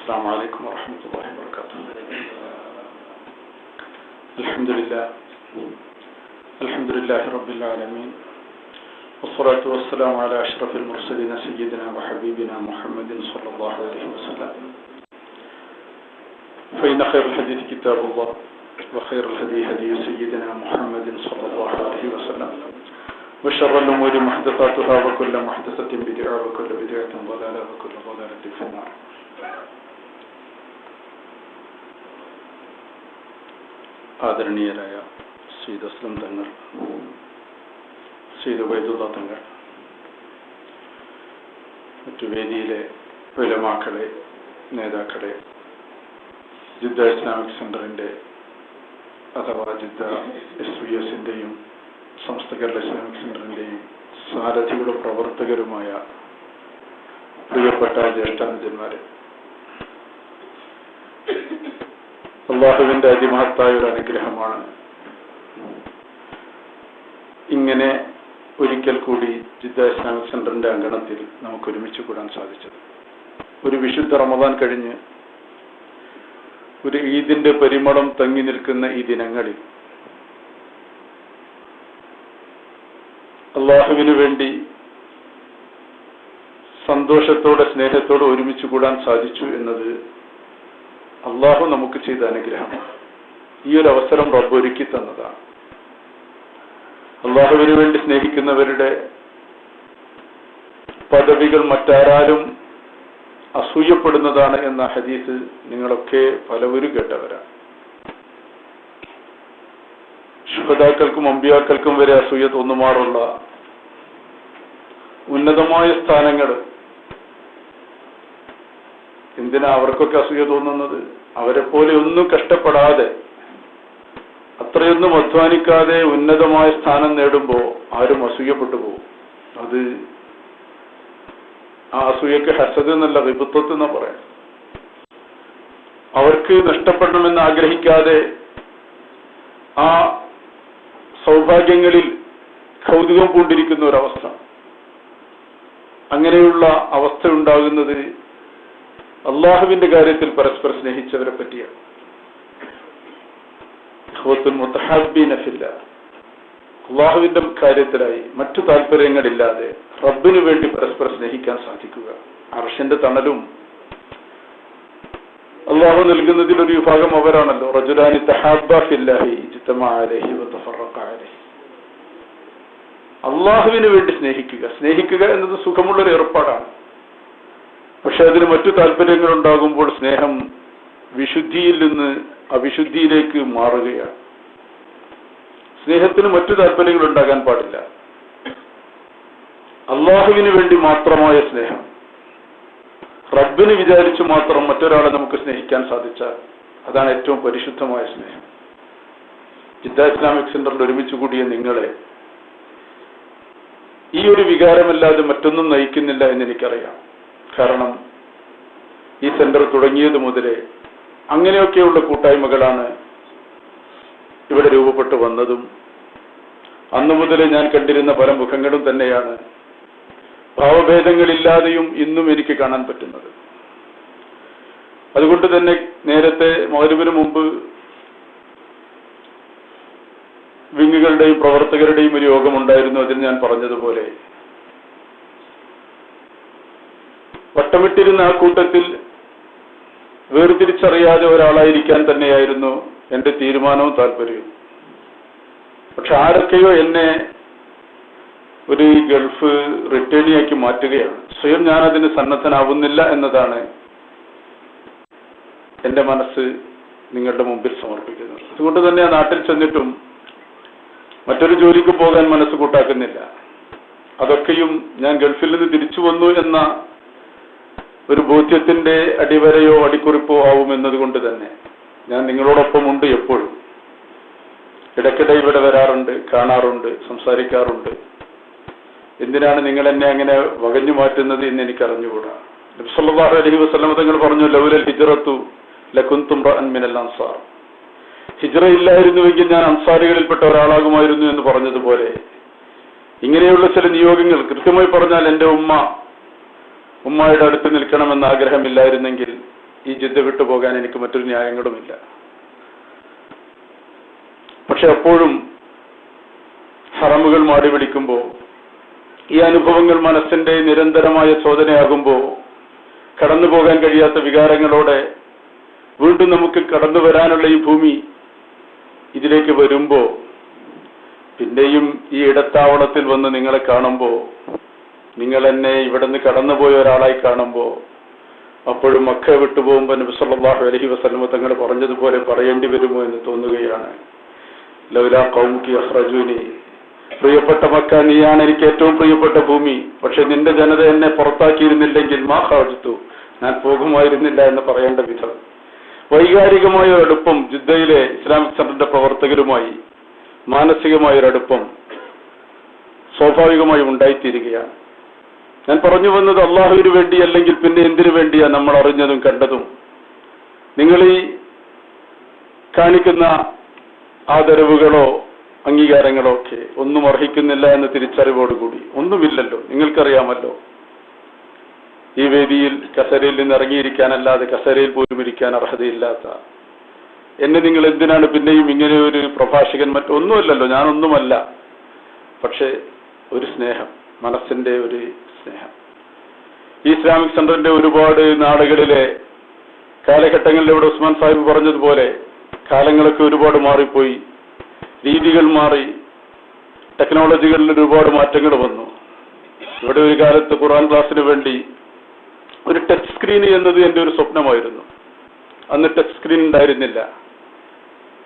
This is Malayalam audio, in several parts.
السلام عليكم ورحمة الله وبركاته. الحمد لله رب العالمين، والصلاة والسلام على أشرف المرسلين سيدنا وحبيبنا محمد صلى الله عليه وسلم. فإن خير الحديث كتاب الله، وخير الهدي هدي سيدنا محمد صلى الله عليه وسلم، وشر الأمور محدثاتها، وكل محدثة بدعة، وكل بدعة ضلالة، وكل ضلالة في النار. ആദരണീയരായ സയ്യിദ് അസ്ലം തങ്ങൾ, സയ്യിദ് ഉബൈദുള്ള തങ്ങൾ, മറ്റു വേദിയിലെ ഉലമാക്കളെ, നേതാക്കളെ, ജിദ്ദ ഇസ്ലാമിക് സെന്ററിന്റെ അഥവാ ജിദ്ദ SVSന്റെയും സമസ്ത കേരള ഇസ്ലാമിക് സെന്ററിന്റെയും സാരഥികളും പ്രവർത്തകരുമായ പ്രിയപ്പെട്ട ജ്യേഷ്ഠാനുജന്മാരെ, അള്ളാഹുവിന്റെ അതിമഹത്തായ ഒരു അനുഗ്രഹമാണ് ഇങ്ങനെ ഒരിക്കൽ കൂടി ജിദ്ദ ഇസ്ലാമിക് സെന്ററിന്റെ അങ്കണത്തിൽ നമുക്ക് ഒരുമിച്ച് കൂടാൻ സാധിച്ചത്. ഒരു വിശുദ്ധ റമദാൻ കഴിഞ്ഞ് ഒരു ഈദിന്റെ പരിമളം തങ്ങി നിൽക്കുന്ന ഈ ദിനങ്ങളിൽ അള്ളാഹുവിനു വേണ്ടി സന്തോഷത്തോടെ സ്നേഹത്തോടെ ഒരുമിച്ച് കൂടാൻ സാധിച്ചു എന്നത് അള്ളാഹു നമുക്ക് ചെയ്ത അനുഗ്രഹമാണ്. ഈ ഒരു അവസരം റബ്ബ് ഒരുക്കി തന്നതാണ്. അള്ളാഹുവിനു വേണ്ടി സ്നേഹിക്കുന്നവരുടെ പദവികൾ മറ്റാരാലും അസൂയപ്പെടുന്നതാണ് എന്ന ഹദീസ് നിങ്ങളൊക്കെ പലവരും കേട്ടവരാണ്. ശുഹദാക്കൾക്കും അമ്പിയാക്കൾക്കും വരെ അസൂയ തോന്നുമാറുള്ള ഉന്നതമായ സ്ഥാനങ്ങൾ എന്തിനാ അവർക്കൊക്കെ അസൂയ തോന്നുന്നത്? അവരെ പോലെ ഒന്നും കഷ്ടപ്പെടാതെ, അത്രയൊന്നും അധ്വാനിക്കാതെ ഉന്നതമായ സ്ഥാനം നേടുമ്പോൾ ആരും അസൂയപ്പെട്ടു പോകും. അത് ആ അസൂയക്ക് ഹസദ് എന്നല്ല, വിപുത്വത്ത് എന്നാ പറയാം. അവർക്ക് നഷ്ടപ്പെടണമെന്ന് ആഗ്രഹിക്കാതെ ആ സൗഭാഗ്യങ്ങളിൽ കൗതുകം പൂണ്ടിരിക്കുന്ന ഒരവസ്ഥ. അങ്ങനെയുള്ള അവസ്ഥ ഉണ്ടാകുന്നത് അള്ളാഹുവിന്റെ കാര്യത്തിൽ പരസ്പരം സ്നേഹിച്ചവരെ പറ്റിയാണ്. അള്ളാഹുവിന്റെ കാര്യത്തിലായി മറ്റു താല്പര്യങ്ങളില്ലാതെ റബ്ബിനു വേണ്ടി പരസ്പരം സ്നേഹിക്കാൻ സാധിക്കുക. അർശിന്റെ തണലും അള്ളാഹു നൽകുന്നതിൽ ഒരു വിഭാഗം അവരാണല്ലോ. റജുലാനി തഹാബ്ബ ഫില്ലാഹി ഇജ്തമഅ അലൈഹി വതഫറഖ അലൈഹി. അള്ളാഹുവിന് വേണ്ടി സ്നേഹിക്കുക എന്നത് സുഖമുള്ളൊരു ഏർപ്പാടാണ്. പക്ഷെ അതിന് മറ്റു താല്പര്യങ്ങൾ ഉണ്ടാകുമ്പോൾ സ്നേഹം വിശുദ്ധിയിൽ നിന്ന് അവിശുദ്ധിയിലേക്ക് മാറുകയാണ്. സ്നേഹത്തിന് മറ്റു താല്പര്യങ്ങൾ ഉണ്ടാകാൻ പാടില്ല. അള്ളാഹുവിന് വേണ്ടി മാത്രമായ സ്നേഹം, റബ്ബിന് വിചാരിച്ചു മാത്രം മറ്റൊരാളെ നമുക്ക് സ്നേഹിക്കാൻ സാധിച്ചാൽ അതാണ് ഏറ്റവും പരിശുദ്ധമായ സ്നേഹം. ജിദ്ദ ഇസ്ലാമിക് സെന്ററിൽ ഒരുമിച്ച് കൂടിയ നിങ്ങളെ ഈ ഒരു വികാരമല്ലാതെ മറ്റൊന്നും നയിക്കുന്നില്ല എന്നെനിക്കറിയാം. കാരണം ഈ സെന്റർ തുടങ്ങിയത് മുതലേ അങ്ങനെയൊക്കെയുള്ള കൂട്ടായ്മകളാണ് ഇവിടെ രൂപപ്പെട്ടു വന്നതും അന്നു മുതലേ ഞാൻ കണ്ടിരുന്ന പല മുഖങ്ങളും തന്നെയാണ് ഭാവഭേദങ്ങളില്ലാതെയും ഇന്നും എനിക്ക് കാണാൻ പറ്റുന്നത്. അതുകൊണ്ട് തന്നെ നേരത്തെ മഗ്‌രിബിന് മുമ്പ് വിങ്ങുകളുടെയും പ്രവർത്തകരുടെയും ഒരു യോഗമുണ്ടായിരുന്നു. അതിൽ ഞാൻ പറഞ്ഞതുപോലെ വട്ടമിട്ടിരുന്ന ആ കൂട്ടത്തിൽ വേർതിരിച്ചറിയാതെ ഒരാളായിരിക്കാൻ തന്നെയായിരുന്നു എന്റെ തീരുമാനവും താല്പര്യവും. പക്ഷെ ആരൊക്കെയോ എന്നെ ഒരു ഗൾഫ് റിട്ടേണിയാക്കി മാറ്റുകയാണ്. സ്വയം ഞാനതിന് സന്നദ്ധനാവുന്നില്ല എന്നതാണ് എന്റെ മനസ്സ് നിങ്ങളുടെ മുമ്പിൽ സമർപ്പിക്കുന്നത്. അതുകൊണ്ട് തന്നെ ആ നാട്ടിൽ ചെന്നിട്ടും മറ്റൊരു ജോലിക്ക് പോകാൻ മനസ്സ് കൂട്ടാക്കുന്നില്ല. അതൊക്കെയും ഞാൻ ഗൾഫിൽ നിന്ന് തിരിച്ചു വന്നു എന്ന ഒരു ബോധ്യത്തിന്റെ അടിവരയോ അടിക്കുറിപ്പോ ആവുമെന്നതുകൊണ്ട് തന്നെ ഞാൻ നിങ്ങളോടൊപ്പമുണ്ട് എപ്പോഴും. ഇടയ്ക്കിടെ ഇവിടെ വരാറുണ്ട്, കാണാറുണ്ട്, സംസാരിക്കാറുണ്ട്. എന്തിനാണ് നിങ്ങൾ എന്നെ അങ്ങനെ വകഞ്ഞു മാറ്റുന്നത് എന്ന് എനിക്ക് അറിഞ്ഞുകൂടാ. നബി സല്ലല്ലാഹു അലൈഹി വസല്ലം തങ്ങൾ പറഞ്ഞു, ലൗലൽ ഹിജ്റത്തു ലകുൻതു റഅൻ മിനൽ അൻസാർ. ഹിജ്റ ഇല്ലായിരുന്നുവെങ്കിൽ ഞാൻ അൻസാരികളിൽപ്പെട്ട ഒരാളാകുമായിരുന്നു എന്ന് പറഞ്ഞതുപോലെ ഇങ്ങനെയുള്ള ചില നിയോഗങ്ങൾ, കൃത്യമായി പറഞ്ഞാൽ എന്റെ ഉമ്മയുടെ അടുത്ത് നിൽക്കണമെന്ന ആഗ്രഹമില്ലായിരുന്നെങ്കിൽ ഈ ജിദ്ദ വിട്ടു പോകാൻ എനിക്ക് മറ്റൊരു ന്യായങ്ങളുമില്ല. പക്ഷെ അപ്പോഴും ഹറമുകൾ മാടി വിളിക്കുമ്പോൾ, ഈ അനുഭവങ്ങൾ മനസ്സിന്റെ നിരന്തരമായ ചോദനയാകുമ്പോൾ, കടന്നു പോകാൻ കഴിയാത്ത വികാരങ്ങളോടെ വീണ്ടും നമുക്ക് കടന്നു വരാനുള്ള ഈ ഭൂമി ഇതിലേക്ക് വരുമ്പോ, പിന്നെയും ഈ ഇടത്താവളത്തിൽ വന്ന് നിങ്ങളെ കാണുമ്പോ, നിങ്ങൾ എന്നെ ഇവിടെ നിന്ന് കടന്നുപോയ ഒരാളായി കാണുമ്പോ, അപ്പോഴും മക്ക വിട്ടുപോകുമ്പോ നബി സല്ലല്ലാഹു അലൈഹി വസല്ലം തങ്ങൾ പറഞ്ഞതുപോലെ പറയേണ്ടി വരുമോ എന്ന് തോന്നുകയാണ്. ലൗലാ ഖൗമുകി അഖ്റജൂനി, പ്രിയപ്പെട്ട മക്ക, നീയാണ് എനിക്ക് ഏറ്റവും പ്രിയപ്പെട്ട ഭൂമി. പക്ഷെ നിന്റെ ജനത എന്നെ പുറത്താക്കിയിരുന്നില്ലെങ്കിൽ മാ ഖറജ്തു, ഞാൻ പോകുമായിരുന്നില്ല എന്ന് പറയേണ്ട വിധം വൈകാരികമായ ഒരടുപ്പം ജിദ്ദയിലെ ഇസ്ലാമിക് സെന്ററിന്റെ പ്രവർത്തകരുമായി, മാനസികമായ ഒരടുപ്പം സ്വാഭാവികമായി ഉണ്ടായിത്തീരുകയാണ്. ഞാൻ പറഞ്ഞു വന്നത് അള്ളാഹുവിന് വേണ്ടി അല്ലെങ്കിൽ പിന്നെ എന്തിനു വേണ്ടിയാ നമ്മൾ അറിഞ്ഞതും കണ്ടതും? നിങ്ങൾ ഈ കാണിക്കുന്ന ആദരവുകളോ അംഗീകാരങ്ങളോ ഒക്കെ ഒന്നും അർഹിക്കുന്നില്ല എന്ന തിരിച്ചറിവോടുകൂടി, ഒന്നുമില്ലല്ലോ, നിങ്ങൾക്കറിയാമല്ലോ, ഈ വേദിയിൽ കസേരയിൽ നിന്ന് ഇറങ്ങിയിരിക്കാനല്ലാതെ കസേരയിൽ പോലും ഇരിക്കാൻ അർഹതയില്ലാത്ത എന്നെ നിങ്ങൾ എന്തിനാണ് പിന്നെയും ഇങ്ങനെ ഒരു പ്രഭാഷകൻ, മറ്റൊന്നുമല്ലല്ലോ, ഞാനൊന്നുമല്ല. പക്ഷെ ഒരു സ്നേഹം, മനസ്സിന്റെ ഒരു സ്നേഹം. ഈ ഇസ്ലാമിക് സെന്ററിന്റെ ഒരുപാട് നാടുകളിലെ കാലഘട്ടങ്ങളിൽ ഇവിടെ ഉസ്മാൻ സാഹിബ് പറഞ്ഞതുപോലെ കാലങ്ങളൊക്കെ ഒരുപാട് മാറിപ്പോയി, രീതികൾ മാറി, ടെക്നോളജികളിൽ ഒരുപാട് മാറ്റങ്ങൾ വന്നു. ഇവിടെ ഒരു കാലത്ത് ഖുർആൻ ക്ലാസ്സിന് വേണ്ടി ഒരു ടച്ച് സ്ക്രീൻ എന്നത് എൻ്റെ ഒരു സ്വപ്നമായിരുന്നു. അന്ന് ടച്ച് സ്ക്രീൻ ഉണ്ടായിരുന്നില്ല.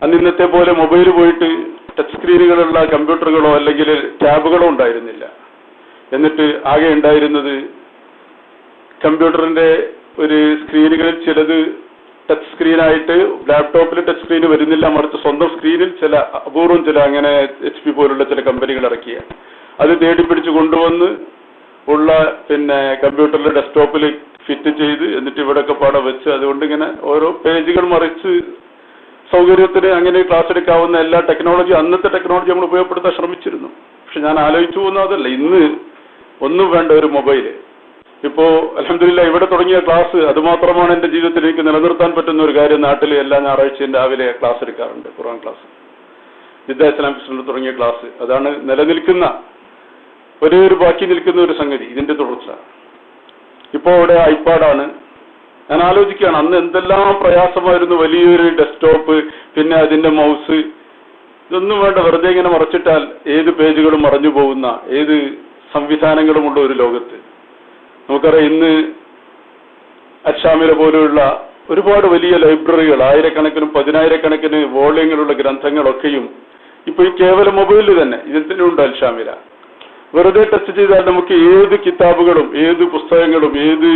അന്ന് ഇന്നത്തെ പോലെ മൊബൈൽ പോയിട്ട് ടച്ച് സ്ക്രീനുകളുള്ള കമ്പ്യൂട്ടറുകളോ അല്ലെങ്കിൽ ടാബുകളോ ഉണ്ടായിരുന്നില്ല. എന്നിട്ട് ആകെ ഉണ്ടായിരുന്നത് കമ്പ്യൂട്ടറിന്റെ ഒരു സ്ക്രീനുകളിൽ ചിലത് ടച്ച് സ്ക്രീനായിട്ട്, ലാപ്ടോപ്പിൽ ടച്ച് സ്ക്രീൻ വരുന്നില്ല, മറിച്ച് സ്വന്തം സ്ക്രീനിൽ ചില അപൂർവം ചില അങ്ങനെ HP പോലുള്ള ചില കമ്പനികൾ ഇറക്കിയ അത് തേടിപ്പിടിച്ച് കൊണ്ടുവന്ന് ഉള്ള കമ്പ്യൂട്ടറിലെ ഡെസ്ക്ടോപ്പിൽ ഫിറ്റ് ചെയ്ത് എന്നിട്ട് ഇവിടെയൊക്കെ പാടെ വെച്ച്, അതുകൊണ്ട് ഇങ്ങനെ ഓരോ പേജുകൾ മറിച്ച് സൗകര്യത്തിന് അങ്ങനെ ക്ലാസ് എടുക്കാവുന്ന എല്ലാ ടെക്നോളജി, അന്നത്തെ ടെക്നോളജി നമ്മൾ ഉപയോഗപ്പെടുത്താൻ ശ്രമിച്ചിരുന്നു. പക്ഷെ ഞാൻ ആലോചിച്ചു പോകുന്ന അതല്ല, ഇന്ന് ഒന്നും വേണ്ട ഒരു മൊബൈല്. ഇപ്പോ അൽഹംദുലില്ലാഹ് ഇവിടെ തുടങ്ങിയ ക്ലാസ് അതുമാത്രമാണ് എന്റെ ജീവിതത്തിൽ എനിക്ക് നിലനിർത്താൻ പറ്റുന്ന ഒരു കാര്യം. നാട്ടിൽ എല്ലാ ഞായറാഴ്ചയും രാവിലെ ക്ലാസ് എടുക്കാറുണ്ട്, ഖുർആൻ ക്ലാസ്. ജിദ്ദ ഇസ്ലാമിക് സെന്റർ തുടങ്ങിയ ക്ലാസ്, അതാണ് നിലനിൽക്കുന്ന ഒരേ ഒരു ബാക്കി നിൽക്കുന്ന ഒരു സംഗതി, ഇതിന്റെ തുടർച്ച. ഇപ്പോ ഇവിടെ ഐപാഡാണ്. ഞാൻ ആലോചിക്കുകയാണ്, അന്ന് എന്തെല്ലാം പ്രയാസമായിരുന്നു. വലിയൊരു ഡെസ്ക്ടോപ്പ്, പിന്നെ അതിന്റെ മൗസ്, ഇതൊന്നും വേണ്ട, വെറുതെ ഇങ്ങനെ മറച്ചിട്ടാൽ ഏത് പേജുകളും മറഞ്ഞു പോകുന്ന, ഏത് സംവിധാനങ്ങളുമുള്ള ഒരു ലോകത്ത്. നമുക്കറിയാം, ഇന്ന് അച്ചാമില പോലെയുള്ള ഒരുപാട് വലിയ ലൈബ്രറികൾ, ആയിരക്കണക്കിനും പതിനായിരക്കണക്കിന് വോള്യങ്ങളുള്ള ഗ്രന്ഥങ്ങളൊക്കെയും ഇപ്പൊ ഈ കേവലം മൊബൈലിൽ തന്നെ ഇതിൽ തന്നെ ഉണ്ട്. അൽഷാമില വെറുതെ ടച്ച് ചെയ്താൽ നമുക്ക് ഏത് കിതാബുകളും ഏത് പുസ്തകങ്ങളും ഏത്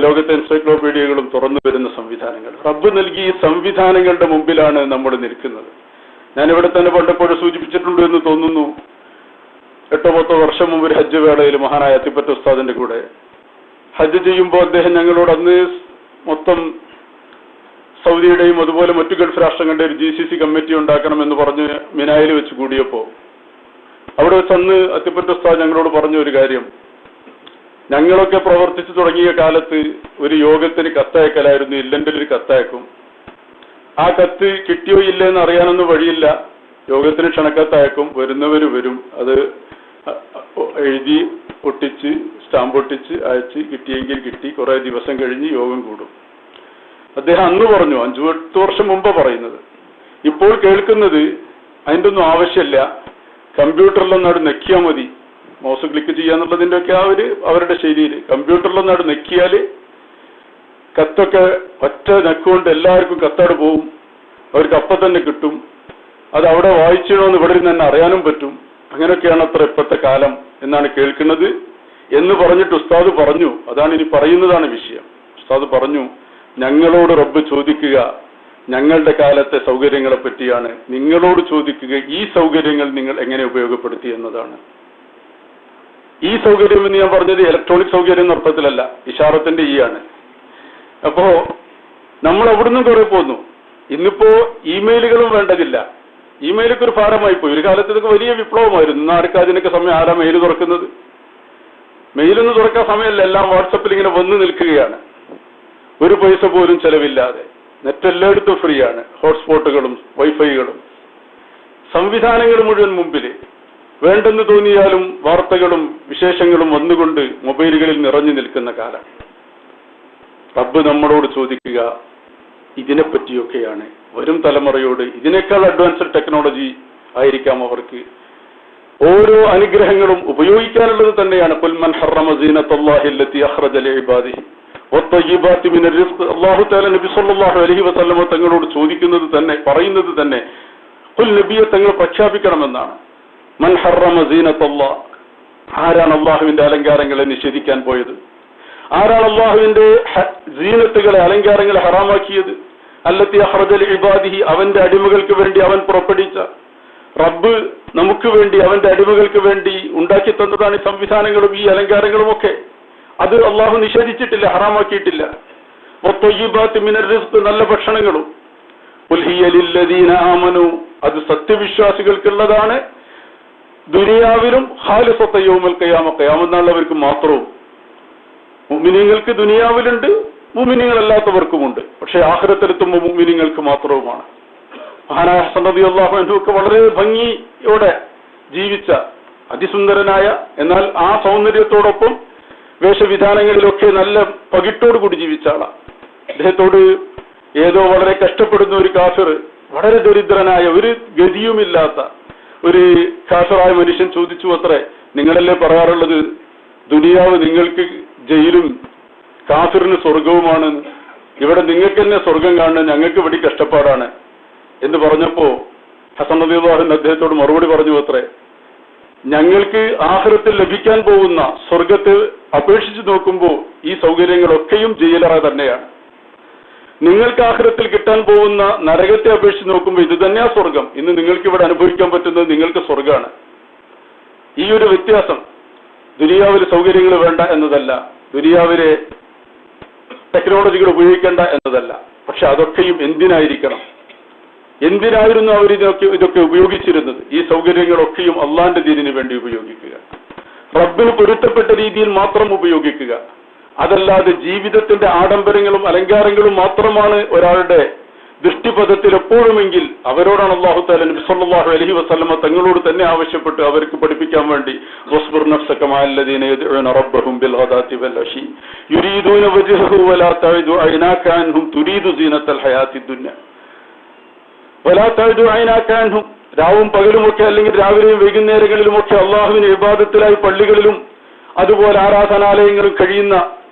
ലോകത്തെ എൻസൈക്ലോപീഡിയകളും തുറന്നു വരുന്ന സംവിധാനങ്ങൾ. റബ്ബ് നൽകിയ ഈ സംവിധാനങ്ങളുടെ മുമ്പിലാണ് നമ്മൾ നിൽക്കുന്നത്. ഞാനിവിടെ തന്നെ പണ്ടപ്പോഴും സൂചിപ്പിച്ചിട്ടുണ്ട് എന്ന് തോന്നുന്നു. 8-10 വർഷം മുമ്പ് ഒരു ഹജ്ജ് വേളയിൽ മഹാനായ അത്തിപ്പറ്റ ഉസ്താദിന്റെ കൂടെ ഹജ്ജ് ചെയ്യുമ്പോൾ അദ്ദേഹം ഞങ്ങളോട് അന്ന് മൊത്തം സൗദിയുടെയും അതുപോലെ മറ്റു ഗൾഫ് രാഷ്ട്രങ്ങളുടെ ഒരു GCC കമ്മിറ്റി ഉണ്ടാക്കണമെന്ന് പറഞ്ഞ് മിനായിൽ വെച്ച് കൂടിയപ്പോ അവിടെ വെച്ച് അന്ന് അത്തിപ്പറ്റ ഉസ്താദ് ഞങ്ങളോട് പറഞ്ഞ ഒരു കാര്യം, ഞങ്ങളൊക്കെ പ്രവർത്തിച്ചു തുടങ്ങിയ കാലത്ത് ഒരു യോഗത്തിന് കത്തയക്കലായിരുന്നു. ഇല്ലെങ്കിൽ ഒരു കത്തയക്കും. ആ കത്ത് കിട്ടിയോ ഇല്ലെന്ന് അറിയാനൊന്നും വഴിയില്ല. യോഗത്തിന് ക്ഷണക്കത്തയക്കും, വരുന്നവര് വരും, അത് എഴുതി ഒട്ടിച്ച് സ്റ്റാമ്പ് ഒട്ടിച്ച് അയച്ച് കിട്ടിയെങ്കിൽ കിട്ടി, കുറെ ദിവസം കഴിഞ്ഞ് യോഗം കൂടും. അദ്ദേഹം അന്ന് പറഞ്ഞു, 5-8 വർഷം മുമ്പ് പറയുന്നത്. ഇപ്പോൾ കേൾക്കുന്നത് അതിൻ്റെ ഒന്നും ആവശ്യമില്ല, കമ്പ്യൂട്ടറിലൊന്നവിടെ നെക്കിയാൽ മതി, മൗസ് ക്ലിക്ക് ചെയ്യാന്നുള്ളതിന്റെ ഒക്കെ അവരുടെ ശൈലിയിൽ കമ്പ്യൂട്ടറിലൊന്നവിടെ നെക്കിയാല് കത്തൊക്കെ ഒറ്റ നെക്കുകൊണ്ട് എല്ലാവർക്കും കത്തവിടെ പോവും, അവർക്ക് അപ്പം തന്നെ കിട്ടും, അത് അവിടെ വായിച്ചിടണമെന്ന് ഇവിടെ നിന്ന് തന്നെ അറിയാനും പറ്റും. അങ്ങനെയൊക്കെയാണ് അത്ര ഇപ്പോഴത്തെ കാലം എന്നാണ് കേൾക്കുന്നത് എന്ന് പറഞ്ഞിട്ട് ഉസ്താദ് പറഞ്ഞു. അതാണ് ഇനി പറയുന്നതാണ് വിഷയം. ഉസ്താദ് പറഞ്ഞു, ഞങ്ങളോട് റബ്ബ് ചോദിക്കുക ഞങ്ങളുടെ കാലത്തെ സൗകര്യങ്ങളെ പറ്റിയാണ്, നിങ്ങളോട് ചോദിക്കുക ഈ സൗകര്യങ്ങൾ നിങ്ങൾ എങ്ങനെ ഉപയോഗപ്പെടുത്തി എന്നതാണ്. ഈ സൗകര്യം എന്ന് ഞാൻ പറഞ്ഞത് ഇലക്ട്രോണിക് സൗകര്യം എന്ന അർത്ഥത്തിലല്ല, ഇഷാറത്തിന്റെ ആണ്. അപ്പോ നമ്മൾ അവിടുന്ന് കുറെ പോന്നു. ഇന്നിപ്പോ ഇമെയിലുകളും വേണ്ടതില്ല, ഇമെയിലൊക്കെ ഒരു ഭാരമായി പോയി. ഒരു കാലത്ത് ഇതൊക്കെ വലിയ വിപ്ലവമായിരുന്നു. ഇന്ന് ആർക്കും അതിനൊക്കെ സമയം, ആരാ മെയിൽ തുറക്കുന്നത്? മെയിലൊന്നും തുറക്കാൻ സമയമല്ല, എല്ലാം വാട്സപ്പിൽ ഇങ്ങനെ വന്ന് നിൽക്കുകയാണ്. ഒരു പൈസ പോലും ചെലവില്ലാതെ. നെറ്റ് എല്ലായിടത്തും ഫ്രീ ആണ്. ഹോട്ട്സ്പോട്ടുകളും വൈഫൈകളും സംവിധാനങ്ങൾ മുഴുവൻ മുമ്പിൽ. വേണ്ടെന്ന് തോന്നിയാലും വാർത്തകളും വിശേഷങ്ങളും വന്നുകൊണ്ട് മൊബൈലുകളിൽ നിറഞ്ഞു നിൽക്കുന്ന കാലം. റബ്ബ് നമ്മളോട് ചോദിക്കുക ഇതിനെപ്പറ്റിയൊക്കെയാണ്. വരും തലമുറയോട് ഇതിനേക്കാൾ അഡ്വാൻസ്ഡ് ടെക്നോളജി ആയിരിക്കാം അവർക്ക്. ഓരോ അനുഗ്രഹങ്ങളും ഉപയോഗിക്കാനുള്ളത് തന്നെയാണ്. ഖുൽ മൻ ഹറമ സീനത്തല്ലാഹി അല്ലതി അഖ്റജ ലിഇബാദിഹി വത്തയ്യിബാതി മിനർ റിസ്ഖ്. അല്ലാഹു തആല നബി സല്ലല്ലാഹു അലൈഹി വസല്ലം തങ്ങളോട് ചോദിക്കുന്നത് തന്നെ, പറയുന്നത് തന്നെ ഖുൽ നബിയെ തങ്ങൾ പ്രഖ്യാപിക്കണമെന്നാണ്. മൻ ഹറമ സീനത്തല്ലാഹ്, ആരാണ് അല്ലാഹുവിന്റെ അലങ്കാരങ്ങളെ നിഷേധിക്കാൻ പോയത്? ആരാണ് അല്ലാഹുവിന്റെ സീനത്തുകളെ, അലങ്കാരങ്ങളെ ഹറാമാക്കിയത്? അല്ലതി അഖ്റജ ലിഇബാദിഹി, അവന്റെ അടിമകൾക്ക് വേണ്ടി അവൻ പുറപ്പെടുവിച്ച, റബ്ബ് നമുക്ക് വേണ്ടി അവന്റെ അടിമകൾക്ക് വേണ്ടി ഉണ്ടാക്കി തന്നതാണ് ഈ സംവിധാനങ്ങളും ഈ അലങ്കാരങ്ങളും ഒക്കെ. അത് അള്ളാഹു നിഷേധിച്ചിട്ടില്ല, ഹറാമാക്കിയിട്ടില്ല. വത്തയ്യിബാതി മിനർ റിസ്ഖ്, നല്ല ഭക്ഷണങ്ങളും. ഖുൽ ഹിയ ലില്ലദീന ആമനു, അത് സത്യവിശ്വാസികൾക്കുള്ളതാണ്. ദുനിയാവിലും ഖാലിസത യൗമൽ ഖിയാമ, ഖിയാമത്ത് നാളിലവർക്ക് മാത്രവും. മുഅ്മിനീങ്ങൾക്ക് ദുനിയാവിലുണ്ട്, മുഅ്മിനീങ്ങളല്ലാത്തവർക്കുമുണ്ട്. പക്ഷേ ആഖിറത്തിലെത്തുമ്പോൾ മുഅ്മിനീങ്ങൾക്ക് മാത്രവുമാണ്. മഹാനായ ഹസൻ റളിയല്ലാഹു അൻഹു ഒക്കെ വളരെ ഭംഗിയോടെ ജീവിച്ച അതിസുന്ദരനായ, എന്നാൽ ആ സൗന്ദര്യത്തോടൊപ്പം വേഷവിധാനങ്ങളിലൊക്കെ നല്ല പകിട്ടോടുകൂടി ജീവിച്ച ആളാണ്. അദ്ദേഹത്തോട് ഏതോ വളരെ കഷ്ടപ്പെടുന്ന ഒരു കാഫിർ, വളരെ ദരിദ്രനായ, ഒരു ഗതിയുമില്ലാത്ത ഒരു കാഫിറായ മനുഷ്യൻ ചോദിച്ചു അത്രേ, നിങ്ങളല്ലേ പറയാറുള്ളത് ദുനിയാവ് നിങ്ങൾക്ക് ജയിലും കാഫിറിന് സ്വർഗവുമാണ്, ഇവിടെ നിങ്ങൾക്ക് തന്നെ സ്വർഗം കാണുന്നത്, ഞങ്ങൾക്ക് ഇവിടെ കഷ്ടപ്പാടാണ് എന്ന് പറഞ്ഞപ്പോ ഹസൻ റളിയല്ലാഹു അൻഹു അദ്ദേഹത്തോട് മറുപടി പറഞ്ഞു അത്രേ, ഞങ്ങൾക്ക് ആഖിറത്തിൽ ലഭിക്കാൻ പോകുന്ന സ്വർഗത്തെ അപേക്ഷിച്ച് നോക്കുമ്പോൾ ഈ സൗകര്യങ്ങളൊക്കെയും ജയിലറ തന്നെയാണ്. നിങ്ങൾക്ക് ആഖിറത്തിൽ കിട്ടാൻ പോകുന്ന നരകത്തെ അപേക്ഷിച്ച് നോക്കുമ്പോൾ ഇത് തന്നെയാ സ്വർഗം. ഇന്ന് നിങ്ങൾക്ക് ഇവിടെ അനുഭവിക്കാൻ പറ്റുന്നത് നിങ്ങൾക്ക് സ്വർഗമാണ്. ഈ ഒരു വ്യത്യാസം, ദുനിയാവിലെ സൗകര്യങ്ങൾ വേണ്ട എന്നതല്ല, ദുനിയാവിലെ ടെക്നോളജികൾ ഉപയോഗിക്കേണ്ട എന്നതല്ല. പക്ഷെ അതൊക്കെയും എന്തിനായിരിക്കണം? എന്തിനായിരുന്നു അവർ ഇതൊക്കെ ഉപയോഗിച്ചിരുന്നത്? ഈ സൗകര്യങ്ങളൊക്കെയും അള്ളാന്റെ ദീനിന് വേണ്ടി ഉപയോഗിക്കുക, റബ്ബിന് പൊരുത്തപ്പെട്ട രീതിയിൽ മാത്രം ഉപയോഗിക്കുക. അതല്ലാതെ ജീവിതത്തിന്റെ ആഡംബരങ്ങളും അലങ്കാരങ്ങളും മാത്രമാണ് ഒരാളുടെ ദൃഷ്ടിപഥത്തിൽ എപ്പോഴുമെങ്കിൽ അവരോടാണ് അല്ലാഹു തആല നബി സല്ലല്ലാഹു അലൈഹി വസല്ലമ തങ്ങളോട് തന്നെ ആവശ്യപ്പെട്ട് അവർക്ക് പഠിപ്പിക്കാൻ വേണ്ടി വസ്ബിർ നഫ്സക മഅല്ലദീന യദ്ഉന റബ്ബഹും ബിൽ ഗദാതി വൽ അശി യുരീദൂന വജ്ഹഹു വലാ തഅദു ഐനാക അൻഹും തുരീദു സീനത്തൽ ഹയാത്തിദ് ദുനിയ വലാ തഅദു ഐനാക അൻഹും. രാവും പകലുമൊക്കെ അല്ലെങ്കിൽ രാവിലെയും വൈകുന്നേരങ്ങളിലുമൊക്കെ അള്ളാഹുവിന് ഇബാദത്തിലായി പള്ളികളിലും അതുപോലെ ആരാധനാലയങ്ങളും കഴിയുന്ന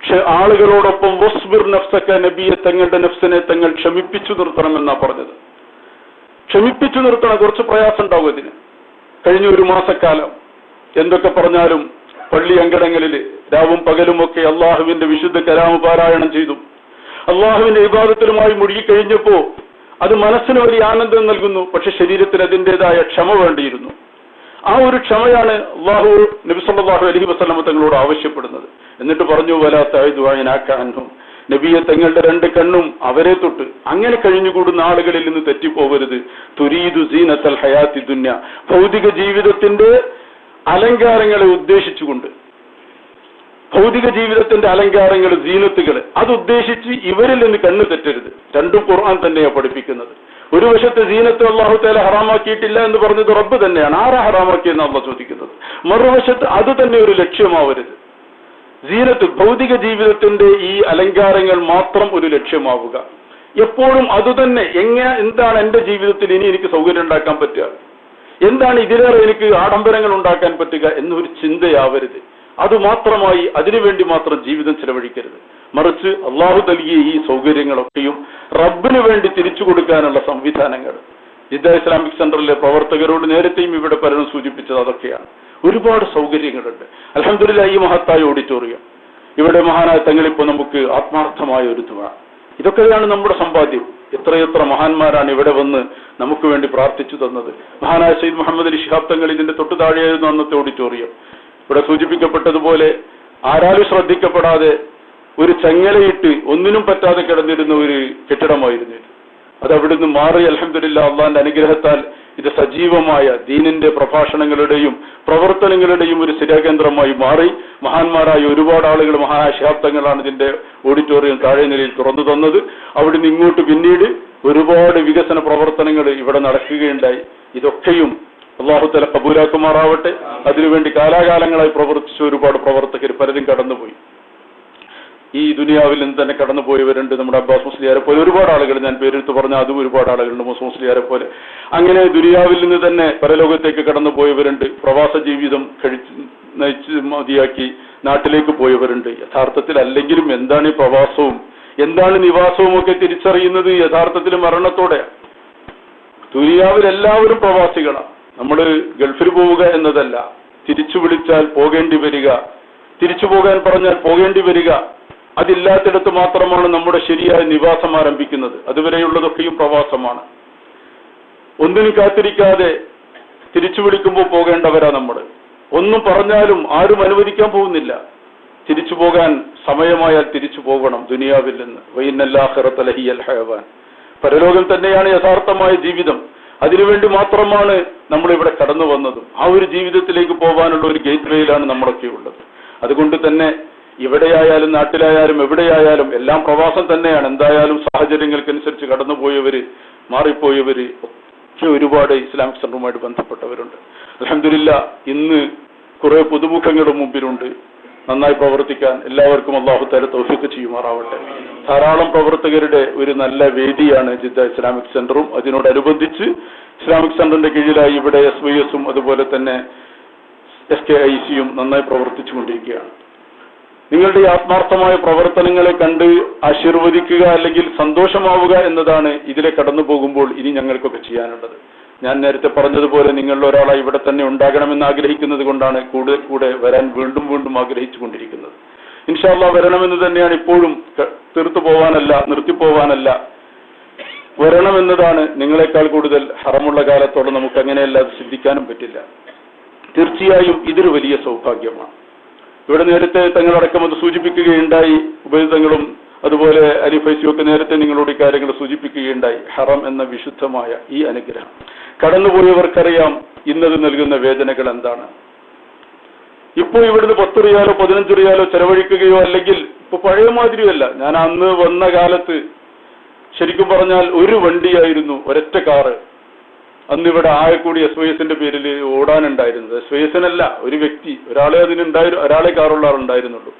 ആളുകളോടൊപ്പം വസ്ബിർ നഫ്സക, നബിയെ തങ്ങളുടെ നഫ്സിനെ തങ്ങൾ ക്ഷമിപ്പിച്ചു നിർത്തണമെന്നാ പറഞ്ഞത്. ക്ഷമിപ്പിച്ചു നിർത്തണം. കുറച്ച് പ്രയാസം ഉണ്ടാവും ഇതിന്. കഴിഞ്ഞ ഒരു മാസക്കാലം എന്തൊക്കെ പറഞ്ഞാലും പള്ളി അങ്കണങ്ങളിൽ രാവും പകലുമൊക്കെ അള്ളാഹുവിന്റെ വിശുദ്ധ കലാമ പാരായണം ചെയ്തു, അള്ളാഹുവിന്റെ ഇബാദത്തിലുമായി മുഴുകിക്കഴിഞ്ഞപ്പോ അത് മനസ്സിന് വലിയ ആനന്ദം നൽകുന്നു. പക്ഷെ ശരീരത്തിന് അതിൻ്റെതായ ക്ഷമ വേണ്ടിയിരുന്നു. ആ ഒരു ക്ഷമയാണ് അല്ലാഹു നബി സല്ലല്ലാഹു അലൈഹി വസല്ലം തങ്ങളോട് ആവശ്യപ്പെടുന്നത്. എന്നിട്ട് പറഞ്ഞു വലാ തഅദു ഐനാക അൻഹും, നബിയെ തങ്ങളുടെ രണ്ട് കണ്ണും അവരെ തൊട്ട് അങ്ങനെ കഴിഞ്ഞുകൂടുന്ന ആളുകളിൽ നിന്ന് തെറ്റിപ്പോവരുത്. തുരീദു സീനത്തൽ ഹയാത്തി ദുന്യ, ഭൗതിക ജീവിതത്തിന്റെ അലങ്കാരങ്ങളെ ഉദ്ദേശിച്ചുകൊണ്ട്, ഭൗതിക ജീവിതത്തിന്റെ അലങ്കാരങ്ങൾ, സീനത്തുകൾ അതുദ്ദേശിച്ച് ഇവരിൽ നിന്ന് കണ്ണു തെറ്റരുത്. രണ്ടും ഖുർആൻ തന്നെയാണ് പഠിപ്പിക്കുന്നത്. ഒരു വശത്ത് സീനത്ത് അല്ലാഹു തആല ഹറാമാക്കിയിട്ടില്ല എന്ന് പറഞ്ഞത് റബ്ബ് തന്നെയാണ്. ആരാ ഹറാമാക്കിയെന്ന് അല്ലാഹു ചോദിക്കുന്നത്. മറുവശത്ത് അത് തന്നെ ഒരു ലക്ഷ്യമാവരുത്. സീനത്ത്, ഭൗതിക ജീവിതത്തിന്റെ ഈ അലങ്കാരങ്ങൾ മാത്രം ഒരു ലക്ഷ്യമാവുക. എപ്പോഴും അതുതന്നെ എന്താണ് എന്റെ ജീവിതത്തിൽ ഇനി എനിക്ക് സൗകര്യം ഉണ്ടാക്കാൻ പറ്റുക, എന്താണ് ഇതിലേറെ എനിക്ക് ആഡംബരങ്ങൾ ഉണ്ടാക്കാൻ പറ്റുക എന്നൊരു ചിന്തയാവരുത്. അതുമാത്രമായി അതിനുവേണ്ടി മാത്രം ജീവിതം ചെലവഴിക്കരുത്. മറിച്ച് അള്ളാഹു നൽകിയ ഈ സൗകര്യങ്ങളൊക്കെയും റബ്ബിന് വേണ്ടി തിരിച്ചു കൊടുക്കാനുള്ള സംവിധാനങ്ങൾ. ജിദ്ദ ഇസ്ലാമിക് സെന്ററിലെ പ്രവർത്തകരോട് നേരത്തെയും ഇവിടെ പലരും സൂചിപ്പിച്ചത് അതൊക്കെയാണ്. ഒരുപാട് സൗകര്യങ്ങളുണ്ട്. അൽഹംദുലില്ലാഹ്, ഈ മഹത്തായ ഓഡിറ്റോറിയം, ഇവിടെ മഹാനായ തങ്ങളിപ്പോ നമുക്ക് ആത്മാർത്ഥമായ ഒരു ദുആ, ഇതൊക്കെയാണ് നമ്മുടെ സമ്പാദ്യം. എത്രയെത്ര മഹാന്മാരാണ് ഇവിടെ വന്ന് നമുക്ക് വേണ്ടി പ്രാർത്ഥിച്ചു തന്നത്. മഹാനായ സയ്യിദ് മുഹമ്മദ് അലി ശിഹാബ് തങ്ങൾ ഇതിന്റെ തൊട്ടു താഴെയായിരുന്നു അന്നത്തെ ഓഡിറ്റോറിയം. ഇവിടെ സൂചിപ്പിക്കപ്പെട്ടതുപോലെ ആരാലും ശ്രദ്ധിക്കപ്പെടാതെ ഒരു ചങ്ങലയിട്ട് ഒന്നിനും പറ്റാതെ കിടന്നിരുന്ന ഒരു കെട്ടിടമായിരുന്നു ഇത്. അത് അവിടുന്ന് മാറി അൽഹംദുലില്ലാഹ് അള്ളാന്റെ അനുഗ്രഹത്താൽ ഇത് സജീവമായ ദീനിന്റെ പ്രഭാഷണങ്ങളുടെയും പ്രവർത്തനങ്ങളുടെയും ഒരു സ്ഥിരകേന്ദ്രമായി മാറി. മഹാന്മാരായ ഒരുപാട് ആളുകൾ, മഹാനായ ശിഹാബ് തങ്ങളാണ് ഇതിന്റെ ഓഡിറ്റോറിയം താഴെ നിലയിൽ തുറന്നു തന്നത്. അവിടുന്ന് ഇങ്ങോട്ട് പിന്നീട് ഒരുപാട് വികസന പ്രവർത്തനങ്ങൾ ഇവിടെ നടക്കുകയുണ്ടായി. ഇതൊക്കെയും അള്ളാഹു തആല കബൂലാക്കുമാറാവട്ടെ. അതിനുവേണ്ടി കാലാകാലങ്ങളായി പ്രവർത്തിച്ച ഒരുപാട് പ്രവർത്തകർ പലരും കടന്നുപോയി. ഈ ദുനിയാവിൽ നിന്ന് തന്നെ കടന്നുപോയവരുണ്ട്. നമ്മുടെ അബ്ബാസ് മുസ്ലിയാരെ പോലെ ഒരുപാട് ആളുകൾ, ഞാൻ പേരെടുത്ത് പറഞ്ഞ അതും ഒരുപാട് ആളുകളുണ്ട്. മുസ്ലിയാരെ പോലെ അങ്ങനെ ദുനിയാവിൽ നിന്ന് തന്നെ പരലോകത്തേക്ക് കടന്നുപോയവരുണ്ട്. പ്രവാസ ജീവിതം നയിച്ച് മതിയാക്കി നാട്ടിലേക്ക് പോയവരുണ്ട്. യഥാർത്ഥത്തിൽ അല്ലെങ്കിലും എന്താണ് ഈ പ്രവാസവും എന്താണ് നിവാസവും ഒക്കെ തിരിച്ചറിയുന്നത് യഥാർത്ഥത്തിൽ മരണത്തോടെ. ദുനിയാവിൽ എല്ലാവരും പ്രവാസികളാണ്. നമ്മൾ ഗൾഫിൽ പോവുക എന്നതല്ല, തിരിച്ചു വിളിച്ചാൽ പോകേണ്ടി വരിക, തിരിച്ചു പോകാൻ പറഞ്ഞാൽ പോകേണ്ടി വരിക. അതില്ലാത്തിടത്ത് മാത്രമാണ് നമ്മുടെ ശരിയായ നിവാസം ആരംഭിക്കുന്നത്. അതുവരെയുള്ളതൊക്കെയും പ്രവാസമാണ്. ഒന്നിനും കാത്തിരിക്കാതെ തിരിച്ചു വിളിക്കുമ്പോൾ പോകേണ്ടവരാ നമ്മൾ. ഒന്നും പറഞ്ഞാലും ആരും അനുവദിക്കാൻ പോകുന്നില്ല. തിരിച്ചു പോകാൻ സമയമായാൽ തിരിച്ചു പോകണം ദുനിയാവിൽ നിന്ന്. വഇന്നൽ ആഖിറത ലഹിയൽ ഹയവാൻ. പരലോകം തന്നെയാണ് യഥാർത്ഥമായ ജീവിതം. അതിനുവേണ്ടി മാത്രമാണ് നമ്മളിവിടെ കടന്നു വന്നതും. ആ ഒരു ജീവിതത്തിലേക്ക് പോകാനുള്ള ഒരു ഗേറ്റ് വേയിലാണ് നമ്മളൊക്കെ ഉള്ളത്. അതുകൊണ്ട് തന്നെ ഇവിടെയായാലും നാട്ടിലായാലും എവിടെയായാലും എല്ലാം പ്രവാസം തന്നെയാണ്. എന്തായാലും സാഹചര്യങ്ങൾക്കനുസരിച്ച് കടന്നുപോയവര്, മാറിപ്പോയവര് ഒക്കെ ഒരുപാട് ഇസ്ലാമിക് സെന്ററുമായിട്ട് ബന്ധപ്പെട്ടവരുണ്ട്. അൽഹംദുലില്ലാഹ് ഇന്ന് കുറെ പുതുമുഖങ്ങളുടെ മുമ്പിലുണ്ട്. നന്നായി പ്രവർത്തിക്കാൻ എല്ലാവർക്കും അല്ലാഹു തആല തൗഫീഖ് ചെയ്യുമാറാവട്ടെ. ധാരാളം പ്രവർത്തകരുടെ ഒരു നല്ല വേദിയാണ് ജിദ്ദ ഇസ്ലാമിക് സെന്ററും. അതിനോടനുബന്ധിച്ച് ഇസ്ലാമിക് സെന്ററിന്റെ കീഴിലായി ഇവിടെ SYS-ഉം അതുപോലെ തന്നെ SKIC-യും നന്നായി പ്രവർത്തിച്ചുകൊണ്ടിരിക്കുകയാണ്. നിങ്ങളുടെ ആത്മാർത്ഥമായ പ്രവർത്തനങ്ങളെ കണ്ട് ആശീർവദിക്കുക അല്ലെങ്കിൽ സന്തോഷമാവുക എന്നതാണ് ഇതിലെ കടന്നു പോകുമ്പോൾ ഇനി ഞങ്ങൾക്കൊക്കെ ചെയ്യാനുള്ളത്. ഞാൻ നേരത്തെ പറഞ്ഞതുപോലെ നിങ്ങളിൽ ഒരാളായി ഇവിടെ തന്നെ ഉണ്ടാകണമെന്ന് ആഗ്രഹിക്കുന്നത് കൊണ്ടാണ് കൂടെ വരാൻ വീണ്ടും വീണ്ടും ആഗ്രഹിച്ചു കൊണ്ടിരിക്കുന്നത്. ഇൻഷാ അല്ലാഹ് വരണമെന്ന് തന്നെയാണ് ഇപ്പോഴും. തീർത്തു പോവാനല്ല, നിർത്തിപ്പോവാനല്ല, വരണമെന്നതാണ്. നിങ്ങളെക്കാൾ കൂടുതൽ ഹറമുള്ള കാലത്തോടെ നമുക്ക് അങ്ങനെയല്ലാതെ ചിന്തിക്കാനും പറ്റില്ല. തീർച്ചയായും ഇതൊരു വലിയ സൗഭാഗ്യമാണ്. ഇവിടെ നേരത്തെ തങ്ങളടക്കം അത് സൂചിപ്പിക്കുകയുണ്ടായി. ഉപരിതങ്ങളും അതുപോലെ അലിഫൈസിയും ഒക്കെ നേരത്തെ നിങ്ങളോട് കാര്യങ്ങൾ സൂചിപ്പിക്കുകയുണ്ടായി. ഹറം എന്ന വിശുദ്ധമായ ഈ അനുഗ്രഹം കടന്നുപോയവർക്കറിയാം ഇന്നത് നൽകുന്ന വേദനകൾ എന്താണ്. ഇപ്പോൾ ഇവിടുന്ന് 10 റിയാലോ 15 റിയാലോ ചെലവഴിക്കുകയോ അല്ലെങ്കിൽ ഇപ്പൊ പഴയ മാതിരിയല്ല. ഞാൻ അന്ന് വന്ന കാലത്ത് ശരിക്കും പറഞ്ഞാൽ ഒരു വണ്ടിയായിരുന്നു, ഒരൊറ്റ കാറ്. അന്നിവിടെ ആയക്കൂടി SYS-ന്റെ പേരിൽ ഓടാനുണ്ടായിരുന്നത്. SYS-നല്ല, ഒരു വ്യക്തി, ഒരാളെ കാറുള്ള ആളുണ്ടായിരുന്നുള്ളൂ.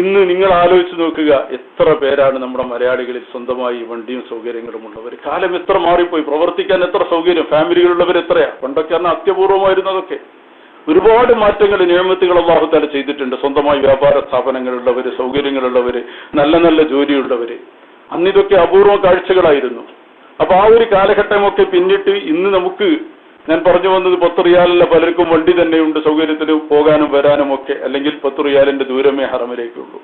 ഇന്ന് നിങ്ങൾ ആലോചിച്ച് നോക്കുക, എത്ര പേരാണ് നമ്മുടെ മലയാളികളിൽ സ്വന്തമായി വണ്ടിയും സൗകര്യങ്ങളും ഉള്ളവർ. കാലം എത്ര മാറിപ്പോയി. പ്രവർത്തിക്കാൻ എത്ര സൗകര്യം, ഫാമിലികളുള്ളവർ എത്രയാ. പണ്ടൊക്കെ അന്ന് അത്യപൂർവമായിരുന്നതൊക്കെ. ഒരുപാട് മാറ്റങ്ങൾ, നിയമത്തുകൾ അല്ലാഹു തആല ചെയ്തിട്ടുണ്ട്. സ്വന്തമായി വ്യാപാര സ്ഥാപനങ്ങളുള്ളവര്, സൗകര്യങ്ങളുള്ളവര്, നല്ല നല്ല ജോലിയുള്ളവര്. അന്നിതൊക്കെ അപൂർവ കാഴ്ചകളായിരുന്നു. അപ്പൊ ആ ഒരു കാലഘട്ടമൊക്കെ പിന്നിട്ട് ഇന്ന് നമുക്ക്, ഞാൻ പറഞ്ഞു വന്നത് 10 റിയാലല്ല, പലർക്കും വണ്ടി തന്നെയുണ്ട് സൗകര്യത്തിന് പോകാനും വരാനും ഒക്കെ. അല്ലെങ്കിൽ 10 റിയാലിന്റെ ദൂരമേ ഹറമിലേക്കുള്ളൂ.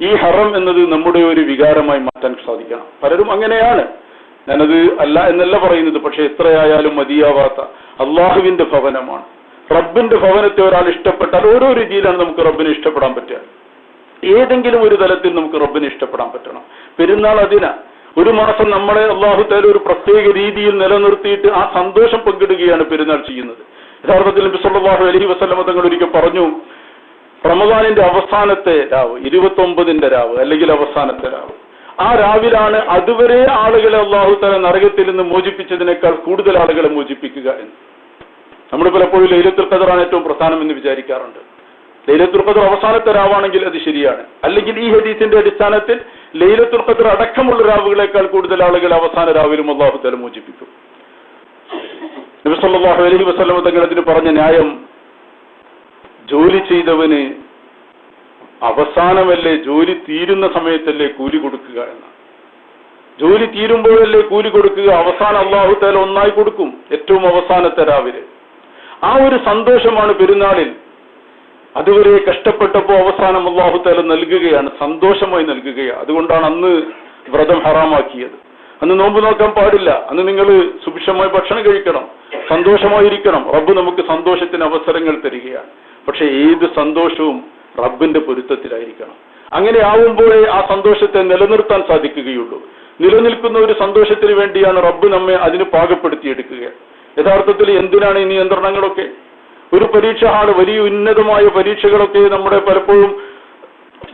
ഈ ഹറം എന്നത് നമ്മുടെ ഒരു വികാരമായി മാറ്റാൻ സാധിക്കണം. പലരും അങ്ങനെയാണ്, ഞാനത് അല്ല എന്നല്ല പറയുന്നത്. പക്ഷെ എത്രയായാലും മതിയാവാത്ത അള്ളാഹുവിന്റെ ഭവനമാണ്. റബ്ബിന്റെ ഭവനത്തെ ഒരാൾ ഇഷ്ടപ്പെട്ടാൽ ഓരോ രീതിയിലാണ് നമുക്ക് റബ്ബിനെ ഇഷ്ടപ്പെടാൻ പറ്റുക. ഏതെങ്കിലും ഒരു തലത്തിൽ നമുക്ക് റബ്ബിനെ ഇഷ്ടപ്പെടാൻ പറ്റണം. പെരുന്നാൾ അതിനാ. ഒരു മാസം നമ്മളെ അല്ലാഹു തആല ഒരു പ്രത്യേക രീതിയിൽ നിലനിർത്തിയിട്ട് ആ സന്തോഷം പങ്കിടുകയാണ് പെരുന്നാൾ ചെയ്യുന്നത്. യഥാർത്ഥത്തിൽ നബി സല്ലല്ലാഹു അലൈഹി വസല്ലം തങ്ങൾ ഒരിക്കൽ പറഞ്ഞു, റമദാനിന്റെ അവസാനത്തെ രാവ്, 29ന്റെ രാവ് അല്ലെങ്കിൽ അവസാനത്തെ രാവ്, ആ രാവിലാണ് അതുവരെ ആളുകളെ അല്ലാഹു തആല നരകത്തിൽ നിന്ന് മോചിപ്പിച്ചതിനേക്കാൾ കൂടുതൽ ആളുകളെ മോചിപ്പിക്കുക എന്ന്. നമ്മൾ പലപ്പോഴും ലൈലത്തുൽ ഖദറാണ് ഏറ്റവും പ്രധാനം എന്ന് വിചാരിക്കാറുണ്ട്. ലൈലത്തുൽ ഖദർ അവസാനത്തെ രാവാണെങ്കിൽ അത് ശരിയാണ്. അല്ലെങ്കിൽ ഈ ഹദീസിന്റെ അടിസ്ഥാനത്തിൽ ലൈലത്തുൽ ഖദർ അടക്കമുള്ള രാവുകളെക്കാൾ കൂടുതൽ ആളുകൾ അവസാന രാവിലും അല്ലാഹു തആല മോചിപ്പിക്കും. നബി സല്ലല്ലാഹു അലൈഹി വസല്ലം തങ്ങൾ അതിന് പറഞ്ഞ ന്യായം, ജോലി ചെയ്തവന് അവസാനമല്ലേ, ജോലി തീരുന്ന സമയത്തല്ലേ കൂലി കൊടുക്കുക എന്നാണ്. ജോലി തീരുമ്പോഴല്ലേ കൂലി കൊടുക്കുക. അവസാനം അല്ലാഹു തആല ഒന്നായി കൊടുക്കും, ഏറ്റവും അവസാനത്തെ രാവിലെ. ആ ഒരു സന്തോഷമാണ് പെരുന്നാളിൽ. അതുവരെ കഷ്ടപ്പെട്ടപ്പോൾ അവസാനം അല്ലാഹു തആല നൽകുകയാണ്, സന്തോഷമായി നൽകുകയാണ്. അതുകൊണ്ടാണ് അന്ന് വ്രതം ഹറാമാക്കിയത്. അന്ന് നോമ്പ് നോക്കാൻ പാടില്ല. അന്ന് നിങ്ങൾ സുഭിക്ഷമായി ഭക്ഷണം കഴിക്കണം, സന്തോഷമായിരിക്കണം. റബ്ബ് നമുക്ക് സന്തോഷത്തിന് അവസരങ്ങൾ തരികയാണ്. പക്ഷെ ഏത് സന്തോഷവും റബ്ബിന്റെ പൊരുത്തത്തിലായിരിക്കണം. അങ്ങനെ ആവുമ്പോഴേ ആ സന്തോഷത്തെ നിലനിർത്താൻ സാധിക്കുകയുള്ളൂ. നിലനിൽക്കുന്ന ഒരു സന്തോഷത്തിന് വേണ്ടിയാണ് റബ്ബ് നമ്മെ അതിന് പാകപ്പെടുത്തിയെടുക്കുക. യഥാർത്ഥത്തിൽ എന്തിനാണ് ഈ നിയന്ത്രണങ്ങളൊക്കെ? ഒരു പരീക്ഷ ഹാള്, വലിയ ഉന്നതമായ പരീക്ഷകളൊക്കെ നമ്മുടെ പലപ്പോഴും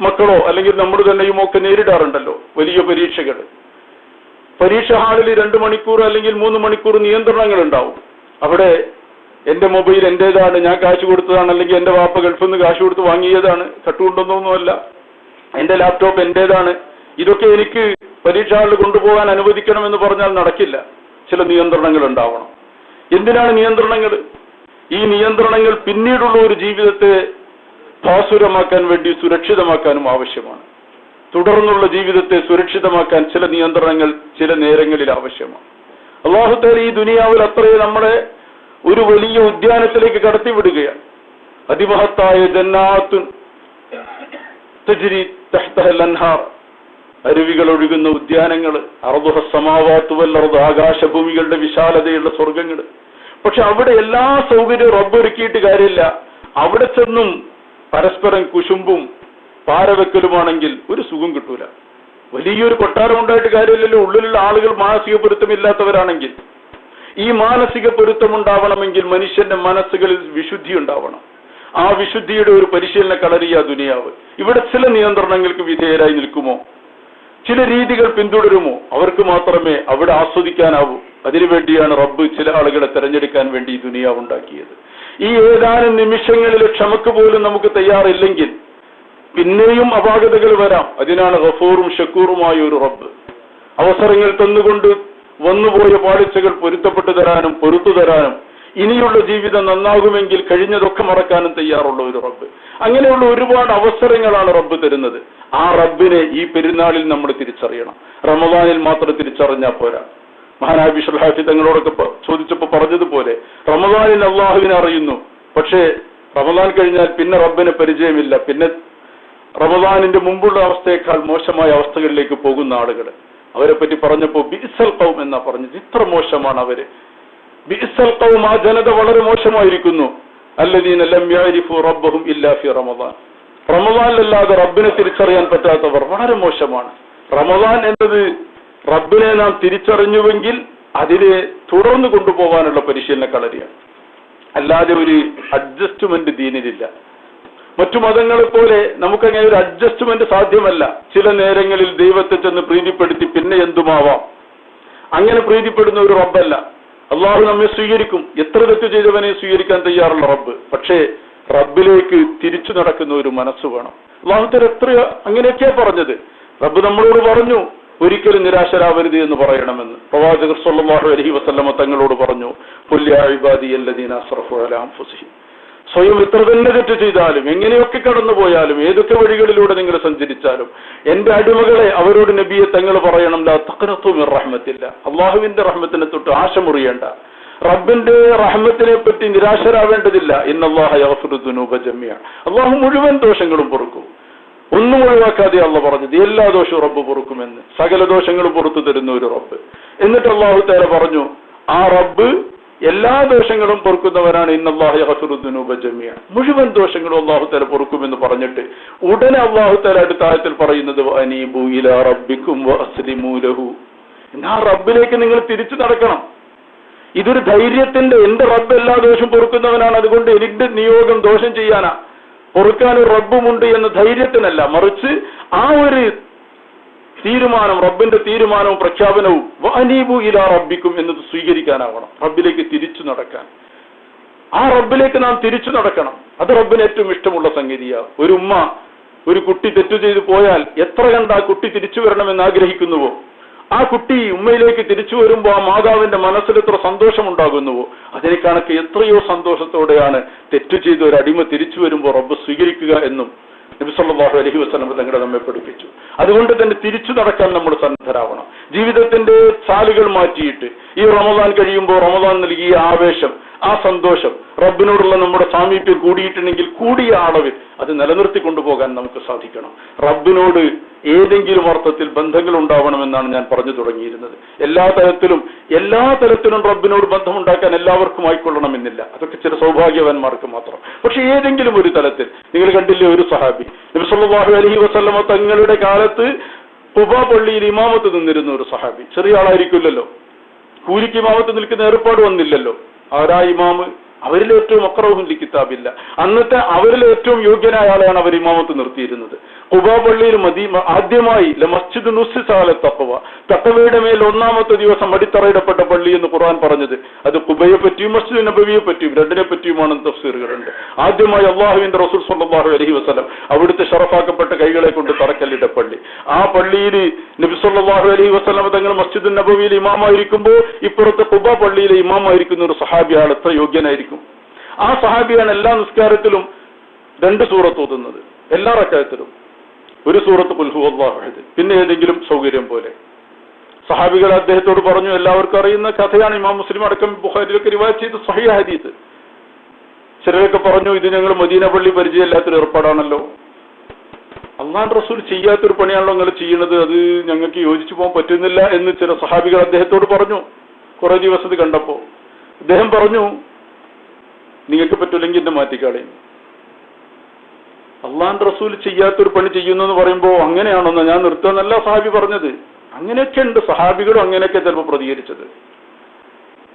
മക്കളോ അല്ലെങ്കിൽ നമ്മൾ തന്നെയും ഒക്കെ നേരിടാറുണ്ടല്ലോ. വലിയ പരീക്ഷകൾ, പരീക്ഷ ഹാളിൽ 2 മണിക്കൂർ അല്ലെങ്കിൽ 3 മണിക്കൂർ നിയന്ത്രണങ്ങൾ ഉണ്ടാവും. അവിടെ എന്റെ മൊബൈൽ എന്റേതാണ്, ഞാൻ കാശ് കൊടുത്തതാണ്, അല്ലെങ്കിൽ എന്റെ വാപ്പ ഗൾഫിൽ നിന്ന് കാശ് കൊടുത്ത് വാങ്ങിയതാണ്, കട്ടുകൊണ്ടൊന്നുമല്ല, എന്റെ ലാപ്ടോപ്പ് എന്റേതാണ്, ഇതൊക്കെ എനിക്ക് പരീക്ഷ ഹാളിൽ കൊണ്ടുപോകാൻ അനുവദിക്കണമെന്ന് പറഞ്ഞാൽ നടക്കില്ല. ചില നിയന്ത്രണങ്ങൾ ഉണ്ടാവണം. എന്തിനാണ് നിയന്ത്രണങ്ങൾ? ഈ നിയന്ത്രണങ്ങൾ പിന്നീടുള്ള ഒരു ജീവിതത്തെ ഭാസുരമാക്കാൻ വേണ്ടി സുരക്ഷിതമാക്കാനും ആവശ്യമാണ്. തുടർന്നുള്ള ജീവിതത്തെ സുരക്ഷിതമാക്കാൻ ചില നിയന്ത്രണങ്ങൾ ചില നേരങ്ങളിൽ ആവശ്യമാണ്. അല്ലാഹു തആല ഈ ദുനിയാവിൽ അത്രയും നമ്മളെ ഒരു വലിയ ഉദ്യാനത്തിലേക്ക് കടത്തിവിടുകയാണ്. അതിമഹത്തായ ജന്നാത്തുൻ തജ്രി തഹ്തഹൽ അൻഹാർ, അരുവികൾ ഒഴുകുന്ന ഉദ്യാനങ്ങൾ, അർദുഹ സമാവാതു വൽ അർദ്, ആകാശഭൂമികളുടെ വിശാലതയുള്ള സ്വർഗങ്ങൾ. പക്ഷെ അവിടെ എല്ലാ സൗകര്യവും റബ്ബ് ഒരുക്കിയിട്ട് കാര്യമില്ല. അവിടെ ചെന്നും പരസ്പരം കുശുമ്പും പാരവെക്കലുമാണെങ്കിൽ ഒരു സുഖം കിട്ടൂല. വലിയൊരു കൊട്ടാരം ഉണ്ടായിട്ട് കാര്യമില്ലല്ലോ. ഉള്ളിലുള്ള ആളുകൾ മാനസിക പൊരുത്തമില്ലാത്തവരാണെങ്കിൽ, ഈ മാനസിക പൊരുത്തം ഉണ്ടാവണമെങ്കിൽ മനുഷ്യന്റെ മനസ്സുകളിൽ വിശുദ്ധി ഉണ്ടാവണം. ആ വിശുദ്ധിയുടെ ഒരു പരിശീലന കളരിയ ദുനിയാവ്. ഇവിടെ ചില നിയന്ത്രണങ്ങൾക്ക് വിധേയരായി നിൽക്കുമോ, ചില രീതികൾ പിന്തുടരുമോ, അവർക്ക് മാത്രമേ അവിടെ ആസ്വദിക്കാനാവൂ. അതിനുവേണ്ടിയാണ് റബ്ബ് ചില ആളുകളെ തെരഞ്ഞെടുക്കാൻ വേണ്ടി ഈ ദുനിയാവ് ഉണ്ടാക്കിയത്. ഈ ഏതാനും നിമിഷങ്ങളിലെ ക്ഷമക്ക് പോലും നമുക്ക് തയ്യാറില്ലെങ്കിൽ പിന്നെയും അപാകതകൾ വരാം. അതിനാണ് ഗഫൂറും ഷക്കൂറുമായ ഒരു റബ്ബ്. അവസരങ്ങൾ തന്നുകൊണ്ട് വന്നുപോയ പാളിച്ചകൾ പൊരുത്തപ്പെട്ടു തരാനും പൊരുത്തു തരാനും ഇനിയുള്ള ജീവിതം നന്നാകുമെങ്കിൽ കഴിഞ്ഞതൊക്കെ മറക്കാനും തയ്യാറുള്ള ഒരു റബ്ബ്. അങ്ങനെയുള്ള ഒരുപാട് അവസരങ്ങളാണ് റബ്ബ് തരുന്നത്. ആ റബ്ബിനെ ഈ പെരുന്നാളിൽ നമ്മൾ തിരിച്ചറിയണം. റമദാനിൽ മാത്രം തിരിച്ചറിഞ്ഞാൽ പോരാ. മഹാനായ ബിശ്റുൽ ഹാഫി തങ്ങളോടൊക്കെ ചോദിച്ചപ്പോൾ പറഞ്ഞതുപോലെ റമദാനിൽ അള്ളാഹുവിനെ അറിയുന്നു, പക്ഷേ റമദാൻ കഴിഞ്ഞാൽ പിന്നെ റബ്ബിനെ പരിചയമില്ല. പിന്നെ റമദാനിന്റെ മുമ്പുള്ള അവസ്ഥയേക്കാൾ മോശമായ അവസ്ഥകളിലേക്ക് പോകുന്ന ആളുകൾ. അവരെ പറ്റി പറഞ്ഞപ്പോ ബിഇസൽ ഖൗം എന്നാ പറഞ്ഞത്. ഇത്ര മോശമാണ് അവര്. ബിഇസൽ ഖൗം, ആ ജനത വളരെ മോശമായിരിക്കുന്നു. അല്ലദീന ലം യഅരിഫു റബ്ബഹും ഇല്ലാ ഫി റമദാൻ, റമദാനിലല്ലാതെ റബ്ബിനെ തിരിച്ചറിയാൻ പറ്റാത്തവർ വളരെ മോശമാണ്. റമദാൻ എന്നത് റബ്ബിനെ നാം തിരിച്ചറിഞ്ഞുവെങ്കിൽ അതിനെ തുടർന്ന് കൊണ്ടുപോകാനുള്ള പരിശീലന കളരിയാണ്. അല്ലാതെ ഒരു അഡ്ജസ്റ്റ്മെന്റ് ദീനിലില്ല. മറ്റു മതങ്ങളെ പോലെ നമുക്കങ്ങനെ ഒരു അഡ്ജസ്റ്റ്മെന്റ് സാധ്യമല്ല. ചില നേരങ്ങളിൽ ദൈവത്തെ ചെന്ന് പ്രീതിപ്പെടുത്തി പിന്നെ എന്തുമാവാം, അങ്ങനെ പ്രീതിപ്പെടുന്ന ഒരു റബ്ബല്ല. അള്ളാഹു നമ്മെ സ്വീകരിക്കും. എത്ര തെറ്റ് ചെയ്തവനെ സ്വീകരിക്കാൻ തയ്യാറുള്ള റബ്ബ്. പക്ഷേ റബ്ബിലേക്ക് തിരിച്ചു നടക്കുന്ന ഒരു മനസ്സ് വേണം. അള്ളാഹുത്തർ എത്രയോ അങ്ങനെയൊക്കെയാ പറഞ്ഞത്. റബ്ബ് നമ്മളോട് പറഞ്ഞു ഒരിക്കലും നിരാശരാവരുത് എന്ന് പറയണമെന്ന്. പ്രവാചകർ സ്വല്ലല്ലാഹു അലൈഹി വസല്ലമ തങ്ങളോട് പറഞ്ഞു, ഖുൽ യാ ഇബാദിയല്ലദീന അസ്റഫു അലാ അൻഫുസിഹിം, സ്വയം ഇത്ര തന്നെ തെറ്റ് ചെയ്താലും എങ്ങനെയൊക്കെ കടന്നുപോയാലും ഏതൊക്കെ വഴികളിലൂടെ നിങ്ങൾ സഞ്ചരിച്ചാലും എന്റെ അടിമകളെ, അവരോട് നബിയെ തങ്ങൾ പറയണം, ലാ തഖ്നതു മിർ റഹ്മത്തില്ല, അള്ളാഹുവിന്റെ റഹ്മത്തിനെ തൊട്ട് ആശ മുറിയേണ്ട, റബ്ബിന്റെ റഹ്മത്തിനെ പറ്റി നിരാശരാവേണ്ടതില്ല. ഇന്നല്ലാഹ യഗ്ഫിറു ദുനൂബ ജമീഅ, അള്ളാഹു മുഴുവൻ ദോഷങ്ങളും പൊറുക്കും. ഒന്നും ഒഴിവാക്കാതെ അള്ള പറഞ്ഞത് എല്ലാ ദോഷവും റബ്ബ് പൊറുക്കുമെന്ന്. സകല ദോഷങ്ങളും പുറത്തു തരുന്ന ഒരു റബ്ബ്. എന്നിട്ട് അള്ളാഹു തആല പറഞ്ഞു, ആ റബ്ബ് എല്ലാ ദോഷങ്ങളും പൊറുക്കുന്നവരാണ്. ഇന്നല്ലാഹ യഗ്ഫിറു ദുനൂബ ജമീഅ, മുഴുവൻ ദോഷങ്ങളും അള്ളാഹു തആല പൊറുക്കുമെന്ന് പറഞ്ഞിട്ട് ഉടനെ അള്ളാഹു തആല അടുത്ത ആയത്തിൽ പറയുന്നത്, അനീബു ഇലാ റബ്ബിക്കും വഅസ്ലിമൂ ലഹു, ആ റബ്ബിലേക്ക് നിങ്ങൾ തിരിച്ചു നടക്കണം. ഇതൊരു ധൈര്യത്തിന്റെ, എന്റെ റബ്ബ് എല്ലാ ദോഷം പൊറുക്കുന്നവനാണ്, അതുകൊണ്ട് എനിക്ക് നിയോഗം ദോഷം ചെയ്യാനാ, പൊറുക്കാൻ ഒരു റബ്ബുമുണ്ട് എന്ന ധൈര്യത്തിനല്ല, മറിച്ച് ആ ഒരു തീരുമാനം, റബ്ബിന്റെ തീരുമാനവും പ്രഖ്യാപനവും വഅനീബു ഇലാ റബ്ബിക്കും എന്നത് സ്വീകരിക്കാനാവണം. റബ്ബിലേക്ക് തിരിച്ചു നടക്കാൻ, ആ റബ്ബിലേക്ക് നാം തിരിച്ചു നടക്കണം. അത് റബ്ബിന് ഏറ്റവും ഇഷ്ടമുള്ള സംഗതിയാണ്. ഒരു ഉമ്മ ഒരു കുട്ടി തെറ്റു ചെയ്തു പോയാൽ എത്ര കണ്ട് ആ കുട്ടി തിരിച്ചു വരണമെന്ന് ആഗ്രഹിക്കുന്നുവോ, ആ കുട്ടി ഉമ്മയിലേക്ക് തിരിച്ചു വരുമ്പോൾ ആ മാതാവിന്റെ മനസ്സിൽ എത്ര സന്തോഷമുണ്ടാകുന്നുവോ, അതിനെ കണക്ക് എത്രയോ സന്തോഷത്തോടെയാണ് തെറ്റു ചെയ്ത ഒരു അടിമ തിരിച്ചു വരുമ്പോൾ റബ്ബ് സ്വീകരിക്കുക എന്നും നബി സല്ലല്ലാഹു അലൈഹി വസല്ലം തങ്ങൾ നമ്മെ പഠിപ്പിച്ചു. അതുകൊണ്ട് തന്നെ തിരിച്ചു നടക്കാൻ നമ്മൾ സന്നദ്ധരാവണം. ജീവിതത്തിന്റെ ചാലുകൾ മാറ്റിയിട്ട് ഈ റമദാൻ കഴിയുമ്പോൾ റമദാൻ നൽകിയ ആവേശം, ആ സന്തോഷം, റബ്ബിനോടുള്ള നമ്മുടെ സാമീപ്യം കൂടിയിട്ടുണ്ടെങ്കിൽ കൂടിയ അളവിൽ അത് നിലനിർത്തി കൊണ്ടുപോകാൻ നമുക്ക് സാധിക്കണം. റബ്ബിനോട് ഏതെങ്കിലും അർത്ഥത്തിൽ ബന്ധങ്ങൾ ഉണ്ടാവണമെന്നാണ് ഞാൻ പറഞ്ഞു തുടങ്ങിയിരുന്നത്. എല്ലാ തലത്തിലും റബ്ബിനോട് ബന്ധമുണ്ടാക്കാൻ എല്ലാവർക്കും ആയിക്കൊള്ളണമെന്നില്ല. അതൊക്കെ ചില സൗഭാഗ്യവാന്മാർക്ക് മാത്രം. പക്ഷെ ഏതെങ്കിലും ഒരു തലത്തിൽ, നിങ്ങൾ കണ്ടില്ലേ ഒരു സഹാബി നബി സല്ലല്ലാഹു അലൈഹി വസല്ലമ തങ്ങളുടെ കാലത്ത് ഖുബാ പള്ളിയിൽ ഇമാമത്ത് നിന്നിരുന്ന ഒരു സഹാബി, ചെറിയ ആളായിരിക്കില്ലല്ലോ, കൂലിക്ക് ഇമാമത്ത് നിൽക്കുന്ന ഏർപ്പാട് വന്നില്ലല്ലോ. ആരാ ഇമാമ്? അവരിൽ ഏറ്റവും അക്റഹും ലി കിതാബില്ല, അന്നത്തെ അവരിൽ ഏറ്റവും യോഗ്യനായ ആളെയാണ് അവർ ഇമാമത്ത് നിർത്തിയിരുന്നത്. ഖുബാ പള്ളിയിൽ ആദ്യമായി മസ്ജിദ് നുസ്സിസ അല തഖ്വ, തഖ്വയുടെ മേൽ ഒന്നാമത്തെ ദിവസം അടിത്തറയിടപ്പെട്ട പള്ളി എന്ന് ഖുർആൻ പറഞ്ഞത് അത് ഖുബയെ പറ്റിയും മസ്ജിദ് നബവിയെ പറ്റിയും രണ്ടിനെ പറ്റിയുമാണെന്ന് തഫ്സീറുകളുണ്ട്. ആദ്യമായി അള്ളാഹുവിന്റെ റസൂൽ സ്വല്ലല്ലാഹു അലൈഹി വസല്ലം അവിടുത്തെ ഷറഫാക്കപ്പെട്ട കൈകളെ കൊണ്ട് തറക്കല്ലിട്ട പള്ളി. ആ പള്ളിയിൽ നബി സ്വല്ലല്ലാഹു അലൈഹി വസല്ലം തങ്ങൾ മസ്ജിദ് നബവിയിൽ ഇമാമായിരിക്കുമ്പോൾ ഇപ്പുറത്തെ ഖുബാ പള്ളിയിലെ ഇമാമായിരിക്കുന്ന ഒരു സഹാബിയാണ് എത്ര യോഗ്യനായിരിക്കും. ആ സഹാബിയാണ് എല്ലാ നിസ്കാരത്തിലും 2 സൂറത്ത് ഓതുന്നത്, എല്ലാ റക്അത്തിലും ഒരു സൂറത്ത് ഖുൽ ഹുവല്ലാഹു അഹദ്, പിന്നെ ഏതെങ്കിലും സൗകര്യം പോലെ. സഹാബികൾ അദ്ദേഹത്തോട് പറഞ്ഞു, എല്ലാവർക്കും അറിയുന്ന കഥയാണ്, ഇമാം മുസ്ലിം അടക്കം ബുഖാരിയിലൊക്കെ റിവായത്ത് ചെയ്ത് സ്വഹീഹ് ഹദീസ്. ചിലരൊക്കെ പറഞ്ഞു, ഇത് ഞങ്ങൾ മദീന പള്ളി പരിചയമില്ലാത്തൊരു ഏർപ്പാടാണല്ലോ, അള്ളാഹുവിന്റെ റസൂൽ ചെയ്യാത്തൊരു പണിയാണല്ലോ നിങ്ങൾ ചെയ്യുന്നത്, അത് ഞങ്ങൾക്ക് യോജിച്ചു പോകാൻ പറ്റുന്നില്ല എന്ന് ചില സഹാബികൾ അദ്ദേഹത്തോട് പറഞ്ഞു. കുറെ ദിവസം കണ്ടപ്പോ അദ്ദേഹം പറഞ്ഞു, നിങ്ങൾക്ക് പറ്റൂലെങ്കിൽ എന്നെ മാറ്റിക്കാളയും. അള്ളാഹുവിന്റെ റസൂൽ ചെയ്യാത്തൊരു പണി ചെയ്യുന്നു എന്ന് പറയുമ്പോൾ അങ്ങനെയാണോന്ന് ഞാൻ നിർത്തുന്നല്ല സഹാബി പറഞ്ഞത്. അങ്ങനെയൊക്കെ ഉണ്ട്, സഹാബികളും അങ്ങനെയൊക്കെ ചിലപ്പോൾ പ്രതികരിച്ചത്.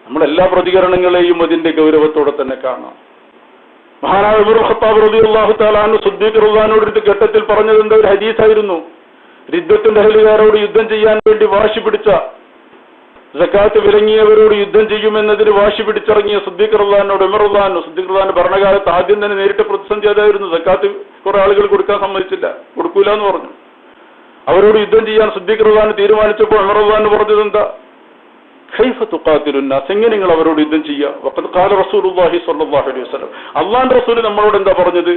നമ്മളെല്ലാ പ്രതികരണങ്ങളെയും അതിന്റെ ഗൗരവത്തോടെ തന്നെ കാണാം. മഹാനായ ഉമർ ഖത്താബ് റളിയല്ലാഹു തആല അൻഹു സിദ്ദീഖ് റളിയല്ലാഹു ഒരു ഘട്ടത്തിൽ പറഞ്ഞതിന്റെ ഒരു ഹദീസായിരുന്നു, രിദ്ദത്തിന്റെ അഹ്ലുകാരോട് യുദ്ധം ചെയ്യാൻ വേണ്ടി വാശി പിടിച്ച, സക്കാത്ത് വിലങ്ങിയവരോട് യുദ്ധം ചെയ്യുമെന്നതിന് വാശി പിടിച്ചിറങ്ങിയ സിദ്ദീഖ് റളിയല്ലാഹുവിനോട് ഉമർ റളിയല്ലാഹു, സിദ്ദീഖ് റളിയല്ലാഹുവിന്റെ ഭരണകാലത്ത് ആദ്യം തന്നെ നേരിട്ട പ്രതിസന്ധി അതായിരുന്നു. സക്കാത്ത് കുറെ ആളുകൾ കൊടുക്കാൻ സമ്മതിച്ചില്ല, കൊടുക്കൂല എന്ന് പറഞ്ഞു. അവരോട് യുദ്ധം ചെയ്യാൻ സിദ്ദീഖ് റളിയല്ലാഹു തീരുമാനിച്ചപ്പോൾ ഉമർ റളിയല്ലാഹു പറഞ്ഞത് എന്താ? കൈഫ തുഖാതിലുൻ നാസ്, എങ്ങനെ നിങ്ങൾ അവരോട് യുദ്ധം ചെയ്യുക? വഖദ് ഖാല റസൂലുള്ളാഹി സ്വല്ലല്ലാഹു അലൈഹി വസല്ലം, അല്ലാഹുവിന്റെ റസൂൽ നമ്മളോട് എന്താ പറഞ്ഞത്?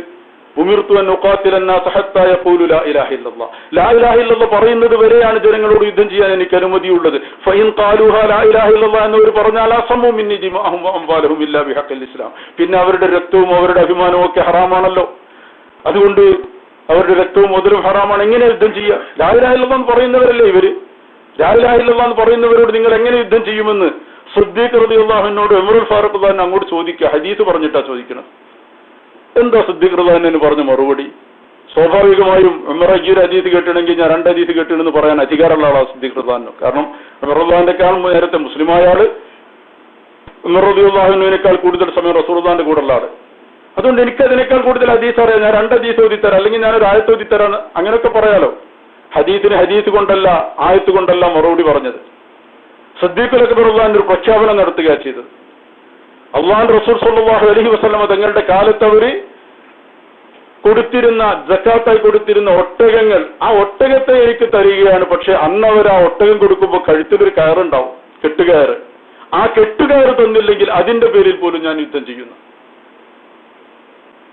ഉമിർതു അൻ ഉഖാതില അന്നാസ ഹത്താ യഖൂലു ലാ ഇലാഹ ഇല്ലല്ലാഹ്, ലാ ഇലാഹ ഇല്ലല്ലാഹ് പറയുന്നത് വരെയാണ് ജനങ്ങളോട് യുദ്ധം ചെയ്യാൻ എനിക്ക് അനുമതിയുള്ളത്. ഫഇൻ ഖാലൂഹാ ലാ ഇലാഹ ഇല്ലല്ലാഹ് എന്നവർ പറഞ്ഞാൽ അസമു മിന്നി ദിമാഅഹും വഅംവാലുഹും ഇല്ലാ ബിഹഖിൽ ഇസ്ലാം, പിന്നെ അവരുടെ രക്തവും അവരുടെ അഭിമാനവും ഒക്കെ ഹറാമാണല്ലോ, അതുകൊണ്ട് അവരുടെ രക്തവും മുതലും ഹറാമാണ്. എങ്ങനെ യുദ്ധം ചെയ്യുക? ലാ ഇലാഹ ഇല്ലല്ലാഹ് എന്ന് പറയുന്നവരല്ലേ ഇവര്, ലാ ഇലാഹ ഇല്ലല്ലാഹ് എന്ന് പറയുന്നവരോട് നിങ്ങൾ എങ്ങനെ യുദ്ധം ചെയ്യുമെന്ന് സിദ്ദീഖ് റളിയല്ലാഹുവിനോട് ഉമറുൽ ഫാറൂഖ് റളിയല്ലാഹു അൻഹു അങ്ങോട്ട് ചോദിക്കുക. ഹദീസ് പറഞ്ഞിട്ടാ ചോദിക്കണം. എന്താ സിദ്ദീഖ് റളിയല്ലാഹു അൻഹു പറഞ്ഞ മറുപടി? സ്വാഭാവികമായും ഉമർ ഈ ഒരു ഹദീസ് കേട്ടിണെങ്കിൽ ഞാൻ 2 ഹദീസ് കേട്ടിണെന്ന് പറയാൻ അധികാരമുള്ള ആളാണ് സിദ്ദീഖ് റളിയല്ലാഹു അൻഹു. കാരണം ഉമർ റളിയല്ലാഹുവിനേക്കാൾ നേരത്തെ മുസ്ലിമായ ആള്, ഉമർ റളിയല്ലാഹു അൻഹുവിനേക്കാൾ കൂടുതൽ സമയം റസൂലുള്ളാഹിന്റെ കൂടെ ഉള്ള ആള്. അതുകൊണ്ട് എനിക്കതിനേക്കാൾ കൂടുതൽ ഹദീസ് അറിയാം, ഞാൻ 2 ഹദീസ് ഓതിത്തരാം, അല്ലെങ്കിൽ ഞാനൊരു ആയത്ത് ഓതിത്തരാണ്, അങ്ങനെയൊക്കെ പറയാലോ. ഹദീസിന് ഹദീസ് കൊണ്ടല്ല ആയത്ത് കൊണ്ടല്ല മറുപടി പറഞ്ഞത്. സിദ്ദീഖുൽ അക്ബർ റളിയല്ലാഹു അൻഹു ഒരു പ്രഖ്യാപനം നടത്തുകയാണ് ചെയ്തത്. അല്ലാഹുവിന്റെ റസൂൽ സ്വല്ലല്ലാഹു അലൈഹി വസല്ലം തങ്ങളുടെ കാലത്ത് അവര് കൊടുത്തിരുന്ന, സക്കാത്തായി കൊടുത്തിരുന്ന ഒട്ടകങ്ങൾ, ആ ഒട്ടകത്തെ എനിക്ക് തരികയാണ്. പക്ഷെ അന്ന് അവർ ആ ഒട്ടകം കൊടുക്കുമ്പോൾ കഴുത്തിലൊരു കയറുണ്ടാവും, കെട്ടുകയറ്. ആ കെട്ടുകയറ് തന്നില്ലെങ്കിൽ അതിന്റെ പേരിൽ പോലും ഞാൻ യുദ്ധം ചെയ്യുന്നു.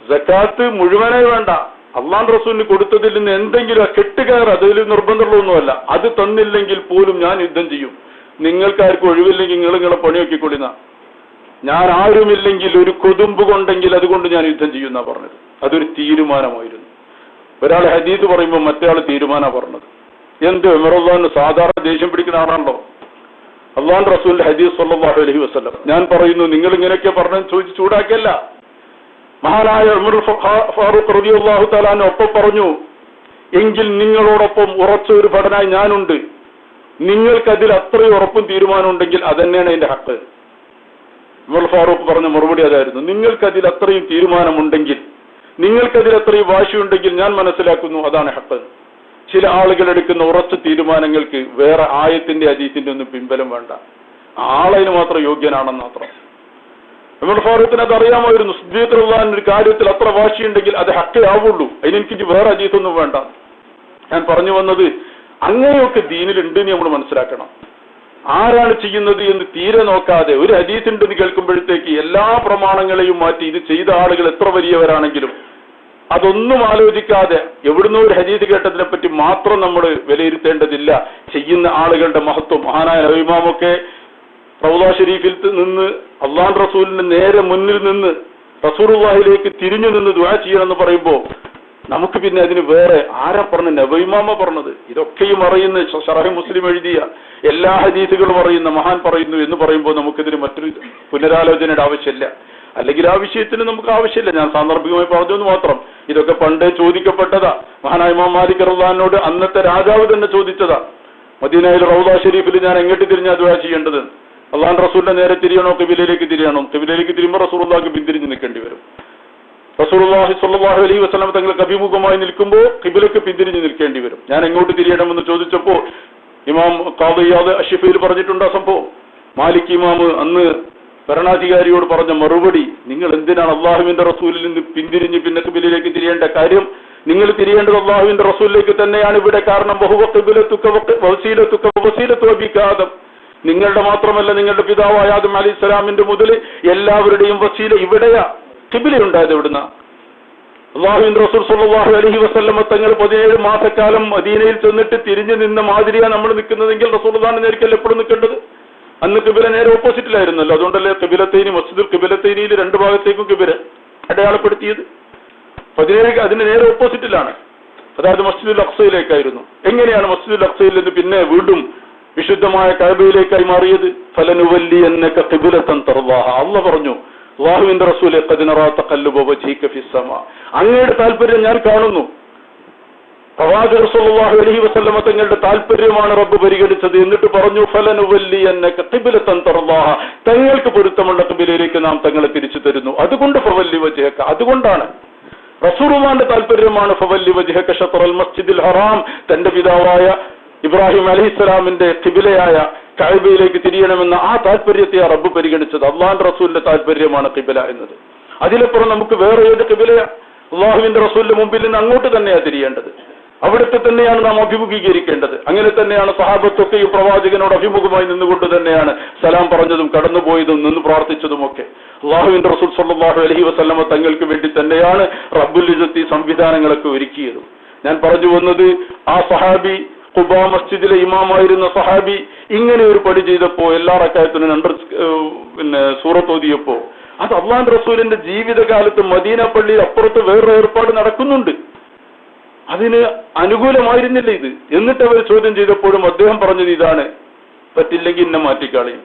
സക്കാത്ത് മുഴുവനായി വേണ്ട, അള്ളാഹുവിന്റെ റസൂലിന് കൊടുത്തതിൽ നിന്ന് എന്തെങ്കിലും ആ കെട്ടുകയർ, അതിൽ നിർബന്ധമുള്ളതൊന്നുമല്ല, അത് തന്നില്ലെങ്കിൽ പോലും ഞാൻ യുദ്ധം ചെയ്യും. നിങ്ങൾക്കാർക്കും ഒഴിവില്ലെങ്കിൽ നിങ്ങൾ നിങ്ങളെ പണിയൊക്കിക്കൊള്ളുന്ന, ഞാൻ ആരുമില്ലെങ്കിൽ ഒരു കൊതുമ്പ് കൊണ്ടെങ്കിൽ അതുകൊണ്ട് ഞാൻ യുദ്ധം ചെയ്യുന്ന പറഞ്ഞത്. അതൊരു തീരുമാനമായിരുന്നു. ഒരാൾ ഹദീസ് പറയുമ്പോൾ മറ്റേ ആൾ തീരുമാനമാണ് പറഞ്ഞത്. എന്ത് ഉമർ റളിയല്ലാഹു സാധാരണ ദേഷ്യം പിടിക്കുന്ന ആളാണല്ലോ. അള്ളാഹുവിന്റെ റസൂലിന്റെ ഹദീസ് സ്വല്ലല്ലാഹു അലൈഹി വസല്ലം ഞാൻ പറയുന്നു, നിങ്ങൾ ഇങ്ങനെയൊക്കെ പറഞ്ഞു ചോദിച്ച് ചൂടാക്കിയല്ല. മഹാനായ ഉമർ ഫാറൂഖ് റളിയല്ലാഹു തആല അൻഹു ഒപ്പം പറഞ്ഞു, എങ്കിൽ നിങ്ങളോടൊപ്പം ഉറച്ച ഒരു ഭടനായി ഞാനുണ്ട്, നിങ്ങൾക്കതിൽ അത്രയും ഉറപ്പും തീരുമാനം ഉണ്ടെങ്കിൽ അതന്നെയാണ് എന്റെ ഹക്ക്. ഉമർ ഫാറൂഖ് പറഞ്ഞ മറുപടി അതായിരുന്നു, നിങ്ങൾക്കതിൽ അത്രയും തീരുമാനമുണ്ടെങ്കിൽ, നിങ്ങൾക്കതിൽ അത്രയും വാശിയുണ്ടെങ്കിൽ ഞാൻ മനസ്സിലാക്കുന്നു അതാണ് ഹക്ക്. ചില ആളുകൾ എടുക്കുന്ന ഉറച്ച തീരുമാനങ്ങൾക്ക് വേറെ ആയത്തിന്റെ ഹദീസിന്റെ ഒന്നും പിൻബലം വേണ്ട, ആളതിന് മാത്രം യോഗ്യനാണെന്ന് മാത്രം. ഉമർ ഫാറൂഖിന് അത് അറിയാമായിരുന്നു. സിദ്ദീഖ് റളിയല്ലാഹു അൻഹു ഒരു കാര്യത്തിൽ അത്ര വാശിയുണ്ടെങ്കിൽ അത് ഹക്കേ ആവുള്ളൂ, അതിനെനിക്ക് വേറെ ഹദീസൊന്നും വേണ്ട. ഞാൻ പറഞ്ഞു വന്നത്, അങ്ങനെയൊക്കെ ദീനിലുണ്ട് എന്ന് നമ്മൾ മനസ്സിലാക്കണം. ആരാണ് ചെയ്യുന്നത് എന്ന് തീരെ നോക്കാതെ ഒരു ഹദീസുണ്ടെന്ന് കേൾക്കുമ്പോഴത്തേക്ക് എല്ലാ പ്രമാണങ്ങളെയും മാറ്റി ഇത് ചെയ്ത ആളുകൾ എത്ര വലിയവരാണെങ്കിലും അതൊന്നും ആലോചിക്കാതെ എവിടുന്നോ ഒരു ഹദീസ് കേട്ടതിനെ പറ്റി മാത്രം നമ്മൾ വിലയിരുത്തേണ്ടതില്ല. ചെയ്യുന്ന ആളുകളുടെ മഹത്വം. മഹാനായ ഇമാമൊക്കെ റൗള ഷരീഫിൽ നിന്ന് അള്ളാഹുവിന്റെ റസൂലിന്റെ നേരെ മുന്നിൽ നിന്ന് റസൂലുള്ളാഹിലേക്ക് തിരിഞ്ഞു നിന്ന് ദുആ ചെയ്യണമെന്ന് പറയുമ്പോൾ നമുക്ക് പിന്നെ അതിന് വേറെ ആരാ പറഞ്ഞത്? നബിമാമ പറഞ്ഞത്. ഇതൊക്കെയും അറിയുന്ന ശറഹ് മുസ്ലിം എഴുതിയ എല്ലാ ഹദീസുകളും അറിയുന്ന മഹാൻ പറയുന്നു എന്ന് പറയുമ്പോൾ നമുക്കിതിന് മറ്റൊരു പുനരാലോചനയുടെ ആവശ്യമില്ല. അല്ലെങ്കിൽ ആ വിഷയത്തിന് നമുക്ക് ആവശ്യമില്ല. ഞാൻ സാന്ദർഭികമായി പറഞ്ഞെന്ന് മാത്രം. ഇതൊക്കെ പണ്ടേ ചോദിക്കപ്പെട്ടതാ. മഹാനായ ഇമാം മാലിക് റളിയല്ലാഹു അന്നത്തെ രാജാവ് തന്നെ ചോദിച്ചതാ. മദീനയിൽ റൗദ ഷരീഫിൽ ഞാൻ എങ്ങോട്ട് തിരിഞ്ഞാ ദുആ ചെയ്യേണ്ടത്? അള്ളാഹുവിന്റെ റസൂലിന്റെ നേരെ തിരിയണോ ഖിബിലയിലേക്ക് തിരിയണോ? ഖിബിലയിലേക്ക് തിരിയുമ്പോൾ റസൂലുള്ളാഹിക്ക് പിന്തിരിഞ്ഞ് നിൽക്കേണ്ടി വരും. റസൂലുള്ളാഹി സ്വല്ലല്ലാഹു അലൈഹി വസല്ലം തങ്ങൾക്ക് അഭിമുഖമായി നിൽക്കുമ്പോൾ ഖിബിലക്ക് പിന്തിരിഞ്ഞ് നിൽക്കേണ്ടി വരും. ഞാൻ എങ്ങോട്ട് തിരിയണമെന്ന് ചോദിച്ചപ്പോൾ ഇമാം ഖാദി ഇയാദ് അഷ്ഫിയിൽ പറഞ്ഞിട്ടുണ്ട് ആ സംഭവം. മാലിക് ഇമാം അന്ന് ഭരണാധികാരിയോട് പറഞ്ഞ മറുപടി, നിങ്ങൾ എന്തിനാണ് അള്ളാഹുവിന്റെ റസൂലിൽ നിന്ന് പിന്തിരിഞ്ഞ് പിന്നെ ഖിബിലയിലേക്ക് തിരിയേണ്ട കാര്യം? നിങ്ങൾ തിരിയേണ്ടത് അള്ളാഹുവിന്റെ റസൂലിലേക്ക് തന്നെയാണ് ഇവിടെ. കാരണം ബഹുവ ഖിബിലതുക വസീലതുക വസീലതു അബീക ആദം, നിങ്ങളുടെ മാത്രമല്ല നിങ്ങളുടെ പിതാവായ ആദം അലൈഹിസ്സലാമിന്റെ മുതൽ എല്ലാവരുടെയും വസീല ഇവിടെയാ. ഖിബില ഉണ്ടായത് എവിടുന്ന? അള്ളാഹുവിന്റെ റസൂൽ സ്വല്ലല്ലാഹു അലൈഹി വസല്ലം തങ്ങൾ 17 മാസക്കാലം മദീനയിൽ ചെന്നിട്ട് തിരിഞ്ഞു നിന്ന മാതിരിയാ നമ്മൾ നിൽക്കുന്നതെങ്കിൽ റസൂലുള്ളാഹിന്റെ നേർക്കല്ല എപ്പോഴും നിൽക്കേണ്ടത്. അന്ന് ഖിബില നേരെ ഓപ്പോസിറ്റിലായിരുന്നല്ലോ. അതുകൊണ്ടല്ലേ ഖിബിലത്തൈനി മസ്ജിദുൽ ഖിബിലത്തൈനിയിൽ 2 ഭാഗത്തേക്കും ഖിബില അടയാളപ്പെടുത്തിയത്. 17 അതിന് നേരെ ഓപ്പോസിറ്റിലാണ്. അതായത് മസ്ജിദുൽ അഖ്സയിലേക്കായിരുന്നു. എങ്ങനെയാണ് മസ്ജിദുൽ അഖ്സയിൽ നിന്ന് പിന്നെ വീണ്ടും വിശുദ്ധമായ കഅബയിലേക്കായി മാറിയത്? ഫലനുവല്ലിയന്നക ഖിബലതൻ തർദാഹ. അല്ലാഹു പറഞ്ഞു, അല്ലാഹുവിന്റെ റസൂലേ ഖദ് നറാ തഖല്ലുബ വജ്ഹിക ഫിസ്സമാ, അങ്ങയുടെ താൽപര്യം ഞാൻ കാണുന്നു. പ്രവാചകർ സ്വല്ലല്ലാഹു അലൈഹി വസല്ലം തങ്ങളുടെ താൽപര്യമാണ് റബ്ബ് പരിഗണിച്ചത്. എന്നിട്ട് പറഞ്ഞു ഫലനുവല്ലിയന്നക ഖിബലതൻ തർദാഹ, തങ്ങൾക്ക് പൊരുത്തമുള്ള ഖിബലയിലേക്ക് നാം തങ്ങളെ തിരിച്ചു തരുന്നു. അതുകൊണ്ട് ഫവല്ലി വജ്ഹക, അതുകൊണ്ടാണ് റസൂലുള്ളാഹിന്റെ താൽപര്യമാണ് ഫവല്ലി വജ്ഹക ശത്റൽ മസ്ജിദിൽ ഹറാം, തന്റെ പിതാവായ ഇബ്രാഹിം അലൈഹിസ്സലാമിന്റെ ഖിബിലയായ കഅബയിലേക്ക് തിരിയണമെന്ന ആ താല്പര്യത്തെ റബ്ബ് പരിഗണിച്ചത്. അള്ളാഹുവിന്റെ റസൂലിന്റെ താല്പര്യമാണ് ഖിബില എന്നത്. അതിലപ്പുറം നമുക്ക് വേറെ ഏത് ഖിബിലയാ? അള്ളാഹുവിന്റെ റസൂലിന്റെ മുമ്പിൽ നിന്ന് അങ്ങോട്ട് തന്നെയാണ് തിരിയേണ്ടത്. അവിടുത്തെ തന്നെയാണ് നാം അഭിമുഖീകരിക്കേണ്ടത്. അങ്ങനെ തന്നെയാണ് സഹാബത്തൊക്കെ ഈ പ്രവാചകനോട് അഭിമുഖമായി നിന്നുകൊണ്ട് തന്നെയാണ് സലാം പറഞ്ഞതും കടന്നുപോയതും നിന്ന് പ്രാർത്ഥിച്ചതുമൊക്കെ. അള്ളാഹുവിന്റെ റസൂൽ സ്വല്ലല്ലാഹു അലൈഹി വസല്ലമ തങ്ങൾക്ക് വേണ്ടി തന്നെയാണ് റബ്ബുൽ ഇസ്സത്തി സംവിധാനങ്ങളൊക്കെ ഒരുക്കിയത്. ഞാൻ പറഞ്ഞു വന്നത്, ആ സഹാബി ഖുബാ മസ്ജിദിലെ ഇമാമായിരുന്ന സഹാബി ഇങ്ങനെ ഒരു പടി ചെയ്തപ്പോ എല്ലാ റക്അത്തിനും 2 സൂറത്ത് ഓതിയപ്പോ അത് അള്ളാഹുവിന്റെ റസൂലിന്റെ ജീവിതകാലത്ത് മദീന പള്ളിയിൽ അപ്പുറത്ത് വേറൊരു ഏർപ്പാട് നടക്കുന്നുണ്ട്. അതിന് അനുകൂലമായിരുന്നില്ല ഇത്. എന്നിട്ട് അവർ ചോദ്യം ചെയ്തപ്പോഴും അദ്ദേഹം പറഞ്ഞത് ഇതാണ്, പറ്റില്ലെങ്കിൽ എന്നെ മാറ്റിക്കളയും.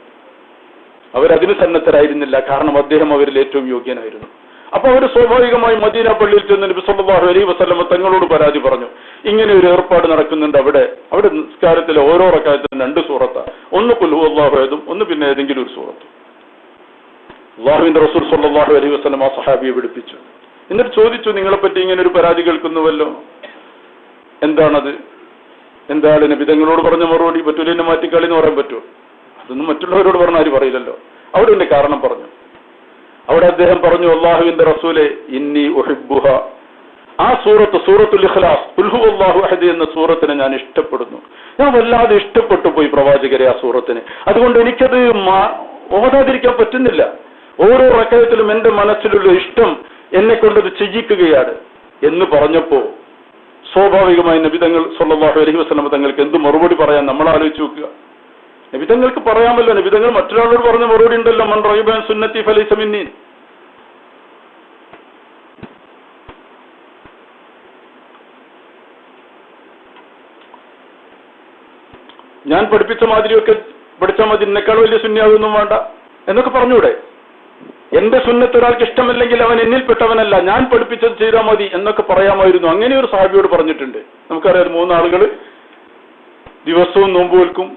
അവരതിന് സന്നദ്ധരായിരുന്നില്ല. കാരണം അദ്ദേഹം അവരിൽ ഏറ്റവും യോഗ്യനായിരുന്നു. അപ്പൊ അവർ സ്വാഭാവികമായി മദീന പള്ളിയിൽ ചെന്ന് നബി സല്ലല്ലാഹു അലൈഹി വസല്ലം തങ്ങളോട് പരാതി പറഞ്ഞു, ഇങ്ങനെ ഒരു ഏർപ്പാട് നടക്കുന്നുണ്ട്. അവിടെ നിസ്കാരത്തിലെ ഓരോ റക്അത്തിനും 2 സൂറത്താ, ഒന്ന് ഖുൽ ഹുവല്ലാഹു അഹദും, ഒന്ന് പിന്നെ ഏതെങ്കിലും ഒരു സൂറത്ത്. അല്ലാഹുവിന്റെ റസൂൽ സല്ലല്ലാഹു അലൈഹി വസല്ലം ആ സഹാബിയെ വിളിപ്പിച്ചു. എന്നിട്ട് ചോദിച്ചു, നിങ്ങളെപ്പറ്റി ഇങ്ങനെ ഒരു പരാതി കേൾക്കുന്നുവല്ലോ, എന്താണത്? എന്താണ് നബി തങ്ങളോട് പറഞ്ഞ മറുപടി? പറ്റൂല, എന്നെ മാറ്റിക്കളി എന്ന് പറയാൻ പറ്റുമോ? അതൊന്നും മറ്റുള്ളവരോട് പറഞ്ഞ ആരും പറയില്ലല്ലോ. അവിടെ എന്റെ കാരണം പറഞ്ഞു. അവിടെ അദ്ദേഹം പറഞ്ഞു, അല്ലാഹുവിന്റെ റസൂലെ ഇന്നി ഉഹിബ്ബുഹ, ആ സൂറത്തുൽ ഇഖ്ലാസ് ഖുൽ ഹുവല്ലാഹു അഹദ് എന്ന സൂറത്തിനെ ഞാൻ ഇഷ്ടപ്പെടുന്നു. ഞാൻ വല്ലാതെ ഇഷ്ടപ്പെട്ടു പോയി പ്രവാചകരെ ആ സൂറത്തിന്. അതുകൊണ്ട് എനിക്കത് ഓതാതിരിക്കാൻ പറ്റുന്നില്ല. ഓരോ റക്അത്തിലും എന്റെ മനസ്സിലുള്ള ഇഷ്ടം എന്നെ കൊണ്ടത് ചെയ്യിക്കുകയാണ് എന്ന് പറഞ്ഞപ്പോ സ്വാഭാവികമായി നബി തങ്ങൾ സല്ലല്ലാഹു അലൈഹി വസല്ലം തങ്ങൾക്ക് എന്ത് മറുപടി പറയാൻ നമ്മൾ ആലോചിച്ച് നോക്കുക. നബി തങ്ങൾക്ക് പറയാമല്ലോ. നബി തങ്ങൾ മറ്റൊരാളോട് പറഞ്ഞ മറുപടി ഉണ്ടല്ലോ, മൻ റഗിബ അൻ സുന്നത്തി ഫലൈസ മിന്നി. ഞാൻ പഠിപ്പിച്ച മാതിരിയൊക്കെ പഠിച്ചാൽ മതി, എന്നെക്കാൾ വലിയ സുന്നിയാതൊന്നും വേണ്ട എന്നൊക്കെ പറഞ്ഞൂടെ? എന്റെ സുന്നത്ത് ഒരാൾക്ക് ഇഷ്ടമല്ലെങ്കിൽ അവൻ എന്നിൽപ്പെട്ടവനല്ല, ഞാൻ പഠിപ്പിച്ചത് ചെയ്താൽ മതി എന്നൊക്കെ പറയാമായിരുന്നു. അങ്ങനെ ഒരു സഹാബിയോട് പറഞ്ഞിട്ടുണ്ട്. നമുക്കറിയാം, 3 ആളുകൾ ദിവസവും നോമ്പ് വെൽക്കും,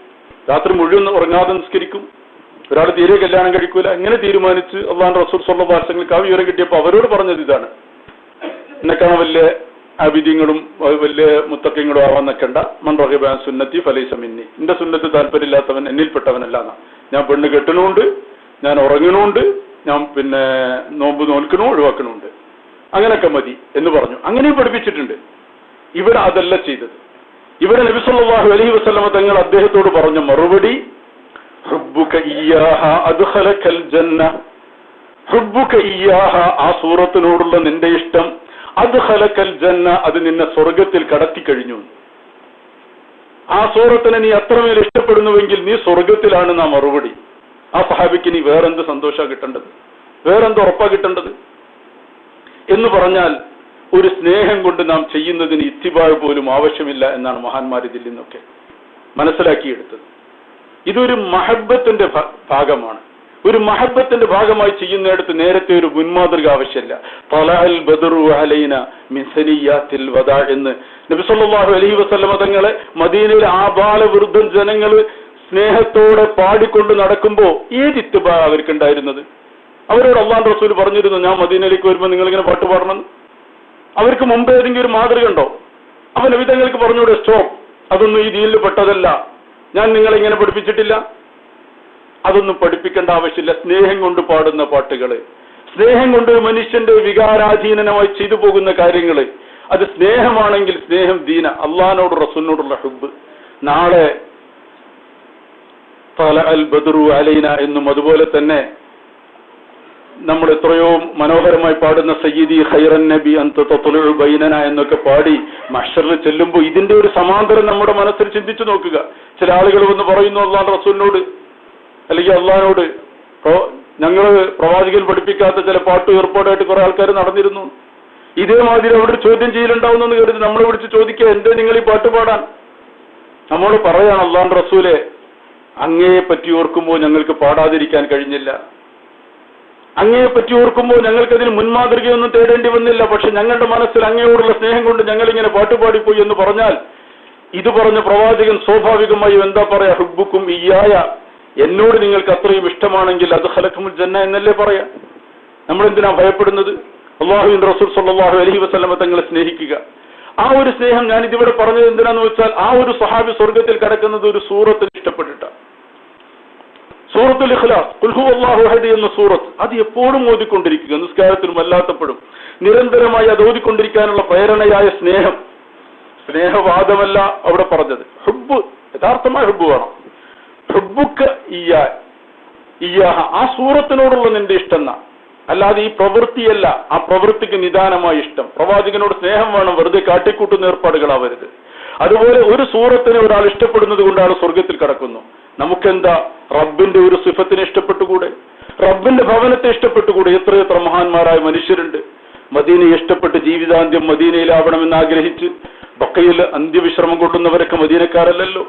രാത്രി മുഴുവൻ ഉറങ്ങാതെ നിസ്കരിക്കും, ഒരാൾ തീരെ കല്യാണം കഴിക്കൂല. ഇങ്ങനെ തീരുമാനിച്ച് അല്ലാഹുവിന്റെ റസൂൽ സ്വല്ലല്ലാഹു അലൈഹി വസല്ലം ആ വിവരം കിട്ടിയപ്പോൾ അവരോട് പറഞ്ഞത് ഇതാണ്, എന്നെക്കാണ് വലിയ അബിദിങ്ങളും വലിയ മുത്തക്കിങ്ങളും ആവാൻ നിൽക്കണ്ട, മൻ റഗിബ അൻ സുന്നത്തി ഫലൈസ മിന്നി, എന്റെ സുന്നത്ത് താല്പര്യമില്ലാത്തവൻ എന്നിൽപ്പെട്ടവനല്ല എന്നാ. ഞാൻ പെണ്ണ് കെട്ടണമുണ്ട്, ഞാൻ ഉറങ്ങണമുണ്ട്, ഞാൻ പിന്നെ നോമ്പ് നോൽക്കണോ ഒഴിവാക്കണമുണ്ട്, അങ്ങനെയൊക്കെ മതി എന്ന് പറഞ്ഞു. അങ്ങനെയും പഠിപ്പിച്ചിട്ടുണ്ട്. ഇവിടെ അതല്ല ചെയ്തത്. ഇവിടെ നബി സല്ലല്ലാഹു അലൈഹി വസല്ലം തങ്ങൾ അദ്ദേഹത്തോട് പറഞ്ഞ മറുപടി, ഹുബ്ബുക ഇയ്യാഹ അദ്ഖലകൽ ജന്ന, ഹുബ്ബുക ഇയ്യാഹ ആ സൂറത്തിനോടുള്ള നിന്റെ ഇഷ്ടം, അദ്ഖലകൽ ജന്ന അത് നിന്നെ സ്വർഗത്തിൽ കടത്തി കഴിഞ്ഞു. ആ സൂറത്തിനെ നീ അത്രമേൽ ഇഷ്ടപ്പെടുന്നുവെങ്കിൽ നീ സ്വർഗത്തിലാണ് നാ മറുപടി. ആ സഹാബിക്ക് നീ വേറെന്ത് സന്തോഷാ കിട്ടേണ്ടത്, വേറെന്ത് ഉറപ്പാ കിട്ടേണ്ടത് എന്ന് പറഞ്ഞാൽ ഒരു സ്നേഹം കൊണ്ട് നാം ചെയ്യുന്നതിന് ഇത്തിബാഴ് പോലും ആവശ്യമില്ല എന്നാണ് മഹാന്മാർ ഇതിൽ നിന്നൊക്കെ മനസ്സിലാക്കിയെടുത്തത്. ഇതൊരു മഹബത്തിന്റെ ഭാഗമാണ്. ഒരു മഹബത്തിന്റെ ഭാഗമായി ചെയ്യുന്നിടത്ത് നേരത്തെ ഒരു മുൻമാതൃക ആവശ്യമില്ല. തലഅൽ ബദറു അലൈന മിൻ സനിയാത്തിൽ വദാ എന്ന് നബി സല്ലല്ലാഹു അലൈഹി വസല്ലമ തങ്ങളെ മദീനയിലെ ആബാലവൃദ്ധൻ ജനങ്ങൾ സ്നേഹത്തോടെ പാടിക്കൊണ്ട് നടക്കുമ്പോ ഏത് ഇത്തിബാ അവർക്കുണ്ടായിരുന്നത്? അവരോട് അള്ളാഹുവിന്റെ റസൂൽ പറഞ്ഞിരുന്നു, ഞാൻ മദീനയിലേക്ക് വരുമ്പോൾ നിങ്ങളിങ്ങനെ പാട്ട് പാടണം. അവർക്ക് മുമ്പ് ഏതെങ്കിലും ഒരു മാതൃക ഉണ്ടോ? അപ്പൊ നബി തങ്ങൾക്ക് പറഞ്ഞൂടെ, സ്റ്റോപ്പ്, അതൊന്നും ഈ ദീനിൽ പെട്ടതല്ല, ഞാൻ നിങ്ങളെ ഇങ്ങനെ പഠിപ്പിച്ചിട്ടില്ല. അതൊന്നും പഠിപ്പിക്കേണ്ട ആവശ്യമില്ല. സ്നേഹം കൊണ്ട് പാടുന്ന പാട്ടുകള്, സ്നേഹം കൊണ്ട് മനുഷ്യന്റെ വികാരാധീനമായി ചെയ്തു പോകുന്ന കാര്യങ്ങള്, അത് സ്നേഹമാണെങ്കിൽ സ്നേഹം ദീന, അള്ളാഹിനോട് റസൂലിനോടുള്ള ഹുബ്ബ്. നാളെ തലഅൽ ബദറു അലൈന എന്നും അതുപോലെ തന്നെ നമ്മൾ എത്രയോ മനോഹരമായി പാടുന്ന സയ്യിദി ഖൈറൻ നബി അൻത തത്ലുഉ ബൈനന എന്നൊക്കെ പാടി മഹ്ശറിൽ ചെല്ലുമ്പോൾ ഇതിന്റെ ഒരു സമാന്തരം നമ്മുടെ മനസ്സിൽ ചിന്തിച്ചു നോക്കുക. ചില ആളുകൾ വന്ന് പറയുന്നു അള്ളാഹുവിന്റെ റസൂലിനോട് അല്ലെങ്കിൽ അള്ളാഹിനോട്, ഞങ്ങള് പ്രവാചകൻ പഠിപ്പിക്കാത്ത ചില പാട്ട് ഏർപ്പാടായിട്ട് കുറെ ആൾക്കാർ നടന്നിരുന്നു. ഇതേമാതിരി അവിടെ ഒരു ചോദ്യം ചെയ്യലുണ്ടാവുന്നെന്ന് കരുതി നമ്മളെ വിളിച്ച് ചോദിക്കുക, എന്തേ നിങ്ങൾ ഈ പാട്ട് പാടാൻ? നമ്മൾ പറയാണ്, അള്ളാഹുവിന്റെ റസൂലെ, അങ്ങയെ പറ്റി ഓർക്കുമ്പോൾ ഞങ്ങൾക്ക് പാടാതിരിക്കാൻ കഴിഞ്ഞില്ല, അങ്ങയെ പറ്റി ഓർക്കുമ്പോൾ ഞങ്ങൾക്കതിന് മുൻമാതൃകയൊന്നും തേടേണ്ടി വന്നില്ല, പക്ഷെ ഞങ്ങളുടെ മനസ്സിൽ അങ്ങയോടുള്ള സ്നേഹം കൊണ്ട് ഞങ്ങൾ ഇങ്ങനെ പാട്ടുപാടിപ്പോയി എന്ന് പറഞ്ഞാൽ, ഇത് പറഞ്ഞ പ്രവാചകൻ സ്വാഭാവികമായും എന്താ പറയാ, ഹുബ്ബുക്കും ഇയ്യായ, എന്നോട് നിങ്ങൾക്ക് അത്രയും ഇഷ്ടമാണെങ്കിൽ അത് ഖലഖുൽ ജന്ന എന്നല്ലേ പറയാ. നമ്മൾ എന്തിനാ ഭയപ്പെടുന്നത്? അല്ലാഹുവിന്റെ റസൂൽ സ്വല്ലല്ലാഹു അലൈഹി വസല്ലമ തങ്ങളെ സ്നേഹിക്കുക. ആ ഒരു സ്നേഹം ഞാൻ ഇതിവിടെ പറഞ്ഞത് എന്തിനാന്ന് വെച്ചാൽ, ആ ഒരു സ്വഹാബി സ്വർഗത്തിൽ കിടക്കുന്നത് ഒരു സൂറത്തിൽ ഇഷ്ടപ്പെട്ടിട്ടാണ്. സൂറത്തുൽ ഇഖ്ലാസ്, ഖുൽ ഹുവല്ലാഹു അഹദ് എന്ന സൂറത്ത്, അത് എപ്പോഴും ഓതിക്കൊണ്ടിരിക്കുക, നിസ്കാരത്തിലും അല്ലാത്തപ്പോഴും നിരന്തരമായി അത് ഓതിക്കൊണ്ടിരിക്കാനുള്ള പ്രേരണയായ സ്നേഹം. സ്നേഹവാദമല്ല അവിടെ പറഞ്ഞത്, ഹുബ്ബ്, യഥാർത്ഥമായ ഹുബ്ബ് വേണം. ഹുബ്ബുക ഇയ്യാഹ, ആ സൂറത്തിനോടുള്ള നിന്റെ ഇഷ്ടം, അല്ലാതെ ഈ പ്രവൃത്തിയല്ല, ആ പ്രവൃത്തിക്ക് നിദാനമായ ഇഷ്ടം. പ്രവാചകനോട് സ്നേഹം വേണം, വെറുതെ കാട്ടിക്കൂട്ടുന്ന ഏർപ്പാടുകളാവരുത്. അതുപോലെ ഒരു സൂറത്തിനെ ഒരാൾ ഇഷ്ടപ്പെടുന്നത് കൊണ്ടാണ് സ്വർഗത്തിൽ കടക്കുന്നു. നമുക്കെന്താ, റബ്ബിന്റെ ഒരു സിഫത്തിനെ ഇഷ്ടപ്പെട്ടുകൂടെ? റബ്ബിന്റെ ഭവനത്തെ ഇഷ്ടപ്പെട്ടുകൂടെ? എത്രയെത്ര മഹാന്മാരായ മനുഷ്യരുണ്ട്. മദീനയെ ഇഷ്ടപ്പെട്ട് ജീവിതാന്ത്യം മദീനയിലാവണമെന്ന് ആഗ്രഹിച്ച് ബക്കയിൽ അന്ത്യവിശ്രമം കൊള്ളുന്നവരൊക്കെ മദീനക്കാരല്ലല്ലോ.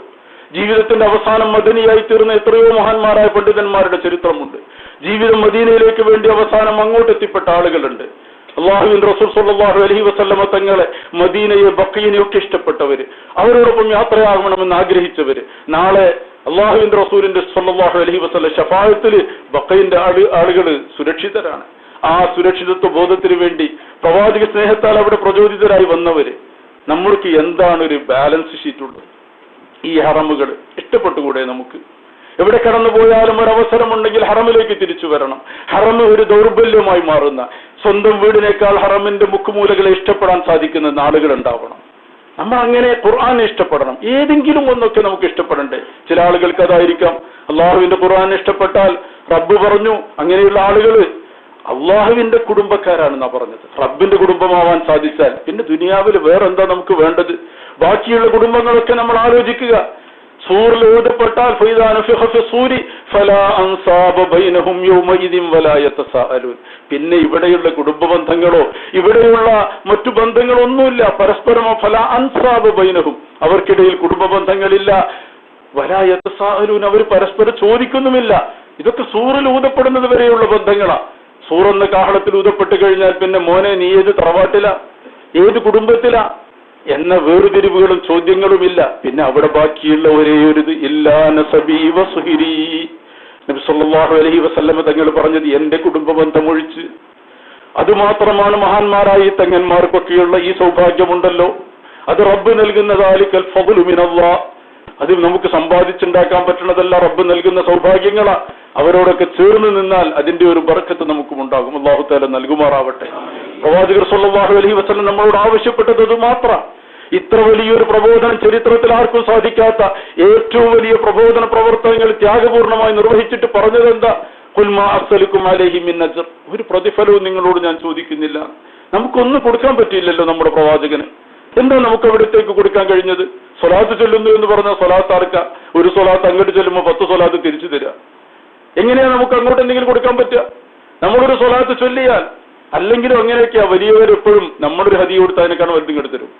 ജീവിതത്തിന്റെ അവസാനം മദനിയായി തീർന്ന എത്രയോ മഹാന്മാരായ പണ്ഡിതന്മാരുടെ ചരിത്രമുണ്ട്. ജീവിതം മദീനയിലേക്ക് വേണ്ടി അവസാനം അങ്ങോട്ട് എത്തിപ്പെട്ട ആളുകളുണ്ട്. അല്ലാഹുവിന്റെ റസൂൽ സ്വല്ലല്ലാഹു അലൈഹി വസല്ലമ തങ്ങളെ, മദീനയെ ബക്കയിനെയൊക്കെ ഇഷ്ടപ്പെട്ടവര്, അവരോടൊപ്പം യാത്രയാകണമെന്ന് ആഗ്രഹിച്ചവര്, നാളെ അല്ലാഹുവിന്റെ റസൂലിന്റെ സ്വല്ലല്ലാഹു അലൈഹി വസല്ലം ശഫാഅത്തിൽ ബക്കയിന്റെ ആളുകൾ സുരക്ഷിതരാണ്. ആ സുരക്ഷിതത്വ ബോധത്തിന് വേണ്ടി പ്രവാചക സ്നേഹത്താൽ അവിടെ പ്രചോദിതരായി വന്നവര്. നമ്മൾക്ക് എന്താണ് ഒരു ബാലൻസ് ഷീറ്റ് ഉള്ളത്? ഈ ഹറമുകൾ ഇഷ്ടപ്പെട്ടുകൂടെ? നമുക്ക് എവിടെ കടന്നു പോയാലും ഒരവസരമുണ്ടെങ്കിൽ ഹറമിലേക്ക് തിരിച്ചു വരണം. ഹറമ് ഒരു ദൗർബല്യമായി മാറുന്ന, സ്വന്തം വീടിനേക്കാൾ ഹറമിന്റെ മുക്കുമൂലകളെ ഇഷ്ടപ്പെടാൻ സാധിക്കുന്ന നാളുകൾ ഉണ്ടാവണം. നമ്മൾ അങ്ങനെ ഖുർആനെ ഇഷ്ടപ്പെടണം. ഏതെങ്കിലും ഒന്നൊക്കെ നമുക്ക് ഇഷ്ടപ്പെടണ്ടേ? ചില ആളുകൾക്ക് അതായിരിക്കാം. അള്ളാഹുവിന്റെ ഖുർആൻ ഇഷ്ടപ്പെട്ടാൽ, റബ്ബ് പറഞ്ഞു അങ്ങനെയുള്ള ആളുകൾ അള്ളാഹുവിന്റെ കുടുംബക്കാരാണെന്നാ പറഞ്ഞത്. റബ്ബിന്റെ കുടുംബമാവാൻ സാധിച്ചാൽ പിന്നെ ദുനിയാവിൽ വേറെന്താ നമുക്ക് വേണ്ടത്? ബാക്കിയുള്ള കുടുംബങ്ങളൊക്കെ നമ്മൾ ആലോചിക്കുക. സൂറിൽ ഊതപ്പെട്ടാൽ പിന്നെ ഇവിടെയുള്ള കുടുംബ ബന്ധങ്ങളോ ഇവിടെയുള്ള മറ്റു ബന്ധങ്ങളോ ഒന്നുമില്ല. പരസ്പരമോ ഫലാ അൻസാബ ബൈനഹും, അവർക്കിടയിൽ കുടുംബ ബന്ധങ്ങളില്ല. വലാ യതസാഅലൂൻ, അവർ പരസ്പരം ചോദിക്കുന്നുമില്ല. ഇതൊക്കെ സൂറിൽ ഊതപ്പെടുന്നത് വരെയുള്ള ബന്ധങ്ങളാ. സൂറെന്ന കാഹളത്തിൽ ഊതപ്പെട്ട് കഴിഞ്ഞാൽ പിന്നെ മോനെ നീ ഏത് തറവാട്ടിലാ, ഏത് കുടുംബത്തിലാ എന്ന വേർതിരിവുകളും ചോദ്യങ്ങളും ഇല്ല. പിന്നെ അവിടെ ബാക്കിയുള്ള ഒരേ ഒരു ഇല്ലാ നസബി വസുഹിരി. നബി സല്ലല്ലാഹു അലൈഹി വസല്ലമ തങ്ങൾ പറഞ്ഞത് എന്റെ കുടുംബ ബന്ധം ഒഴിച്ച്. അതുമാത്രമാണ് മഹാന്മാരായ തങ്ങന്മാർക്കൊക്കെയുള്ള ഈ സൗഭാഗ്യമുണ്ടല്ലോ, അത് റബ്ബ് നൽകുന്ന ദാലികൽ ഫദ്ലു മിനല്ലാഹ്. അത് നമുക്ക് സമ്പാദിച്ചുണ്ടാക്കാൻ പറ്റുന്നതല്ല, റബ്ബ് നൽകുന്ന സൗഭാഗ്യങ്ങളാ. അവരോടൊക്കെ ചേർന്ന് നിന്നാൽ അതിന്റെ ഒരു ബർക്കത്ത് നമുക്കും ഉണ്ടാകും. അല്ലാഹു തആല നൽകുമാറാവട്ടെ. പ്രവാചകർ സല്ലല്ലാഹു അലൈഹി വസല്ലം നമ്മളോട് ആവശ്യപ്പെട്ടത് അത് മാത്രം. ഇത്ര വലിയൊരു പ്രബോധനം ചരിത്രത്തിൽ ആർക്കും സാധിക്കാത്ത ഏറ്റവും വലിയ പ്രബോധന പ്രവർത്തനങ്ങൾ ത്യാഗപൂർണമായി നിർവഹിച്ചിട്ട് പറഞ്ഞത് എന്താ? ഖുൽ മാ അസ്അലുക്കും അലൈഹി മിൻ അജ്ർ, ഒരു പ്രതിഫലവും നിങ്ങളോട് ഞാൻ ചോദിക്കുന്നില്ല. നമുക്കൊന്നും കൊടുക്കാൻ പറ്റിയില്ലല്ലോ നമ്മുടെ പ്രവാചകന്. എന്താ നമുക്ക് അവിടത്തേക്ക് കൊടുക്കാൻ കഴിഞ്ഞത്? സ്വലാത്ത് ചൊല്ലുന്നു എന്ന് പറഞ്ഞാൽ സ്വലാത്ത് ആർക്ക? ഒരു സ്വലാത്ത് അങ്ങോട്ട് ചെല്ലുമ്പോൾ 10 സ്വലാത്ത് തിരിച്ചു തരിക. എങ്ങനെയാ നമുക്ക് അങ്ങോട്ട് എന്തെങ്കിലും കൊടുക്കാൻ പറ്റുക? നമ്മളൊരു സ്വലാത്ത് ചൊല്ലിയാൽ, അല്ലെങ്കിലും അങ്ങനെയൊക്കെയാ വലിയവരെപ്പോഴും നമ്മളൊരു ഹദിയ കൊടുത്ത് അതിനേക്കാണ് വലുതും എടുത്തരും.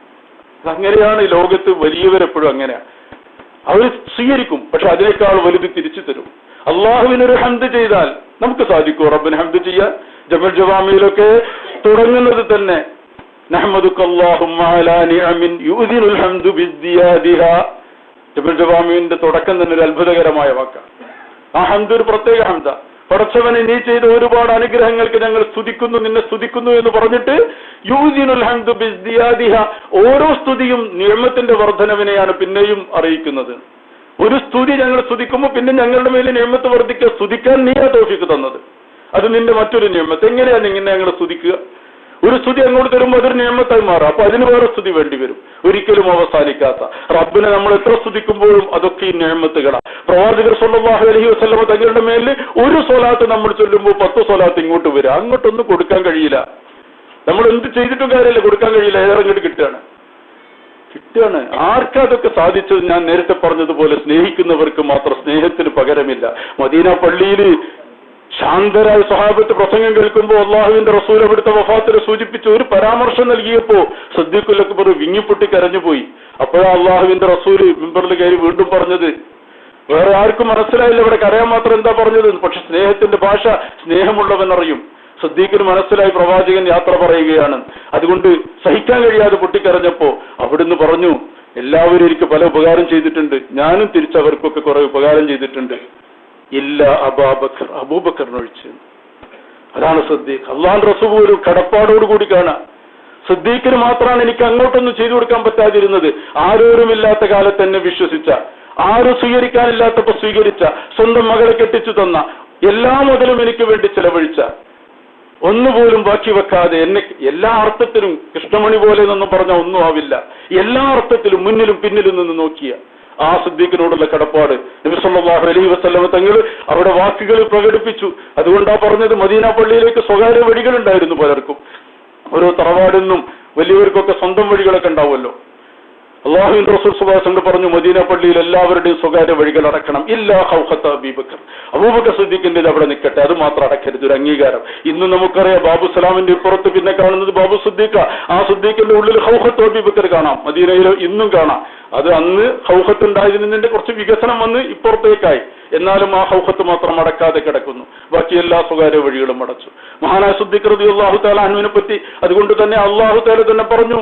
അങ്ങനെയാണ് ലോകത്ത് വലിയവരെപ്പോഴും അങ്ങനെയാ. അവർ സ്വീകരിക്കും, പക്ഷെ അതിനേക്കാൾ വലുത് തിരിച്ചു തരും. അള്ളാഹുവിനൊരു ഹംദ് ചെയ്താൽ നമുക്ക് സാധിക്കൂ റബ്ബിന് ഹംദ് ചെയ്യാൻ? ജബൽ ജവാമിയിലൊക്കെ തുടങ്ങുന്നത് തന്നെ നഹ്മദുക അല്ലാഹുമ്മ അലാ നിഅമിൻ യുദിനുൽ ഹംദു ബിസ്ദിയാദിഹാ. ജബൽ ജവാമിന്റെ തുടക്കം തന്നെ ഒരു അത്ഭുതകരമായ വാക്കാണ്. ആ ഹംദ് ഒരു പ്രത്യേക ഹംദ. പടച്ചവനെ നീ ചെയ്ത ഒരുപാട് അനുഗ്രഹങ്ങൾക്ക് ഞങ്ങൾ സ്തുതിക്കുന്നു, നിന്നെ സ്തുതിക്കുന്നു എന്ന് പറഞ്ഞിട്ട് യുദിനുൽ ഹംദു ബിസ്ദിയാദിഹാ, ഓരോ സ്തുതിയും നിഅമത്തിന്റെ വർധനവിനെയാണ് പിന്നെയും അറിയിക്കുന്നത്. ഒരു സ്തുതി ഞങ്ങൾ സ്തുതിക്കുമ്പോൾ പിന്നെ ഞങ്ങളുടെ മേലെ നിഅമത്ത് വർദ്ധിക്കുക. സ്തുതിക്കാൻ നീയാ തൗഫീഖ് തന്നത്, അത് നിന്റെ മറ്റൊരു നിയമത്ത്. എങ്ങനെയാണ് ഇങ്ങനെ ഞങ്ങൾ സ്തുതിക്കുക? ഒരു സ്തുതി അങ്ങോട്ട് തരുമ്പോൾ അതൊരു നിയമത്തായി മാറും. അപ്പൊ അതിന് വേറെ സ്തുതി വേണ്ടി വരും, ഒരിക്കലും അവസാനിക്കാത്ത. റബ്ബിനെ നമ്മൾ എത്ര സ്തുതിക്കുമ്പോഴും അതൊക്കെ ഈ നിയമത്തുകളാണ്. പ്രവാചകർ സ്വല്ലല്ലാഹു അലൈഹി വസല്ലം തങ്ങളുടെ മേലിൽ ഒരു സ്വലാത്ത് നമ്മൾ ചൊല്ലുമ്പോൾ 10 സ്വലാത്ത് ഇങ്ങോട്ട് വരും. അങ്ങോട്ടൊന്നും കൊടുക്കാൻ കഴിയില്ല. നമ്മൾ എന്ത് ചെയ്തിട്ടും കാര്യമില്ല, കൊടുക്കാൻ കഴിയില്ല. ഏതങ്ങോട്ട് കിട്ടുകയാണ്. ആർക്കാ അതൊക്കെ സാധിച്ചത്? ഞാൻ നേരത്തെ പറഞ്ഞതുപോലെ സ്നേഹിക്കുന്നവർക്ക് മാത്രം. സ്നേഹത്തിന് പകരമില്ല. മദീന പള്ളിയിൽ ശാന്തരായ സ്വഹാബത്ത് പ്രസംഗം കേൾക്കുമ്പോൾ അള്ളാഹുവിന്റെ റസൂൽ അവിടുത്തെ വഫാത്തിനെ സൂചിപ്പിച്ച് ഒരു പരാമർശം നൽകിയപ്പോ സിദ്ദീഖുൽ അക്ബർ വിങ്ങിപ്പൊട്ടി കരഞ്ഞുപോയി. അപ്പോഴാ അള്ളാഹുവിന്റെ റസൂൽ മിമ്പറിൽ കയറി വീണ്ടും പറഞ്ഞത്, വേറെ ആർക്കും മനസ്സിലായില്ല ഇവിടെ കരയാൻ മാത്രം എന്താ പറഞ്ഞത്. പക്ഷെ സ്നേഹത്തിന്റെ ഭാഷ സ്നേഹമുള്ളവൻ അറിയും. സിദ്ദീഖിന് മനസ്സിലായി പ്രവാചകൻ യാത്ര പറയുകയാണ്. അതുകൊണ്ട് സഹിക്കാൻ കഴിയാതെ പൊട്ടിക്കരഞ്ഞപ്പോ അവിടുന്ന് പറഞ്ഞു, എല്ലാവരും എനിക്ക് പല ഉപകാരം ചെയ്തിട്ടുണ്ട്, ഞാനും തിരിച്ചവർക്കൊക്കെ കുറെ ഉപകാരം ചെയ്തിട്ടുണ്ട്, ഇല്ല അബൂബക്കർ, അബൂബക്കറിനൊഴിച്ച്. അതാണ് സിദ്ദീഖ്. അള്ളാഹുവിന്റെ റസൂൽ ഒരു കടപ്പാടോടുകൂടി കാണാം. സിദ്ദീഖിന് മാത്രമാണ് എനിക്ക് അങ്ങോട്ടൊന്നും ചെയ്തു കൊടുക്കാൻ പറ്റാതിരുന്നത്. ആരോരുമില്ലാത്ത കാലത്ത് എന്നെ വിശ്വസിച്ച, ആരും സ്വീകരിക്കാനില്ലാത്തപ്പോ സ്വീകരിച്ച, സ്വന്തം മകളെ കെട്ടിച്ചു തന്ന, എല്ലാ മുതലും എനിക്ക് വേണ്ടി ചെലവഴിച്ച, ഒന്നുപോലും ബാക്കി വെക്കാതെ എന്നെ എല്ലാ അർത്ഥത്തിലും കൃഷ്ണമണി പോലെ എന്നൊന്നും പറഞ്ഞാൽ ഒന്നും ആവില്ല, എല്ലാ അർത്ഥത്തിലും മുന്നിലും പിന്നിലും നിന്ന് നോക്കിയ ആ സിദ്ദീഖിനോടുള്ള കടപ്പാട് നബി സല്ലല്ലാഹു അലൈഹി വസല്ലം തങ്ങൾ അവിടെ വാക്കുകൾ പ്രകടിപ്പിച്ചു. അതുകൊണ്ടാ പറഞ്ഞത്, മദീന പള്ളിയിലേക്ക് സ്വകാര്യ വഴികളുണ്ടായിരുന്നു പലർക്കും. ഓരോ തറവാടിനും വലിയവർക്കൊക്കെ സ്വന്തം വഴികളൊക്കെ ഉണ്ടാവുമല്ലോ. അള്ളാഹുവിന്റെ റസൂൽ സ്വല്ലല്ലാഹു അലൈഹി വസല്ലം പറഞ്ഞു, മദീന പള്ളിയിൽ എല്ലാവരുടെയും സ്വകാര്യ വഴികൾ അടക്കണം. ഇല്ലാ ഖൗഖത അബൂബക്കർ, അബൂബക്കർ സിദ്ദീഖിന്റെ അവിടെ നിൽക്കട്ടെ, അത് മാത്രം അടക്കരുത്. ഒരു അംഗീകാരം. ഇന്ന് നമുക്കറിയാം, ബാബു സലാമിന്റെ ഇപ്പുറത്ത് പിന്നെ കാണുന്നത് ബാബു സിദ്ദീഖ. ആ സിദ്ദീഖിന്റെ ഉള്ളിൽ ഖൗഖത്ത് അബൂബക്കർ കാണാം. മദീനയിൽ ഇന്നും കാണാം. അത് അന്ന് ഖൗഖത്ത് ഉണ്ടായതിന്റെ കുറച്ച് വികസനം വന്ന് ഇപ്പുറത്തേക്കായി. എന്നാലും ആ ഖൗഖത്ത് മാത്രം അടക്കാതെ കിടക്കുന്നു. ബാക്കി എല്ലാ സ്വകാര്യ വഴികളും അടച്ചു. മഹാനായ സിദ്ദീഖ് റളിയല്ലാഹു തആല അൻഹുവിനെ പറ്റി അതുകൊണ്ട് തന്നെ അല്ലാഹു തആല തന്നെ പറഞ്ഞു,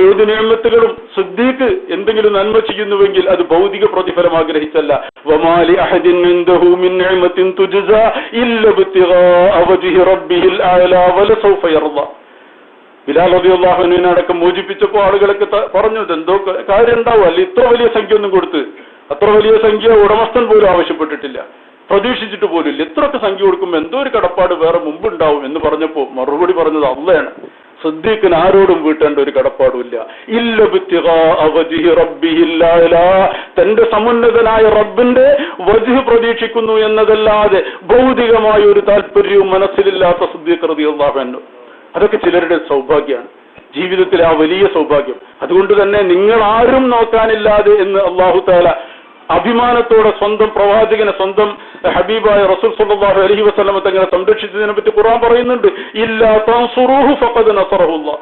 ഏത് നിഅമത്തുകളും സിദ്ദീഖ് എന്തെങ്കിലും നന്മ ചെയ്യുന്നുവെങ്കിൽ അത് ഭൗതിക പ്രതിഫലം ആഗ്രഹിച്ചല്ല. വമാലി അഹദിൻ ഇൻദഹു മിൻ നിഅമത്തിൻ തുജ്സാ ഇല്ല ബിത്തിഗാഅ വജ്ഹി റബ്ബിഹിൽ അഅലാ വലസൗഫ യർദാ. ബിലാൽ റളിയല്ലാഹു അൻഹുവിനെ അടക്കം മോചിപ്പിച്ചപ്പോൾ ആളുകളൊക്കെ പറഞ്ഞു, ഇതെന്തോ കാര്യം ഉണ്ടാവും, അല്ല ഇത്ര വലിയ സംഖ്യ ഒന്നും കൊടുത്ത്, അത്ര വലിയ സംഖ്യ ഉടമസ്ഥൻ പോലും ആവശ്യപ്പെട്ടിട്ടില്ല, പ്രതീക്ഷിച്ചിട്ട് പോലും ഇല്ല. ഇത്രയൊക്കെ സംഖ്യ കൊടുക്കുമ്പോൾ എന്തോ ഒരു കടപ്പാട് വേറെ മുമ്പുണ്ടാവും എന്ന് പറഞ്ഞപ്പോ മറുപടി പറഞ്ഞത് അള്ളയാണ്. സിദ്ദീഖിന് ആരോടും വീട്ടേണ്ട ഒരു കടപ്പാടുമില്ല. ഇല്ല ബിത്തിഗാഅ വജ്ഹി റബ്ബിഹിൽ അഅലാ, തന്റെ സമുന്നതനായ റബ്ബിന്റെ വജ്ഹ് പ്രതീക്ഷിക്കുന്നു എന്നതല്ലാതെ ഭൗതികമായ ഒരു താല്പര്യവും മനസ്സിലില്ലാത്ത സിദ്ദീഖ് റളിയല്ലാഹു അൻഹു. അതൊക്കെ ചിലരുടെ സൗഭാഗ്യമാണ്, ജീവിതത്തിലെ ആ വലിയ സൗഭാഗ്യം. അതുകൊണ്ട് തന്നെ നിങ്ങൾ ആരും നോക്കാനില്ലാതെ എന്ന് അല്ലാഹു തആല അഭിമാനത്തോടെ സ്വന്തം പ്രവാചകനെ, സ്വന്തം ഹബീബായ റസൂൽ സല്ലല്ലാഹു അലൈഹി വസല്ലം തങ്ങളെ സംരക്ഷിച്ചതിനെ പറ്റി ഖുർആൻ പറയുന്നുണ്ട്, ഇല്ലാ തൻസുറൂഹു ഫഖദ് നസറഹുല്ലാഹ്.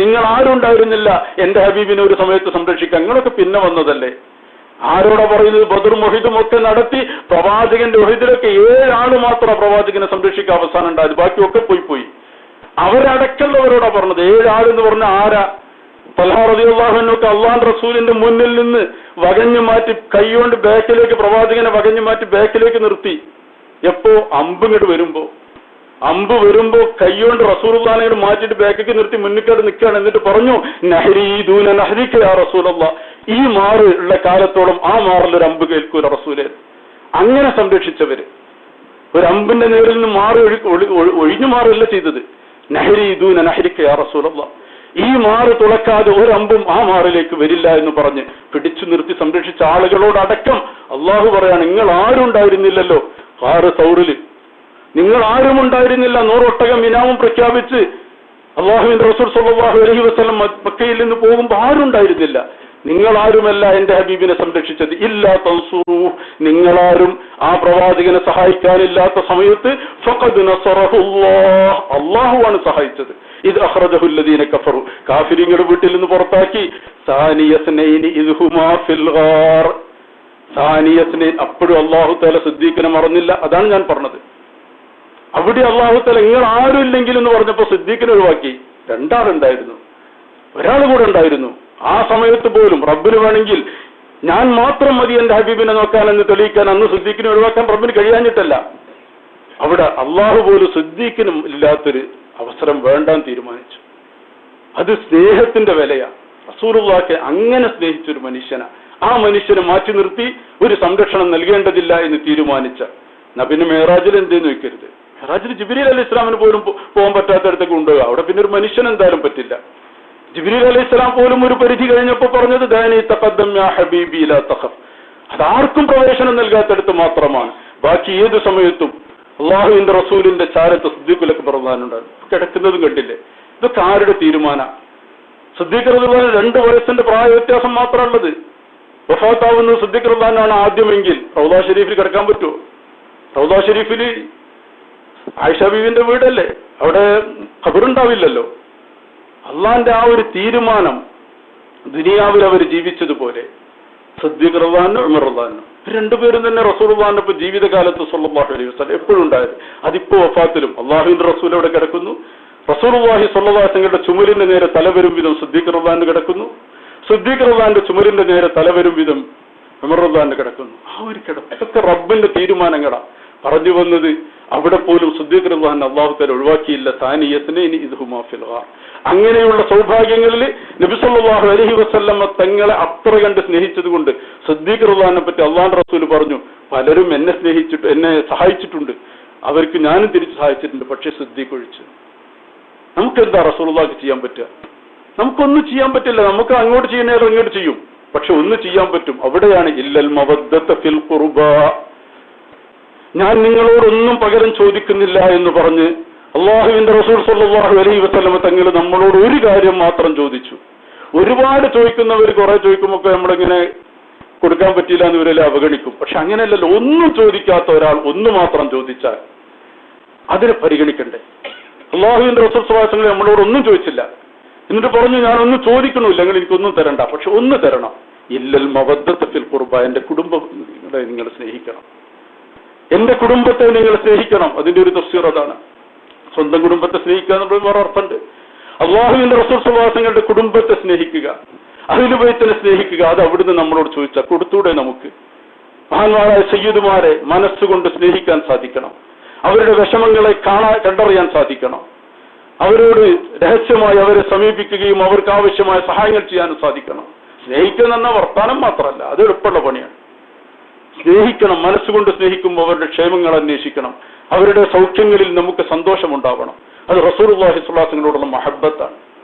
നിങ്ങൾ ആരുണ്ടായിരുന്നില്ല എന്റെ ഹബീബിനെ ഒരു സമയത്ത് സംരക്ഷിക്കാൻ, നിങ്ങളൊക്കെ പിന്നെ വന്നതല്ലേ. ആരോടാ പറയുന്നത്? ബദറും ഉഹദും ഒക്കെ നടത്തി പ്രവാചകന്റെ ഉഹദിലൊക്കെ 7 ആള് മാത്രം പ്രവാചകനെ സംരക്ഷിക്കാൻ അവസാനം ഉണ്ടായത്, ബാക്കിയൊക്കെ പോയി. അവരടക്കമുള്ളവരോടാ പറഞ്ഞത്. 7 ആളെന്ന് പറഞ്ഞ ആരാ? തൽഹ റളിയല്ലാഹു അൻഹു അല്ലാഹുവിന്റെ റസൂലിന്റെ മുന്നിൽ നിന്ന് വകഞ്ഞു മാറ്റി, കൈകൊണ്ട് ബാക്കിലേക്ക്, പ്രവാചകനെ വകഞ്ഞു മാറ്റി ബാക്കിലേക്ക് നിർത്തി. എപ്പോ? അമ്പ് വരുമ്പോ കൈകൊണ്ട് റസൂലുള്ളാഹിനെ മാറ്റിയിട്ട് ബാക്കിലേക്ക് നിർത്തി മുന്നിക്കാട് നിൽക്കുകയാണ്. എന്നിട്ട് പറഞ്ഞു, നഹ്രി ദൂന നഹ്രിക യാ റസൂലല്ലാഹ്, ഈ മാറ് ഉള്ള കാലത്തോളം ആ മാറിൽ ഒരു അമ്പ് കേൾക്കൂല റസൂലേ. അങ്ങനെ സംരക്ഷിച്ചവര്. ഒരു അമ്പിന്റെ നേരിൽ നിന്ന് ഒഴിഞ്ഞു മാറില്ല ചെയ്തത്. നഹ്രി ദൂന നഹ്രിക യാ റസൂലല്ലാഹ്, ഈ മാറ് തുളക്കാതെ ഒരമ്പും ആ മാറിലേക്ക് വരില്ല എന്ന് പറഞ്ഞ് പിടിച്ചു നിർത്തി സംരക്ഷിച്ച ആളുകളോടടക്കം അള്ളാഹു പറയാണ്, നിങ്ങൾ ആരും ഉണ്ടായിരുന്നില്ലല്ലോ ഹാറ് സൗറില്, നിങ്ങൾ ആരും ഉണ്ടായിരുന്നില്ല. 100 ഒട്ടകം ഇനാമും പ്രഖ്യാപിച്ച് അള്ളാഹുവിന്റെ റസൂൽ സല്ലല്ലാഹു അലൈഹി വസല്ലം മക്കയിൽ നിന്ന് പോകുമ്പോൾ ആരും ഉണ്ടായിരുന്നില്ല. നിങ്ങളാരുമല്ല എന്റെ ഹബീബിനെ സംരക്ഷിച്ചത്. ഇല്ലാ തൻസുറൂ, നിങ്ങളാരും ആ പ്രവാചകനെ സഹായിക്കാനില്ലാത്ത സമയത്ത് ഫഖദ് നസറഹുല്ലാഹ്, അള്ളാഹുവാണ് സഹായിച്ചത്. ഇത് അഖ്റജഹു അല്ലദീന കഫറു, കാഫിരീങ്ങളുടെ വീട്ടിൽ നിന്ന് പുറത്താക്കി. സാനിയസ്നൈനി ഇദ് ഹുമാ ഫിൽ ഗാർ, സാനിയത്തിനെ അപ്പോഴും അള്ളാഹു തആല സിദ്ദീഖിനെ മറന്നില്ല. അതാണ് ഞാൻ പറഞ്ഞത്. അവിടെ അള്ളാഹു തആല നിങ്ങൾ ആരും ഇല്ലെങ്കിൽ എന്ന് പറഞ്ഞപ്പോൾ സിദ്ദീഖിനെ ഒഴിവാക്കി. രണ്ടാളുണ്ടായിരുന്നു, ഒരാൾ കൂടെ ഉണ്ടായിരുന്നു. ആ സമയത്ത് പോലും റബ്ബിന് വേണമെങ്കിൽ ഞാൻ മാത്രം മതി എന്റെ ഹബീബിനെ നോക്കാനെന്ന് തെളിയിക്കാൻ അന്ന് സിദ്ദീഖിനെ ഒഴിവാക്കാൻ റബ്ബിന് കഴിയാഞ്ഞിട്ടല്ല. അവിടെ അള്ളാഹു പോലും സിദ്ദീഖിനും ഇല്ലാത്തൊരു അവസരം വേണ്ടാൻ തീരുമാനിച്ചു. അത് സ്നേഹത്തിന്റെ വിലയാണ്. റസൂലുള്ളാഹിയെ അങ്ങനെ സ്നേഹിച്ചൊരു മനുഷ്യനാ. ആ മനുഷ്യനെ മാറ്റി നിർത്തി ഒരു സംരക്ഷണം നൽകേണ്ടതില്ല എന്ന് തീരുമാനിച്ച നബിന് മേറാജിൽ എന്തേന്ന് വെക്കരുത്. മേറാജിൽ ജിബ്രീൽ അലൈഹി ഇസ്ലാമിന് പോലും പോകാൻ പറ്റാത്തടത്തേക്ക് കൊണ്ടുപോകുക. അവിടെ പിന്നെ ഒരു മനുഷ്യൻ എന്തായാലും പറ്റില്ല. ജിബ്രീൽ അലൈഹി ഇസ്ലാം പോലും ഒരു പരിധി കഴിഞ്ഞപ്പോൾ പറഞ്ഞത് ദാനി തഖദ്ദം യാ ഹബീബി ലാ തഖഫ്. അതാർക്കും പ്രവേശനം നൽകാത്തടത്ത് മാത്രമാണ്. ബാക്കി ഏത് സമയത്തും അള്ളാഹുവിന്റെ റസൂലിന്റെ ചാരത്ത് സിദ്ദീഖുൽ അക്ബർ റളിയല്ലാഹു കിടക്കുന്നതും കണ്ടില്ലേ? ഇതൊക്കെ ആരുടെ തീരുമാനം? സിദ്ദീഖ് റളിയല്ലാഹു 2 വയസ്സിന്റെ പ്രായ വ്യത്യാസം മാത്രമുള്ളത്. വഫാത്താവുന്നത് സിദ്ദീഖ് റളിയല്ലാഹു ആദ്യമെങ്കിൽ റൗദ ഷരീഫിൽ കിടക്കാൻ പറ്റുമോ? റൗദ ഷരീഫിൽ ആയിഷ ബീവിന്റെ വീടല്ലേ, അവിടെ ഖബറുണ്ടാവില്ലല്ലോ. അള്ളാന്റെ ആ ഒരു തീരുമാനം ദുനിയാവിൽ അവർ ജീവിച്ചതുപോലെ സിദ്ദീഖ് റളിയല്ലാഹു ഉമർ റളിയല്ലാഹു രണ്ടുപേരും തന്നെ റസൂലുള്ളാഹിന്റെ ജീവിതകാലത്ത് സ്വല്ലല്ലാഹു അലൈഹി വസല്ലം എപ്പോഴും ഉണ്ടായത്. അതിപ്പോ വഫാത്തിലും അള്ളാഹുവിന്റെ റസൂൽ അവിടെ കിടക്കുന്നു. റസൂലുള്ളാഹി സ്വല്ലല്ലാഹു അലൈഹി വസല്ലം ചുമലിന്റെ നേരെ തലവരും വിധം സിദ്ദീഖ് റളിയല്ലാഹു കിടക്കുന്നു. സിദ്ദീഖ് റളിയല്ലാഹു ചുമലിന്റെ നേരെ തലവരും വിധം ഉമർ റളിയല്ലാഹു കിടക്കുന്നു. ആ ഒരു കിടപ്പ് ഇതൊക്കെ റബ്ബിന്റെ തീരുമാനങ്ങളാണ്. പറഞ്ഞു വന്നത് അവിടെ പോലും സിദ്ദീഖ് റളിയല്ലാഹു അല്ലാഹു തആല ഒഴിവാക്കിയില്ല. സാനിയത്തിനെ ഇനി ഇദ്ഹുമാ ഫിൽ ഗാർ. അങ്ങനെയുള്ള സൗഭാഗ്യങ്ങളിൽ നബി സല്ലല്ലാഹു അലൈഹി വസല്ലം തങ്ങളെ അത്ര കണ്ട് സ്നേഹിച്ചതുകൊണ്ട് സിദ്ദീഖ് റളിയല്ലാഹുവിനെ പറ്റി അല്ലാഹുവിന്റെ റസൂൽ പറഞ്ഞു, പലരും എന്നെ സഹായിച്ചിട്ടുണ്ട്, അവർക്ക് ഞാനും തിരിച്ച് സഹായിച്ചിട്ടുണ്ട്, പക്ഷേ സിദ്ദീഖ് ഒഴിച്ചു. നമുക്കെന്താ റസൂലുള്ളാഹിക്ക് ചെയ്യാൻ പറ്റുക? നമുക്കൊന്നും ചെയ്യാൻ പറ്റില്ല. നമുക്ക് അങ്ങോട്ട് ചെയ്യുന്നവർ ഇങ്ങോട്ട് ചെയ്യും, പക്ഷെ ഒന്ന് ചെയ്യാൻ പറ്റും. അവിടെയാണ് ഇല്ലൽ മവദ്ദത ഫിൽ ഖുർബ. ഞാൻ നിങ്ങളോടൊന്നും പകരം ചോദിക്കുന്നില്ല എന്ന് പറഞ്ഞ് അള്ളാഹുവിന്റെ റസൂൽ സ്വല്ലല്ലാഹു അലൈഹി വസല്ലം തങ്ങൾ നമ്മളോട് ഒരു കാര്യം മാത്രം ചോദിച്ചു. ഒരുപാട് ചോദിക്കുന്നവർ കുറെ ചോദിക്കുമ്പോൾ നമ്മളിങ്ങനെ കൊടുക്കാൻ പറ്റിയില്ല എന്ന് ഇവരെല്ലാം അവഗണിക്കും. പക്ഷെ അങ്ങനെയല്ലല്ലോ, ഒന്നും ചോദിക്കാത്ത ഒരാൾ ഒന്ന് മാത്രം ചോദിച്ചാൽ അതിനെ പരിഗണിക്കണ്ടേ? അള്ളാഹുവിന്റെ റസൂൽ സ്വല്ലല്ലാഹു അലൈഹി വസല്ലം നമ്മളോട് ഒന്നും ചോദിച്ചില്ല, എന്നിട്ട് പറഞ്ഞു ഞാനൊന്നും ചോദിക്കണമില്ല, നിങ്ങൾ എനിക്കൊന്നും തരണ്ട, പക്ഷെ ഒന്ന് തരണം. ഇല്ലൽ മവദ്ദത ഫിൽ ഖുർബ. എന്റെ കുടുംബത്തെ നിങ്ങൾ സ്നേഹിക്കണം, എന്റെ കുടുംബത്തെ നിങ്ങൾ സ്നേഹിക്കണം. അതിന്റെ ഒരു തഫ്സീർ അതാണ്. സ്വന്തം കുടുംബത്തെ സ്നേഹിക്കുക എന്നുള്ളത് വേറെ അർത്ഥമുണ്ട്. അള്ളാഹുവിന്റെ റസൂൽ സ്വല്ലല്ലാഹു അലൈഹി വസല്ലം കുടുംബത്തെ സ്നേഹിക്കുക, അഹ്ലു ബൈത്തിനെ സ്നേഹിക്കുക. അത് അവിടുന്ന് നമ്മളോട് ചോദിച്ചാൽ കൊടുത്തൂടെ നമുക്ക്? മഹാന്മാരായ സയ്യിദുമാരെ മനസ്സുകൊണ്ട് സ്നേഹിക്കാൻ സാധിക്കണം, അവരുടെ വിഷമങ്ങളെ കണ്ടറിയാൻ സാധിക്കണം, അവരോട് രഹസ്യമായി അവരെ സമീപിക്കുകയും അവർക്ക് ആവശ്യമായ സഹായങ്ങൾ ചെയ്യാനും സാധിക്കണം. സ്നേഹിക്കുക എന്ന വർത്താനം മാത്രമല്ല, അത് എളുപ്പമുള്ള പണിയാണ്. സ്നേഹിക്കണം, മനസ്സുകൊണ്ട് സ്നേഹിക്കുമ്പോൾ അവരുടെ ക്ഷേമങ്ങൾ അന്വേഷിക്കണം, അവരുടെ സൗഖ്യങ്ങളിൽ നമുക്ക് സന്തോഷമുണ്ടാവണം. അത് റസൂലുള്ളാഹി സ്വല്ലല്ലാഹു അലൈഹി വസല്ലമയോടുള്ള മഹബ്ബത്താണ്.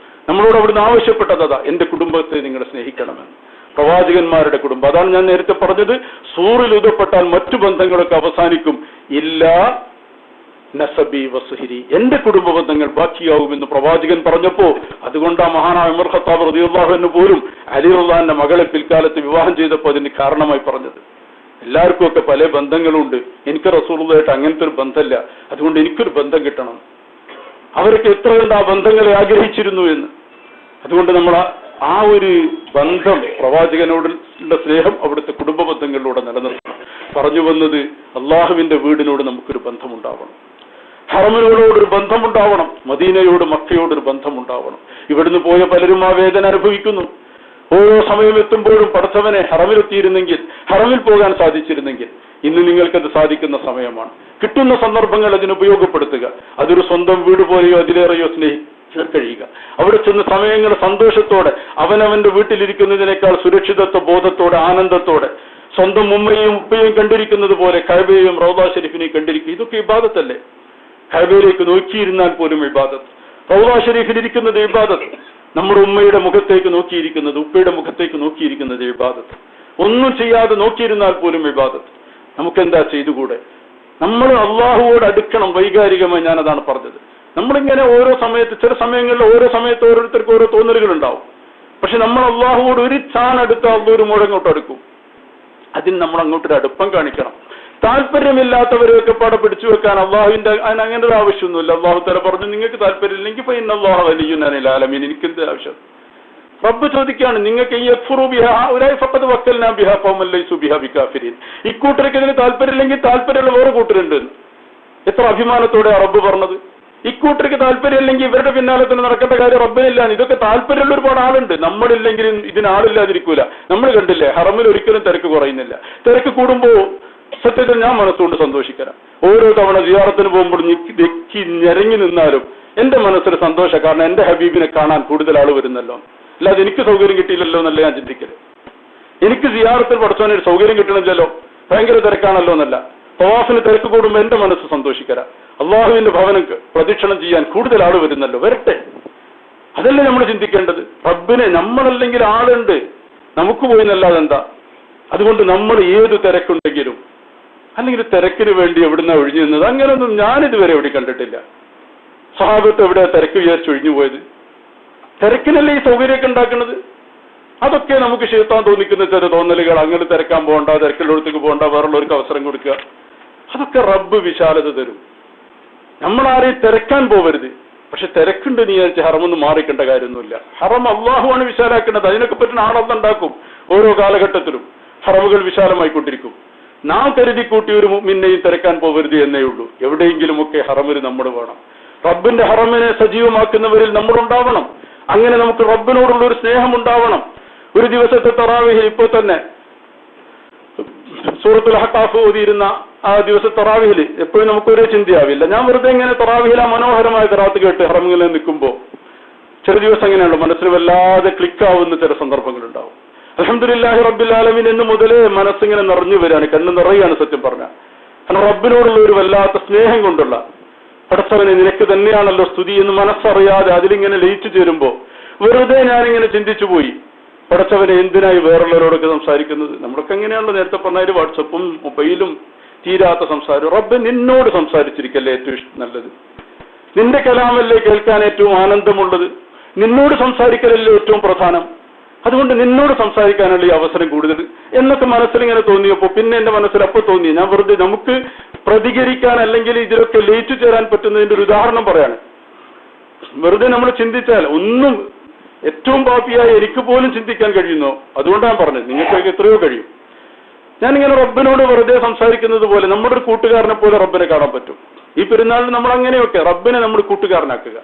നമ്മളോട് അവിടുന്ന് ആവശ്യപ്പെട്ടത് അതാ, എന്റെ കുടുംബത്തെ നിങ്ങൾ സ്നേഹിക്കണമെന്ന്. പ്രവാചകന്മാരുടെ കുടുംബം, അതാണ് ഞാൻ നേരത്തെ പറഞ്ഞത്. സൂറിൽ ഉതപ്പെട്ടാൽ മറ്റു ബന്ധങ്ങളൊക്കെ അവസാനിക്കും. ഇല്ലാ നസബി വസുഹിരി, എന്റെ കുടുംബ ബന്ധങ്ങൾ ബാക്കിയാവുമെന്ന് പ്രവാചകൻ പറഞ്ഞപ്പോ, അതുകൊണ്ട് ആ മഹാനായ ഉമർ ഖത്താബ് റളിയല്ലാഹു അൻഹു പോലും അലി റളിയല്ലാഹുവിന്റെ മകളെ പിൽക്കാലത്ത് വിവാഹം ചെയ്തപ്പോൾ അതിന് കാരണമായി പറഞ്ഞത്. എല്ലാവർക്കും ഒക്കെ പല ബന്ധങ്ങളുണ്ട്, എനിക്ക് റസൂലുള്ളാഹിയായിട്ട് അങ്ങനത്തെ ഒരു ബന്ധമില്ല, അതുകൊണ്ട് എനിക്കൊരു ബന്ധം കിട്ടണം. അവരൊക്കെ എത്ര കണ്ട് ആ ബന്ധങ്ങളെ ആഗ്രഹിച്ചിരുന്നു എന്ന്. അതുകൊണ്ട് നമ്മൾ ആ ഒരു ബന്ധം, പ്രവാചകനോടുള്ള സ്നേഹം അവിടുത്തെ കുടുംബ ബന്ധങ്ങളിലൂടെ നിലനിർത്തണം. പറഞ്ഞു വന്നത് അള്ളാഹുവിന്റെ വീടിനോട് നമുക്കൊരു ബന്ധമുണ്ടാവണം, ഹറമിനോടൊരു ബന്ധമുണ്ടാവണം, മദീനയോട് മക്കയോടൊരു ബന്ധമുണ്ടാവണം. ഇവിടുന്ന് പോയ പലരും ആ വേദന അനുഭവിക്കുന്നു. ഓരോ സമയം എത്തുമ്പോഴും പടച്ചവനെ ഹറമിലെത്തിയിരുന്നെങ്കിൽ, ഹറമിൽ പോകാൻ സാധിച്ചിരുന്നെങ്കിൽ. ഇന്ന് നിങ്ങൾക്കത് സാധിക്കുന്ന സമയമാണ്. കിട്ടുന്ന സന്ദർഭങ്ങൾ അതിന് ഉപയോഗപ്പെടുത്തുക. അതൊരു സ്വന്തം വീട് പോലെയോ അതിലേറെയോ സ്നേഹിക്കാൻ കഴിയുക. അവിടെ ചെന്ന് സമയങ്ങൾ സന്തോഷത്തോടെ, അവനവന്റെ വീട്ടിലിരിക്കുന്നതിനേക്കാൾ സുരക്ഷിതത്വ ബോധത്തോടെ, ആനന്ദത്തോടെ, സ്വന്തം ഉമ്മയും ഉപ്പയും കണ്ടിരിക്കുന്നത് പോലെ കഅബയെയും റൗദ ഷരീഫിനെയും കണ്ടിരിക്കുക. ഇതൊക്കെ ഇബാദത്തല്ലേ? കഅബയിലേക്ക് നോക്കിയിരുന്നാൽ പോലും ഇബാദത്ത്, റൗദ ഷരീഫിൽ ഇരിക്കുന്നത് ഇബാദത്ത്, നമ്മുടെ ഉമ്മയുടെ മുഖത്തേക്ക് നോക്കിയിരിക്കുന്നത്, ഉപ്പയുടെ മുഖത്തേക്ക് നോക്കിയിരിക്കുന്നത് ഇബാദത്ത്. ഒന്നും ചെയ്യാതെ നോക്കിയിരുന്നാൽ പോലും ഇബാദത്ത്. നമുക്കെന്താ ചെയ്തുകൂടെ? നമ്മൾ അള്ളാഹുവോട് അടുക്കണം വൈകാരികമായി. ഞാനതാണ് പറഞ്ഞത്. നമ്മളിങ്ങനെ ഓരോ സമയത്ത്, ചില സമയങ്ങളിൽ ഓരോ സമയത്ത് ഓരോരുത്തർക്ക് ഓരോ തോന്നലുകൾ ഉണ്ടാവും. പക്ഷെ നമ്മൾ അള്ളാഹുവോട് ഒരു ചാൻ അടുത്താൽ ഒരു മുഴങ്ങോട്ട് അടുക്കും. അതിന് നമ്മൾ അങ്ങോട്ടൊരു അടുപ്പം കാണിക്കണം. താല്പര്യമില്ലാത്തവരെയൊക്കെ പാടെ പിടിച്ചു വെക്കാൻ അള്ളാഹുവിന്റെ അങ്ങനെ ഒരു ആവശ്യമൊന്നുമില്ല. അള്ളാഹു തആല പറഞ്ഞു, നിങ്ങൾക്ക് താല്പര്യമില്ലെങ്കിൽ ഇന്നല്ലാഹു വലിയ്യുൻ അനിൽ ആലമീൻ, എനിക്കെന്ത് ആവശ്യം? റബ്ബ് ചോദിക്കുകയാണ്, നിങ്ങൾക്ക് ഈ യക്ഫുറു ബിഹാ ഹൗലാഇ ഫഖദ് വക്കൽനാ ബിഹാ ഖൗമൻ ലൈസു ബിഹാ ബികാഫിരീൻ. ഇക്കൂട്ടർക്ക് ഇതിന് താല്പര്യമില്ലെങ്കിൽ താല്പര്യമുള്ള വേറെ കൂട്ടരുണ്ട്. എത്ര അഭിമാനത്തോടെ റബ്ബ് പറഞ്ഞത്. ഇക്കൂട്ടർക്ക് താല്പര്യമില്ലെങ്കിൽ ഇവരുടെ പിന്നാലെ തന്നെ നടക്കേണ്ട കാര്യം റബ്ബിനില്ല. ഇതൊക്കെ താല്പര്യമുള്ള ഒരുപാട് ആളുണ്ട്. നമ്മളില്ലെങ്കിലും ഇതിനാളില്ലാതിരിക്കൂല. നമ്മൾ കണ്ടില്ലേ, ഹറമിൽ ഒരിക്കലും തിരക്ക് കുറയുന്നില്ല. തിരക്ക് കൂടുമ്പോൾ സത്യത്തിൽ ഞാൻ മനസ്സുകൊണ്ട് സന്തോഷിക്കണം. ഓരോ തവണ സിയാറത്തിന് പോകുമ്പോൾ ഞെക്കി ഞെരങ്ങി നിന്നാലും എന്റെ മനസ്സിൽ സന്തോഷം. കാരണം എന്റെ ഹബീബിനെ കാണാൻ കൂടുതൽ ആൾ വരുന്നല്ലോ. അല്ലാതെ എനിക്ക് സൗകര്യം കിട്ടിയില്ലല്ലോ എന്നല്ല ഞാൻ ചിന്തിക്കല്. എനിക്ക് സിയാറത്തിൽ പഠിച്ചവന് ഒരു സൗകര്യം കിട്ടണില്ലല്ലോ, ഭയങ്കര തിരക്കാണല്ലോ എന്നല്ല. തവാഫിന് തിരക്ക് കൂടുമ്പോൾ എന്റെ മനസ്സ് സന്തോഷിക്കല. അള്ളാഹുവിന്റെ ഭവനം പ്രദക്ഷിണം ചെയ്യാൻ കൂടുതൽ ആൾ വരുന്നല്ലോ, വരട്ടെ. അതല്ലേ നമ്മൾ ചിന്തിക്കേണ്ടത്. റബ്ബിനെ നമ്മളല്ലെങ്കിൽ ആളുണ്ട്, നമുക്ക് പോയി എന്നല്ലാതെ എന്താ. അതുകൊണ്ട് നമ്മൾ ഏത് തിരക്കുണ്ടെങ്കിലും, അല്ലെങ്കിൽ തിരക്കിന് വേണ്ടി എവിടുന്ന ഒഴിഞ്ഞു നിന്നത്, അങ്ങനെയൊന്നും ഞാനിതുവരെ എവിടെ കണ്ടിട്ടില്ല. സ്വഹാബത്ത് എവിടെ തിരക്ക് വിചാരിച്ച് ഒഴിഞ്ഞു പോയത്? തിരക്കിനല്ലേ ഈ സൗകര്യമൊക്കെ ഉണ്ടാക്കുന്നത്. അതൊക്കെ നമുക്ക് ശൈത്താൻ തോന്നിക്കുന്ന ചില തോന്നലുകൾ. അങ്ങനെ തിരക്കാൻ പോകണ്ട, തിരക്കുള്ളടത്തേക്ക് പോകണ്ട, വേറുള്ളവർക്ക് അവസരം കൊടുക്കുക. അതൊക്കെ റബ്ബ് വിശാലത തരും. നമ്മളാരെയും തിരക്കാൻ പോവരുത്. പക്ഷെ തിരക്കുണ്ട് നീ വിചാരിച്ച് ഹറമൊന്നും മാറിക്കേണ്ട കാര്യമൊന്നുമില്ല. ഹറം അള്ളാഹുവാണ് വിശാലാക്കേണ്ടത്. അതിനൊക്കെ പറ്റുന്ന ആളന്നുണ്ടാക്കും. ഓരോ കാലഘട്ടത്തിലും ഹറമുകൾ വിശാലമായിക്കൊണ്ടിരിക്കും. നാം കരുതി കൂട്ടി ഒരു മുഅ്മിനെയും തിരക്കാൻ പോവരുത് എന്നേ ഉള്ളൂ. എവിടെയെങ്കിലുമൊക്കെ ഹറമിൽ നമ്മൾ വേണം. റബ്ബിന്റെ ഹറമിനെ സജീവമാക്കുന്നവരിൽ നമ്മളുണ്ടാവണം. അങ്ങനെ നമുക്ക് റബ്ബിനോടുള്ള ഒരു സ്നേഹം ഉണ്ടാവണം. ഒരു ദിവസത്തെ തറാവീഹിൽ ഇപ്പോൾ തന്നെ സൂറത്തുൽ അഹ്ഖാഫ് ഓതിയിരുന്ന ആ ദിവസത്തെ തറാവീഹിൽ എപ്പോഴും നമുക്കൊരു ചിന്തയാവില്ല. ഞാൻ വെറുതെ ഇങ്ങനെ തറാവീഹിൽ ആ മനോഹരമായ ഖിറാഅത്ത് കേട്ട് ഹറമിൽ നിൽക്കുമ്പോൾ ചില ദിവസം അങ്ങനെയുള്ള മനസ്സിന് വല്ലാതെ ക്ലിക്കാവുന്ന ചില സന്ദർഭങ്ങളുണ്ടാവും. അൽഹംദുലില്ലാഹി റബ്ബിൽ ആലമീൻ എന്ന് മുതലേ മനസ്സിങ്ങനെ നിറഞ്ഞു വരികയാണ്, കണ്ണ് നിറയാണ് സത്യം പറഞ്ഞാൽ. കാരണം റബ്ബിനോടുള്ള ഒരു വല്ലാത്ത സ്നേഹം കൊണ്ടുള്ള, പടച്ചവനെ നിനക്ക് തന്നെയാണല്ലോ സ്തുതി എന്ന് മനസ്സറിയാതെ അതിലിങ്ങനെ ലയിച്ചു ചേരുമ്പോൾ വെറുതെ ഞാനിങ്ങനെ ചിന്തിച്ചു പോയി, പടച്ചവനെ എന്തിനായി വേറുള്ളവരോടൊക്കെ സംസാരിക്കുന്നത്. നമ്മളൊക്കെ എങ്ങനെയാണല്ലോ നേരത്തെ പറഞ്ഞാൽ വാട്സപ്പും മൊബൈലും തീരാത്ത സംസാരം. റബ്ബ് നിന്നോട് സംസാരിച്ചിരിക്കല്ലേ ഏറ്റവും നല്ലത്. നിന്റെ കലാമല്ലേ കേൾക്കാൻ ഏറ്റവും ആനന്ദമുള്ളത്. നിന്നോട് സംസാരിക്കലല്ലേ ഏറ്റവും പ്രധാനം. അതുകൊണ്ട് നിന്നോട് സംസാരിക്കാനുള്ള ഈ അവസരം കൂടുതൽ എന്നൊക്കെ മനസ്സിലിങ്ങനെ തോന്നിയപ്പോൾ പിന്നെ എന്റെ മനസ്സിൽ അപ്പോൾ തോന്നി, ഞാൻ വെറുതെ നമുക്ക് പ്രതികരിക്കാൻ അല്ലെങ്കിൽ ഇതിലൊക്കെ ലയിച്ചു ചേരാൻ പറ്റുന്നതിന്റെ ഒരു ഉദാഹരണം പറയാണ്. വെറുതെ നമ്മൾ ചിന്തിച്ചാൽ ഒന്നും ഏറ്റവും പാപിയായി എനിക്ക് പോലും ചിന്തിക്കാൻ കഴിയുന്നോ, അതുകൊണ്ടാണ് പറഞ്ഞത്. നിങ്ങൾക്കൊക്കെ എത്രയോ കഴിയും. ഞാനിങ്ങനെ റബ്ബിനോട് വെറുതെ സംസാരിക്കുന്നത് പോലെ നമ്മുടെ ഒരു കൂട്ടുകാരനെ പോലെ റബ്ബിനെ കാണാൻ പറ്റും. ഈ പെരുന്നാളിന് നമ്മൾ അങ്ങനെയൊക്കെ റബ്ബിനെ നമ്മൾ കൂട്ടുകാരനാക്കുക.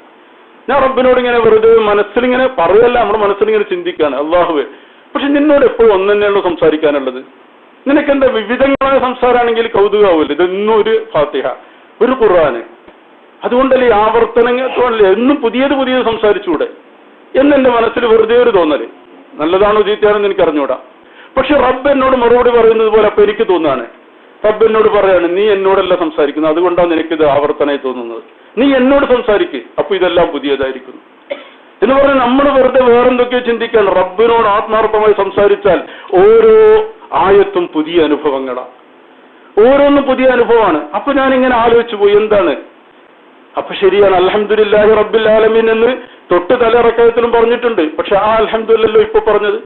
ഞാൻ റബ്ബിനോട് ഇങ്ങനെ വെറുതെ മനസ്സിലിങ്ങനെ പറയല്ല, നമ്മുടെ മനസ്സിലിങ്ങനെ ചിന്തിക്കാണ്, അള്ളാഹുവേ പക്ഷെ നിന്നോട് എപ്പോഴും ഒന്ന് തന്നെയുള്ളൂ സംസാരിക്കാനുള്ളത്. നിനക്കെന്താ വിവിധങ്ങളായ സംസാരമാണെങ്കിൽ കൗതുകമാവില്ല. ഇതൊന്നും ഒരു ഫാത്തിഹ, ഒരു ഖുർആന്, അതുകൊണ്ടല്ലേ ആവർത്തനങ്ങളല്ലേ എന്നും പുതിയത് സംസാരിച്ചുകൂടെ എന്നെന്റെ മനസ്സിൽ വെറുതെ ഒരു തോന്നല്. നല്ലതാണോ ചീത്തയാണെന്ന് എനിക്ക് അറിഞ്ഞൂടാ. പക്ഷെ റബ്ബ് എന്നോട് മറുപടി പറയുന്നത് പോലെ അപ്പൊ എനിക്ക് തോന്നുകയാണ്, റബ്ബ് എന്നോട് പറയാണ്, നീ എന്നോടല്ല സംസാരിക്കുന്നത്, അതുകൊണ്ടാണ് നിനക്കിത് ആവർത്തനമായി തോന്നുന്നത്. നീ എന്നോട് സംസാരിക്ക്, അപ്പൊ ഇതെല്ലാം പുതിയതായിരിക്കുന്നു എന്ന് പറഞ്ഞാൽ നമ്മൾ വെറുതെ വേറെന്തൊക്കെയോ ചിന്തിക്കാൻ. റബ്ബിനോട് ആത്മാർത്ഥമായി സംസാരിച്ചാൽ ഓരോ ആയത്തും പുതിയ അനുഭവങ്ങളാണ്, ഓരോന്നും പുതിയ അനുഭവമാണ്. അപ്പൊ ഞാനിങ്ങനെ ആലോചിച്ചു പോയി, എന്താണ് അപ്പൊ ശരിയാണ് അൽഹംദുലില്ലാഹി റബ്ബിൽ ആലമീൻ എന്ന് തൊട്ട് തലയിറക്കത്തിലും പറഞ്ഞിട്ടുണ്ട്. പക്ഷെ ആ അൽഹംദുലില്ലല്ലോ ഇപ്പൊ പറഞ്ഞത്.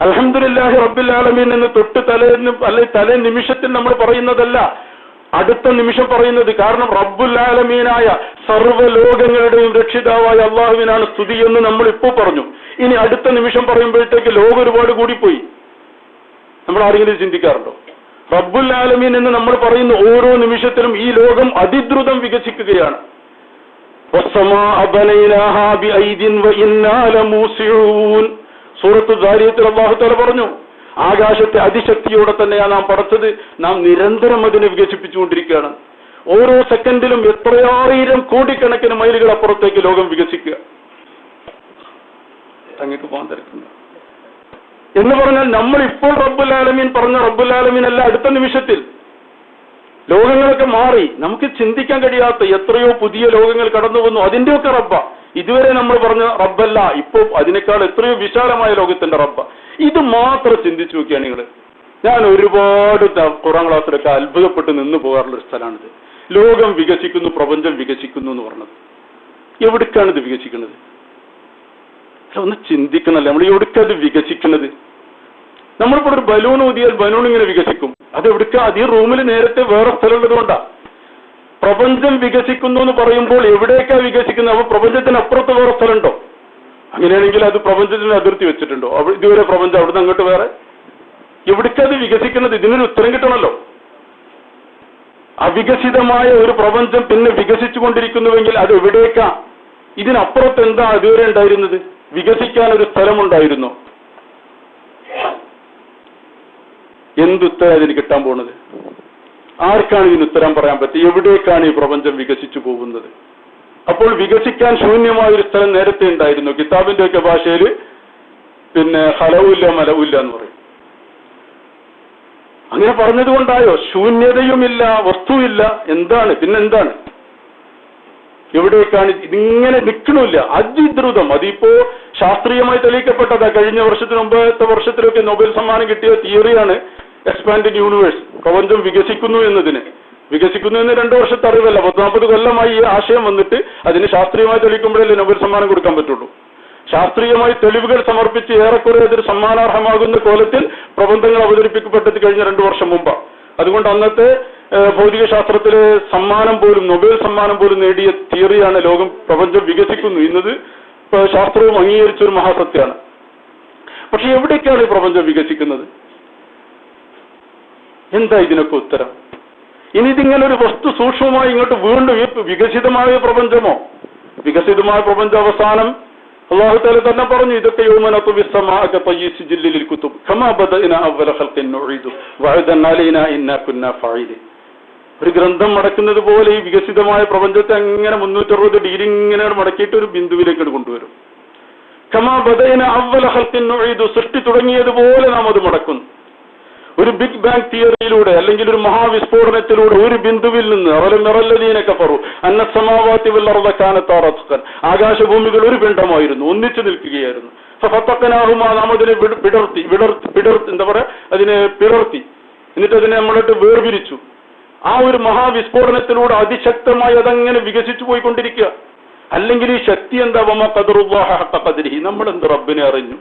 അൽഹംദുലില്ലാഹി റബ്ബിൽ ആലമീൻ എന്ന് തൊട്ട് തലേ നിമിഷത്തിൽ നമ്മൾ പറയുന്നതല്ല, അടുത്ത നിമിഷം പറയുന്നത്. കാരണം റബ്ബുൽ ആലമീനായ സർവ്വലോകങ്ങളുടെയും രക്ഷിതാവായ അള്ളാഹുവിനാണ് സ്തുതി എന്ന് നമ്മൾ ഇപ്പോൾ പറഞ്ഞു. ഇനി അടുത്ത നിമിഷം പറയുമ്പോഴത്തേക്ക് ലോകം ഒരുപാട് കൂടിപ്പോയി. നമ്മൾ ആരെങ്കിലും ചിന്തിക്കാറുണ്ടോ? റബ്ബുൽ ആലമീൻ എന്ന് നമ്മൾ പറയുന്ന ഓരോ നിമിഷത്തിലും ഈ ലോകം അതിദ്രുതം വികസിക്കുകയാണ്. സൂറത്തു ദാരിയത്തിൽ അല്ലാഹു തആല പറഞ്ഞു, ആകാശത്തെ അതിശക്തിയോടെ തന്നെയാണ് നാം പടച്ചത്, നാം നിരന്തരം അതിനെ വികസിപ്പിച്ചുകൊണ്ടിരിക്കുകയാണ്. ഓരോ സെക്കൻഡിലും എത്രയായിരം കോടിക്കണക്കിന് മൈലുകൾ അപ്പുറത്തേക്ക് ലോകം വികസിക്കുക. അങ്ങേക്ക് പോകാൻ തിരക്കുന്നു എന്ന് പറഞ്ഞാൽ നമ്മൾ ഇപ്പോൾ റബ്ബുൽ ആലമീൻ പറഞ്ഞ റബ്ബുൽ ആലമീൻ അല്ല, അടുത്ത നിമിഷത്തിൽ ലോകങ്ങളൊക്കെ മാറി. നമുക്ക് ചിന്തിക്കാൻ കഴിയാത്ത എത്രയോ പുതിയ ലോകങ്ങൾ കടന്നു വന്നു. അതിന്റെയൊക്കെ റബ്ബ. ഇതുവരെ നമ്മൾ പറഞ്ഞ റബ്ബല്ല, ഇപ്പോ അതിനേക്കാൾ എത്രയോ വിശാലമായ ലോകത്തിന്റെ റബ്ബ. ഇത് മാത്രം ചിന്തിച്ചു നോക്കിയാണ് നിങ്ങൾ. ഞാൻ ഒരുപാട് ഖുർആൻ ക്ലാസ്സിലൊക്കെ അത്ഭുതപ്പെട്ട് നിന്ന് പോകാറുള്ള ഒരു സ്ഥലമാണിത്. ലോകം വികസിക്കുന്നു, പ്രപഞ്ചം വികസിക്കുന്നു എന്ന് പറഞ്ഞത്. എവിടേക്കാണ് ഇത് വികസിക്കുന്നത്? ഒന്ന് ചിന്തിക്കണല്ലേ, നമ്മൾ എവിടേക്കത് വികസിക്കുന്നത്? നമ്മളിപ്പോൾ ഒരു ബലൂൺ ഊതിയാൽ ബലൂൺ ഇങ്ങനെ വികസിക്കും. അത് എവിടേക്കാ? അത് ഈ റൂമിൽ നേരത്തെ വേറെ സ്ഥലമുള്ളത് കൊണ്ടാ. പ്രപഞ്ചം വികസിക്കുന്നു എന്ന് പറയുമ്പോൾ എവിടേക്കാ വികസിക്കുന്നത്? അപ്പൊ പ്രപഞ്ചത്തിന് അപ്പുറത്ത് വേറെ സ്ഥലമുണ്ടോ? അങ്ങനെയാണെങ്കിൽ അത് പ്രപഞ്ചത്തിന് അതിർത്തി വെച്ചിട്ടുണ്ടോ? ഇതുവരെ പ്രപഞ്ചം അവിടുന്ന് അങ്ങോട്ട് വേറെ എവിടേക്കത് വികസിക്കുന്നത്? ഇതിനൊരു ഉത്തരം കിട്ടണമല്ലോ. അവികസിതമായ ഒരു പ്രപഞ്ചം പിന്നെ വികസിച്ചുകൊണ്ടിരിക്കുന്നുവെങ്കിൽ അത് എവിടേക്കാ? ഇതിനപ്പുറത്ത് എന്താ അതുവരെ ഉണ്ടായിരുന്നത്? വികസിക്കാൻ ഒരു സ്ഥലമുണ്ടായിരുന്നു. എന്തുത്തരം അതിന് കിട്ടാൻ പോകുന്നത്? ആർക്കാണ് ഇതിന് ഉത്തരം പറയാൻ പറ്റുക? എവിടേക്കാണ് ഈ പ്രപഞ്ചം വികസിച്ചു പോകുന്നത്? അപ്പോൾ വികസിക്കാൻ ശൂന്യമായൊരു സ്ഥലം നേരത്തെ ഉണ്ടായിരുന്നു. കിതാബിന്റെ ഒക്കെ ഭാഷയിൽ പിന്നെ ഹലവുമില്ല മലവുമില്ല എന്ന് പറയും. അങ്ങനെ പറഞ്ഞതുകൊണ്ടായോ? ശൂന്യതയുമില്ല, വസ്തുവില്ല, എന്താണ് പിന്നെന്താണ്? എവിടേക്കാണ് ഇതിങ്ങനെ നിൽക്കണില്ല? അതിദ്രുതം. അതിപ്പോ ശാസ്ത്രീയമായി തെളിയിക്കപ്പെട്ടതാ. കഴിഞ്ഞ വർഷത്തിന് മുമ്പത്തെ വർഷത്തിലൊക്കെ നൊബേൽ സമ്മാനം കിട്ടിയ തിയറിയാണ് എക്സ്പാൻഡിങ് യൂണിവേഴ്സ്. പ്രപഞ്ചം വികസിക്കുന്നു എന്നതിന്. വികസിക്കുന്നു എന്ന് 2 വർഷത്തെ അറിവല്ല, 40 കൊല്ലമായി ഈ ആശയം വന്നിട്ട് അതിന് ശാസ്ത്രീയമായി തെളിയിക്കുമ്പോഴല്ലേ നൊബേൽ സമ്മാനം കൊടുക്കാൻ പറ്റുള്ളൂ. ശാസ്ത്രീയമായി തെളിവുകൾ സമർപ്പിച്ച് ഏറെക്കുറെ അതൊരു സമ്മാനാർഹമാകുന്ന കോലത്തിൽ പ്രബന്ധങ്ങൾ അവതരിപ്പിക്കപ്പെട്ടത് കഴിഞ്ഞ 2 വർഷം മുമ്പാണ്. അതുകൊണ്ട് അന്നത്തെ ഭൗതിക ശാസ്ത്രത്തിലെ സമ്മാനം പോലും, നൊബേൽ സമ്മാനം പോലും നേടിയ തിയറിയാണ് ലോകം പ്രപഞ്ചം വികസിക്കുന്നു എന്നത്. ശാസ്ത്രവും അംഗീകരിച്ചൊരു മഹാസത്യമാണ്. പക്ഷെ എവിടേക്കാണ് ഈ പ്രപഞ്ചം വികസിക്കുന്നത്? എന്താ ഇതിനൊക്കെ ഉത്തരം? ഇനി ഇതിങ്ങനെ ഒരു വസ്തു സൂക്ഷ്മമായി ഇങ്ങോട്ട് വീണ്ടും ഈ വികസിതമായ പ്രപഞ്ചമോ? വികസിതമായ പ്രപഞ്ച അവസാനം അല്ലാഹു തആല തന്നെ പറഞ്ഞു, ഇതൊക്കെ യൗമനതു ബിസ്സമാഅക തയ്യിസ് ജില്ലിൽ കുതുബ് കമാ ബദഅനാ അവല ഖൽഖിൻ നുഈദു വഅദൻ അലൈനാ ഇന്നാ കുന്നാ ഫാഇലിൻ. ഒരു ഗ്രന്ഥം മടക്കുന്നത് പോലെ ഈ വികസിതമായ പ്രപഞ്ചത്തെ അങ്ങനെ 360 ഡിഗ്രി ഇങ്ങനെ മടക്കിയിട്ട് ഒരു ബിന്ദുവിലേക്ക് കൊണ്ടുവരും. കമാ ബദഅനാ അവല ഖൽഖിൻ നുഈദു, സൃഷ്ടി തുടങ്ങിയതുപോലെ നാം അത് മടക്കുന്നു. ഒരു ബിഗ് ബാങ് തിയറിയിലൂടെ അല്ലെങ്കിൽ ഒരു മഹാവിസ്ഫോടനത്തിലൂടെ ഒരു ബിന്ദുവിൽ നിന്ന് അവലല്ലദീന കഫറു അന്ന സമാവാതി വൽ അർദ കാനതാ റത്ഖൻ, ആകാശഭൂമികൾ ഒരു പിണ്ഡമായിരുന്നു, ഒന്നിച്ചു നിൽക്കുകയായിരുന്നു. ഫഫതഖനാഹുമാ, നാം അതിനെ പിടർത്തി എന്താ പറയാ, അതിനെ പിളർത്തി, എന്നിട്ട് അതിനെ നമ്മളിട്ട് വേർപിരിച്ചു. ആ ഒരു മഹാവിസ്ഫോടനത്തിലൂടെ അതിശക്തമായി അതങ്ങനെ വികസിച്ചു പോയിക്കൊണ്ടിരിക്കുക. അല്ലെങ്കിൽ ഈ ശക്തി എന്താ? വമ ഖദറുല്ലാഹ ഹഖ ഖദ്രിഹി, നമ്മൾ എന്ത് റബ്ബിനെ അറിഞ്ഞു?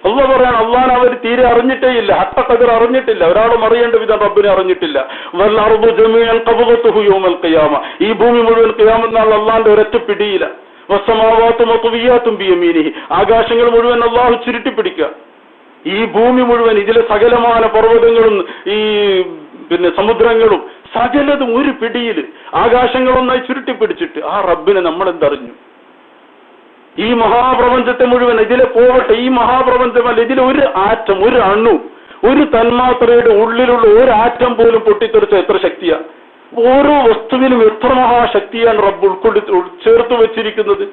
അള്ളാഹ് പറയാണ്, അള്ളാഹ് അവർ തീരെ അറിഞ്ഞിട്ടേ ഇല്ല, ഹഖ ഖദർ അറിഞ്ഞിട്ടില്ല, ഒരാളും അറിയേണ്ട വിധം റബ്ബിനെ അറിഞ്ഞിട്ടില്ല. വൽ അർദു ജമീഅൻ ഖബദതുഹു യൗമൽ ഖിയാമ, ഈ ഭൂമി മുഴുവൻ ഖിയാമത്ത് നാൾ അള്ളാഹിന്റെ ഒരൊറ്റ പിടിയില്ല. വസ്സമാവാതു മത്വിയാതും ബിയമീനിഹി, ആകാശങ്ങൾ മുഴുവൻ അള്ളാഹു ചുരുട്ടിപ്പിടിക്കുക. ഈ ഭൂമി മുഴുവൻ, ഇതിലെ സകലമായ പർവ്വതങ്ങളും ഈ പിന്നെ സമുദ്രങ്ങളും സകലതും ഒരു പിടിയിൽ ആകാശങ്ങളൊന്നായി ചുരുട്ടിപ്പിടിച്ചിട്ട് ആ റബ്ബിനെ നമ്മൾ എന്തറിഞ്ഞു? ഈ മഹാപ്രപഞ്ചത്തെ മുഴുവൻ ഇതിലെ പോവട്ടെ, ഈ മഹാപ്രപഞ്ചമല്ല, ഇതിലെ ഒരു ആറ്റം, ഒരു അണു, ഒരു തന്മാത്രയുടെ ഉള്ളിലുള്ള ഒരു ആറ്റം പോലും പൊട്ടിത്തെറിച്ച എത്ര ശക്തിയാ! ഓരോ വസ്തുവിനും എത്ര മഹാശക്തിയാണ് റബ്ബ് ചേർത്ത് വെച്ചിരിക്കുന്നത്.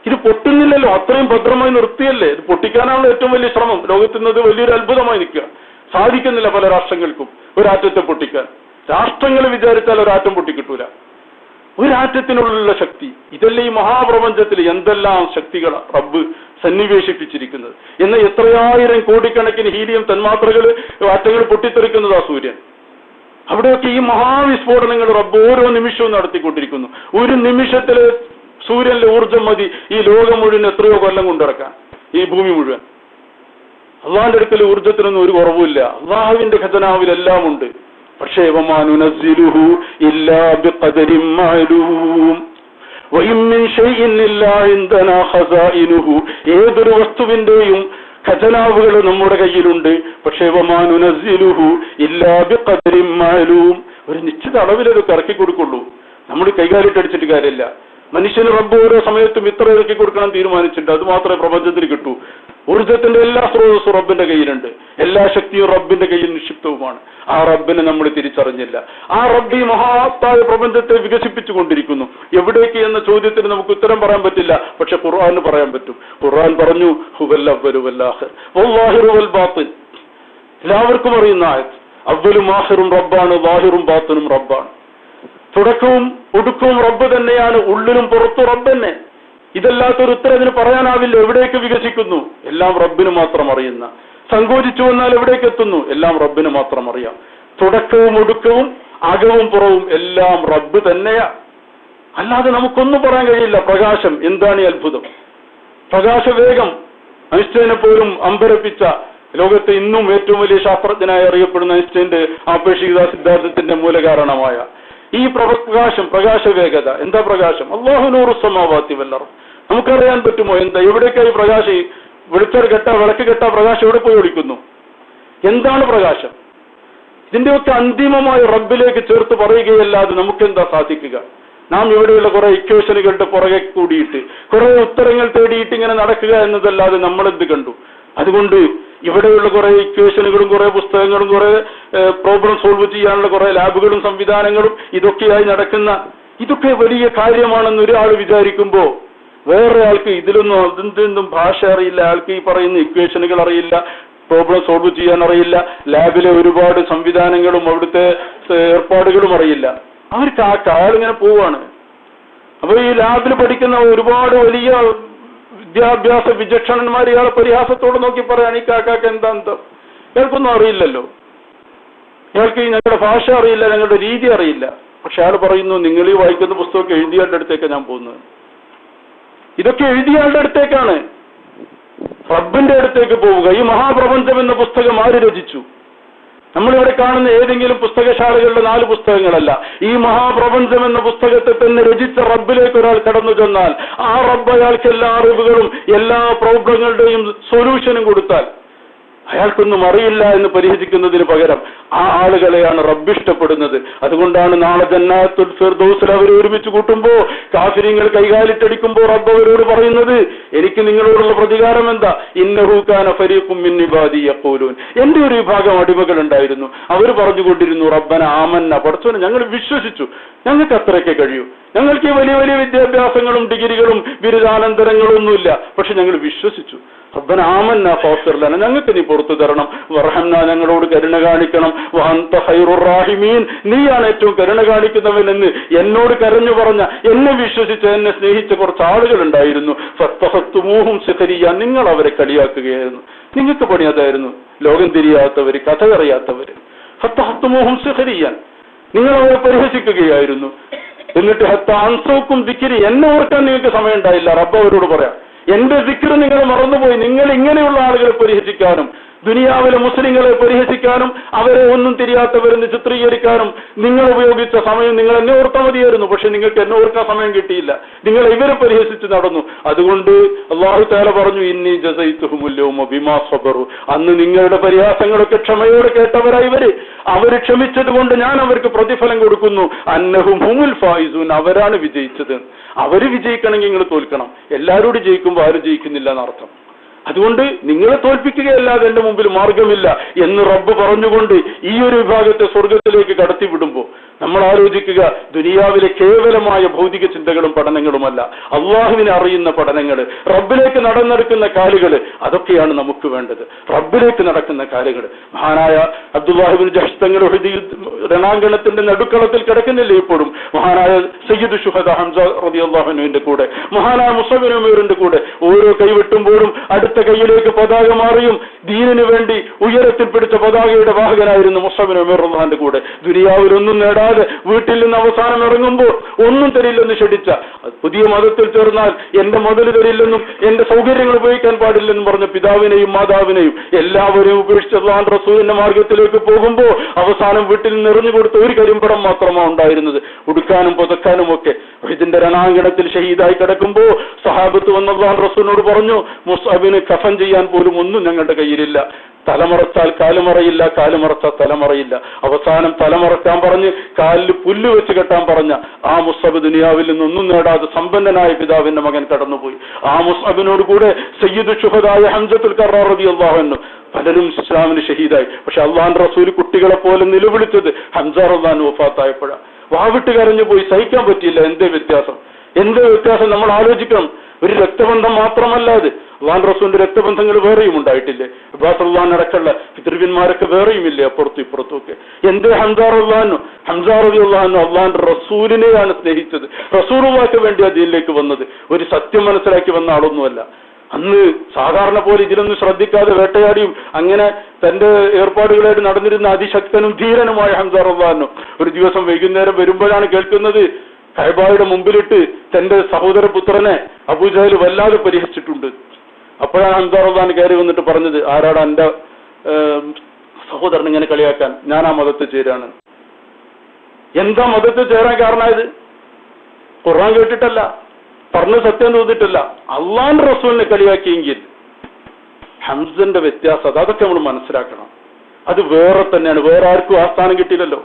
ഇത് പൊട്ടുന്നില്ലല്ലോ, അത്രയും ഭദ്രമായി നിർത്തിയല്ലേ. ഇത് പൊട്ടിക്കാനാണല്ലോ ഏറ്റവും വലിയ ശ്രമം. ലോകത്തുന്നത് വലിയൊരു അത്ഭുതമായി നിൽക്കുക. സാധിക്കുന്നില്ല പല രാഷ്ട്രങ്ങൾക്കും ഒരാറ്റത്തെ പൊട്ടിക്കാൻ. രാഷ്ട്രങ്ങൾ വിചാരിച്ചാൽ ഒരാറ്റം പൊട്ടിക്കിട്ടൂല. ഒരാറ്റത്തിനുള്ള ശക്തി. ഇതല്ലേ ഈ മഹാപ്രപഞ്ചത്തിൽ എന്തെല്ലാം ശക്തികളാണ് റബ്ബ് സന്നിവേശിപ്പിച്ചിരിക്കുന്നത്. എന്നാൽ എത്രയായിരം കോടിക്കണക്കിന് ഹീലിയം തന്മാത്രകൾ, ആറ്റങ്ങൾ പൊട്ടിത്തെറിക്കുന്നതാ സൂര്യൻ. അവിടെയൊക്കെ ഈ മഹാവിസ്ഫോടനങ്ങൾ റബ്ബ് ഓരോ നിമിഷവും നടത്തിക്കൊണ്ടിരിക്കുന്നു. ഒരു നിമിഷത്തില് സൂര്യനിലെ ഊർജ്ജം മതി ഈ ലോകം മുഴുവൻ എത്രയോ കൊല്ലം കൊണ്ടിറക്കാൻ, ഈ ഭൂമി മുഴുവൻ. അള്ളാഹിന്റെ അടുക്കൽ ഊർജ്ജത്തിനൊന്നും ഒരു കുറവുമില്ല. അള്ളാഹുവിന്റെ ഖജനാവിൽ എല്ലാം ഉണ്ട്. പക്ഷേ വമാ നുനസ്സിലുഹു ഇല്ലാ ബിഖദരിൻ മഅലൂം വഇൻ മിൻ ഷൈഇൻ ഇല്ലാ ഇൻദനാ ഖസാഇനുഹു, ഏതൊരു വസ്തുവിന്റെയും ഖജനാവുകൾ നമ്മുടെ കയ്യിലുണ്ട്. പക്ഷേ വമാ നുനസ്സിലുഹു ഇല്ലാ ബിഖദരിൻ മഅലൂം, ഒരു നിശ്ചിത അളവിലത് ഇറക്കി കൊടുക്കുള്ളൂ. നമ്മൾ കൈകാലിട്ടടിച്ചിട്ട് കാര്യമില്ല. മനുഷ്യന് റബ്ബ് ഓരോ സമയത്തും ഇത്ര ഇറക്കി കൊടുക്കണം തീരുമാനിച്ചിട്ടുണ്ട്. അത് മാത്രമേ പ്രപഞ്ചത്തിന് കിട്ടൂ. ഊർജ്ജത്തിന്റെ എല്ലാ സ്രോതസ്സും റബ്ബിന്റെ കയ്യിലുണ്ട്. എല്ലാ ശക്തിയും റബ്ബിന്റെ കയ്യിൽ നിക്ഷിപ്തവുമാണ്. ആ റബ്ബിനെ നമ്മൾ തിരിച്ചറിഞ്ഞില്ല. ആ റബ്ബ് ഈ മഹാത്തായ പ്രപഞ്ചത്തെ വികസിപ്പിച്ചു കൊണ്ടിരിക്കുന്നു. എവിടേക്ക് എന്ന ചോദ്യത്തിന് നമുക്ക് ഉത്തരം പറയാൻ പറ്റില്ല. പക്ഷെ ഖുർആന് പറയാൻ പറ്റും. ഖുർആൻ പറഞ്ഞു, ഹുവൽ അവ്വലു വൽ ആഖിർ വൽ വൽ ബാത്തിൻ. എല്ലാവർക്കും അറിയുന്ന ആയത്ത്. അവ്വലും ആഖിറും റബ്ബാണ്, വാഹിറും ബാത്തിനും റബ്ബാണ്. തുടക്കവും ഒടുക്കവും റബ്ബ് തന്നെയാണ്, ഉള്ളിലും പുറത്തും റബ്ബ് തന്നെ. ഇതല്ലാത്തൊരു ഉത്തരം ഇതിന് പറയാനാവില്ല. എവിടേക്ക് വികസിക്കുന്നു? എല്ലാം റബ്ബിന് മാത്രം അറിയുന്ന. സങ്കോചിച്ചു വന്നാൽ എവിടേക്ക് എത്തുന്നു? എല്ലാം റബ്ബിന് മാത്രം അറിയാം. തുടക്കവും ഒടുക്കവും അകവും പുറവും എല്ലാം റബ്ബ് തന്നെയാ. അല്ലാതെ നമുക്കൊന്നും പറയാൻ കഴിയില്ല. പ്രകാശം, എന്താണ് ഈ അത്ഭുതം! പ്രകാശവേഗം ഐൻസ്റ്റൈനെ പോലും അമ്പരപ്പിച്ച, ലോകത്തെ ഇന്നും ഏറ്റവും വലിയ ശാസ്ത്രജ്ഞനായി അറിയപ്പെടുന്ന ഐൻസ്റ്റൈന്റെ ആപേക്ഷികതാ സിദ്ധാന്തത്തിന്റെ മൂലകാരണമായ ഈ പ്രകാശം, പ്രകാശവേഗത. എന്താ പ്രകാശം? അല്ലാഹു നൂറു സമാവാതി വൽ അർദ്, നമുക്കറിയാൻ പറ്റുമോ എന്താ എവിടേക്കായി പ്രകാശം? വെളിച്ചർ കെട്ട വിളക്ക് കെട്ട പ്രകാശം എവിടെ പോയി ഒളിക്കുന്നു? എന്താണ് പ്രകാശം? ഇതിന്റെയൊക്കെ അന്തിമമായ റബ്ബിലേക്ക് ചേർത്ത് പറയുകയല്ലാതെ നമുക്കെന്താ സാധിക്കുക? നാം ഇവിടെയുള്ള കുറെ ഇക്വേഷനുകളുടെ പുറകെ കൂടിയിട്ട് കുറെ ഉത്തരങ്ങൾ തേടിയിട്ട് ഇങ്ങനെ നടക്കുക എന്നതല്ലാതെ നമ്മളെന്ത് കണ്ടു? അതുകൊണ്ട് ഇവിടെയുള്ള കുറെ ഇക്വേഷനുകളും കുറെ പുസ്തകങ്ങളും കുറെ പ്രോബ്ലം സോൾവ് ചെയ്യാനുള്ള കുറെ ലാബുകളും സംവിധാനങ്ങളും ഇതൊക്കെയായി നടക്കുന്ന ഇതൊക്കെ വലിയ കാര്യമാണെന്ന് ഒരാൾ വിചാരിക്കുമ്പോ വേറെ ആൾക്ക് ഇതിലൊന്നും അതിന്റെയൊന്നും ഭാഷ അറിയില്ല, ആൾക്ക് ഈ പറയുന്ന ഇക്വേഷനുകൾ അറിയില്ല, പ്രോബ്ലം സോൾവ് ചെയ്യാൻ അറിയില്ല, ലാബിലെ ഒരുപാട് സംവിധാനങ്ങളും അവിടുത്തെ ഏർപ്പാടുകളും അറിയില്ല. അവർക്ക് ആ കാലിങ്ങനെ പോവാണ്. അപ്പൊ ഈ ലാബിൽ പഠിക്കുന്ന ഒരുപാട് വലിയ വിദ്യാഭ്യാസ വിചക്ഷണന്മാർ ഇയാളെ പരിഹാസത്തോട് നോക്കി പറയാണ് ഈ കാക്കാക്ക് എന്താ ഇയാൾക്കൊന്നും അറിയില്ലല്ലോ, ഇയാൾക്ക് ഞങ്ങളുടെ ഭാഷ അറിയില്ല, ഞങ്ങളുടെ രീതി അറിയില്ല. പക്ഷെ അയാൾ പറയുന്നു നിങ്ങൾ ഈ വായിക്കുന്ന പുസ്തകമൊക്കെ എഴുതിയാളുടെ അടുത്തേക്കാണ് ഞാൻ പോകുന്നത്. ഇതൊക്കെ എഴുതിയാളുടെ അടുത്തേക്കാണ്, റബ്ബിന്റെ അടുത്തേക്ക് പോവുക. ഈ മഹാപ്രപഞ്ചം എന്ന പുസ്തകം ആര് രചിച്ചു? നമ്മളിവിടെ കാണുന്ന ഏതെങ്കിലും പുസ്തകശാലകളുടെ 4 പുസ്തകങ്ങളല്ല. ഈ മഹാപ്രപഞ്ചം എന്ന പുസ്തകത്തെ തന്നെ രചിച്ച റബ്ബിലേക്ക് ഒരാൾ കടന്നു ചെന്നാൽ ആ റബ്ബ് അയാൾക്ക് എല്ലാ അറിവുകളും എല്ലാ പ്രോബ്ലങ്ങളുടെയും സൊല്യൂഷനും കൊടുത്താൽ അയാൾക്കൊന്നും അറിയില്ല എന്ന് പരിഹസിക്കുന്നതിന് പകരം ആ ആളുകളെയാണ് റബ്ബ് ഇഷ്ടപ്പെടുന്നത്. അതുകൊണ്ടാണ് നാളെ ജന്നാത്തുൽ ഫിർദൗസിൽ അവർ ഒരുമിച്ച് കൂട്ടുമ്പോ കാഫിരിങ്ങൾ കൈകാലിട്ടടിക്കുമ്പോ റബ്ബ് അവരോട് പറയുന്നത് എനിക്ക് നിങ്ങളോടുള്ള പ്രതികാരം എന്താ? ഇന്നഹു കാന ഫരീഖും മിൻ ഇബാദി യഖൂലൂൻ, എന്റെ ഒരു വിഭാഗം അടിമകൾ ഉണ്ടായിരുന്നു, അവർ പറഞ്ഞുകൊണ്ടിരുന്നു റബ്ബന ആമന്ന, പടച്ചോനെ ഞങ്ങൾ വിശ്വസിച്ചു, ഞങ്ങൾക്ക് അത്രയ്ക്ക് കഴിയൂ, ഞങ്ങൾക്ക് ഈ വലിയ വലിയ വിദ്യാഭ്യാസങ്ങളും ഡിഗ്രികളും ബിരുദാനന്തരങ്ങളും ഒന്നുമില്ല, പക്ഷെ ഞങ്ങൾ വിശ്വസിച്ചു. റബ്ബന ആമന്ന ഫഗ്ഫിർ ലനാ, ഞങ്ങൾക്ക് നീ പുറത്തു തരണം, വറഹംനാ, ഞങ്ങളോട് കരുണ കാണിക്കണം, വഅൻത ഖൈറുർ റാഹിമീൻ, നീയാണ് ഏറ്റവും കരുണ കാണിക്കുന്നവനെന്ന് എന്നോട് കരഞ്ഞു പറഞ്ഞ, എന്നെ വിശ്വസിച്ച് എന്നെ സ്നേഹിച്ച കുറച്ച് ആളുകൾ ഉണ്ടായിരുന്നു. ഫത്തഖത്തുമൂഹും സിഖരിയ, നിങ്ങൾ അവരെ കളിയാക്കുകയായിരുന്നു, നിങ്ങൾക്ക് പണി അതായിരുന്നു, ലോകം തിരിയാത്തവര്, കഥ അറിയാത്തവര്. ഫത്തഖത്തുമൂഹും സിഖരിയ, നിങ്ങൾ അവരെ പരിഹസിക്കുകയായിരുന്നു. എന്നിട്ട് ഹത്ത അൻസൂക്കും ദിക്രി, എന്നെ ഓർക്കാൻ നിങ്ങൾക്ക് സമയം ഉണ്ടായില്ല. റബ്ബ് അവരോട് പറയാം, എന്റെ ദിക്ർ നിങ്ങൾ മറന്നുപോയി. നിങ്ങൾ ഇങ്ങനെയുള്ള ആളുകളെ പരിഹസിക്കാനും ദുനിയാവിലെ മുസ്ലിങ്ങളെ പരിഹസിക്കാനും അവരെ ഒന്നും തിരിയാത്തവരെന്ന് ചിത്രീകരിക്കാനും നിങ്ങൾ ഉപയോഗിച്ച സമയം നിങ്ങൾ എന്നെ ഓർത്താൽ മതിയായിരുന്നു. പക്ഷെ നിങ്ങൾക്ക് എന്നെ ഓർക്കാൻ സമയം കിട്ടിയില്ല, നിങ്ങൾ ഇവരെ പരിഹസിച്ച് നടന്നു. അതുകൊണ്ട് അല്ലാഹു തആല പറഞ്ഞു ഇന്നി ജസൈതുഹുമുൽ യൗമ ബിമാ സബറു, അന്ന് നിങ്ങളുടെ പരിഹാസങ്ങളൊക്കെ ക്ഷമയോടെ കേട്ടവരായി അവർ ക്ഷമിച്ചത് കൊണ്ട് ഞാൻ അവർക്ക് പ്രതിഫലം കൊടുക്കുന്നു. അന്നഹും ഹുമുൽ ഫായിസൂൻ, അവരാണ് വിജയിച്ചത്. അവര് വിജയിക്കണമെങ്കിൽ നിങ്ങൾ തോൽക്കണം. എല്ലാവരോടും ജയിക്കുമ്പോൾ ആരും ജയിക്കുന്നില്ല എന്നർത്ഥം. അതുകൊണ്ട് നിങ്ങളെ തോൽപ്പിക്കുകയല്ലാതെ എന്റെ മുമ്പിൽ മാർഗമില്ല എന്ന് റബ്ബ് പറഞ്ഞുകൊണ്ട് ഈ ഒരു വിഭാഗത്തെ സ്വർഗത്തിലേക്ക് കടത്തിവിടുമ്പോൾ നമ്മൾ ആലോചിക്കുക, ദുനിയാവിലെ കേവലമായ ഭൗതിക ചിന്തകളും പഠനങ്ങളുമല്ല, അള്ളാഹുവിനെ അറിയുന്ന പഠനങ്ങൾ, റബ്ബിലേക്ക് നടന്നെടുക്കുന്ന കാലുകൾ, അതൊക്കെയാണ് നമുക്ക് വേണ്ടത്. റബ്ബിലേക്ക് നടക്കുന്ന കാലുകൾ. മഹാനായ അബ്ദുല്ലാഹിബ്നു ജഹ്ശ് തങ്ങൾ രണാങ്കണത്തിന്റെ നടുക്കളത്തിൽ കിടക്കുന്നില്ലേ ഇപ്പോഴും? മഹാനായ സയ്യിദ് ശുഹദാ ഹംസ റളിയല്ലാഹു അൻഹുവിന്റെ കൂടെ, മഹാനായ മുസ്അബ് ഇബ്നു ഉമൈറിന്റെ കൂടെ ഓരോ കൈവെട്ടുമ്പോഴും അടുത്ത കൈയിലേക്ക് പതാക മാറിയും ദീനിനു വേണ്ടി ഉയരത്തിൽ പിടിച്ച പതാകയുടെ വാഹകനായിരുന്നു മുസ്അബ് ഇബ്നു ഉമൈർ റളിയല്ലാഹുവിന്റെ കൂടെ. ദുനിയാവിലൊന്നും നേടാതെ വീട്ടിൽ നിന്ന് അവസാനം ഇറങ്ങുമ്പോൾ ഒന്നും തരില്ലെന്ന് ക്ഷണിച്ച, പുതിയ മതത്തിൽ ചേർന്നാൽ എന്റെ മുതൽ തരില്ലെന്നും എന്റെ സൗകര്യങ്ങൾ ഉപയോഗിക്കാൻ പാടില്ലെന്നും പറഞ്ഞ പിതാവിനെയും മാതാവിനെയും എല്ലാവരെയും ഉപേക്ഷിച്ച് അല്ലാഹുവിന്റെ റസൂലിന്റെ മാർഗത്തിലേക്ക് പോകുമ്പോൾ അവസാനം വീട്ടിൽ നിന്ന് എറിഞ്ഞു കൊടുത്ത ഒരു കരിമ്പടം മാത്രമാണ് ഉണ്ടായിരുന്നത്, ഉടുക്കാനും പുതക്കാനും ഒക്കെ. ഇതിന്റെ രണാങ്കണത്തിൽ ഷഹീദായി കിടക്കുമ്പോ സഹാബത്ത് വന്ന അല്ലാഹുവിന്റെ റസൂലിനോട് പറഞ്ഞു, മുസ്അബിന് കഫൻ ചെയ്യാൻ പോലും ഒന്നും ഞങ്ങളുടെ കയ്യിലില്ല, തലമറച്ചാൽ കാലുമറയില്ല, കാലുമറച്ചാൽ തലമറയില്ല. അവസാനം തലമറക്കാൻ പറഞ്ഞ് കാലിൽ പുല്ല് വെച്ച് കെട്ടാൻ പറഞ്ഞ ആ മുസ്അബ് ദുനിയാവിൽ നിന്നൊന്നും നേടാതെ സമ്പന്നനായ പിതാവിന്റെ മകൻ കടന്നുപോയി. ആ മുസ്അബിനോട് കൂടെ സയ്യിദ് ശുഹദായ ഹംസത്തുൽ കറാർ റളിയല്ലാഹു അൻഹു പലരും ഇസ്ലാമിന് ഷഹീദായി. പക്ഷെ അല്ലാഹുവിന്റെ റസൂൽ കുട്ടികളെ പോലെ നിലവിളിച്ചത് ഹംസ റളിയല്ലാഹു അൻഹു വഫാത്തായപ്പോഴാണ്. വാവിട്ട് കരഞ്ഞു പോയി, സഹിക്കാൻ പറ്റിയില്ല. എന്തേ വ്യത്യാസം നമ്മൾ ആലോചിക്കണം. ഒരു രക്തബന്ധം മാത്രമല്ല അത്, അല്ലാഹുവിന്റെ റസൂലിന്റെ രക്തബന്ധങ്ങൾ വേറെയും ഉണ്ടായിട്ടില്ലേ? ഇബ്രാഹിം റളിയല്ലാഹു അടക്കമുള്ള പിതൃവ്യന്മാരൊക്കെ വേറെയുമില്ലേ അപ്പുറത്തും ഇപ്പുറത്തും ഒക്കെ? എന്തേ ഹംസ റളിയല്ലാഹു അൻഹു അല്ലാഹുവിന്റെ റസൂലിനെയാണ് സ്നേഹിച്ചത്, റസൂലുള്ളാഹിക്ക് വേണ്ടി അതിലേക്ക് വന്നത്, ഒരു സത്യം മനസ്സിലാക്കി വന്ന ആളൊന്നുമല്ല. അന്ന് സാധാരണ പോലെ ഇതിലൊന്നും ശ്രദ്ധിക്കാതെ വേട്ടയാടിയും അങ്ങനെ തന്റെ ഏർപ്പാടുകളായിട്ട് നടന്നിരുന്ന അതിശക്തനും ധീരനുമായ ഹംസ റളിയല്ലാഹു അൻഹു ഒരു ദിവസം വൈകുന്നേരം വരുമ്പോഴാണ് കേൾക്കുന്നത്, കഅബയുടെ മുമ്പിലിട്ട് തന്റെ സഹോദരപുത്രനെ അബൂജഹൽ വല്ലാതെ പരിഹസിച്ചിട്ടുണ്ട്. അപ്പോഴാണ് ഹംസ റളിയല്ലാഹു അൻഹു കയറി വന്നിട്ട് പറഞ്ഞത്, ആരാടാ എന്റെ സഹോദരൻ ഇങ്ങനെ കളിയാക്കാൻ? ഞാൻ ആ മതത്തിൽ ചേരാണ്. എന്താ മതത്തിൽ ചേരാൻ കാരണമായത്? ഖുർആൻ കേട്ടിട്ടല്ല, പറഞ്ഞ് സത്യം തോന്നിയിട്ടില്ല. അള്ളാന്റെ റസൂലിനെ കളിയാക്കിയെങ്കിൽ ഹംസന്റെ വ്യത്യാസം അതൊക്കെ നമ്മൾ മനസ്സിലാക്കണം. അത് വേറെ തന്നെയാണ്. വേറെ ആർക്കും ആ സ്ഥാനം കിട്ടിയില്ലല്ലോ.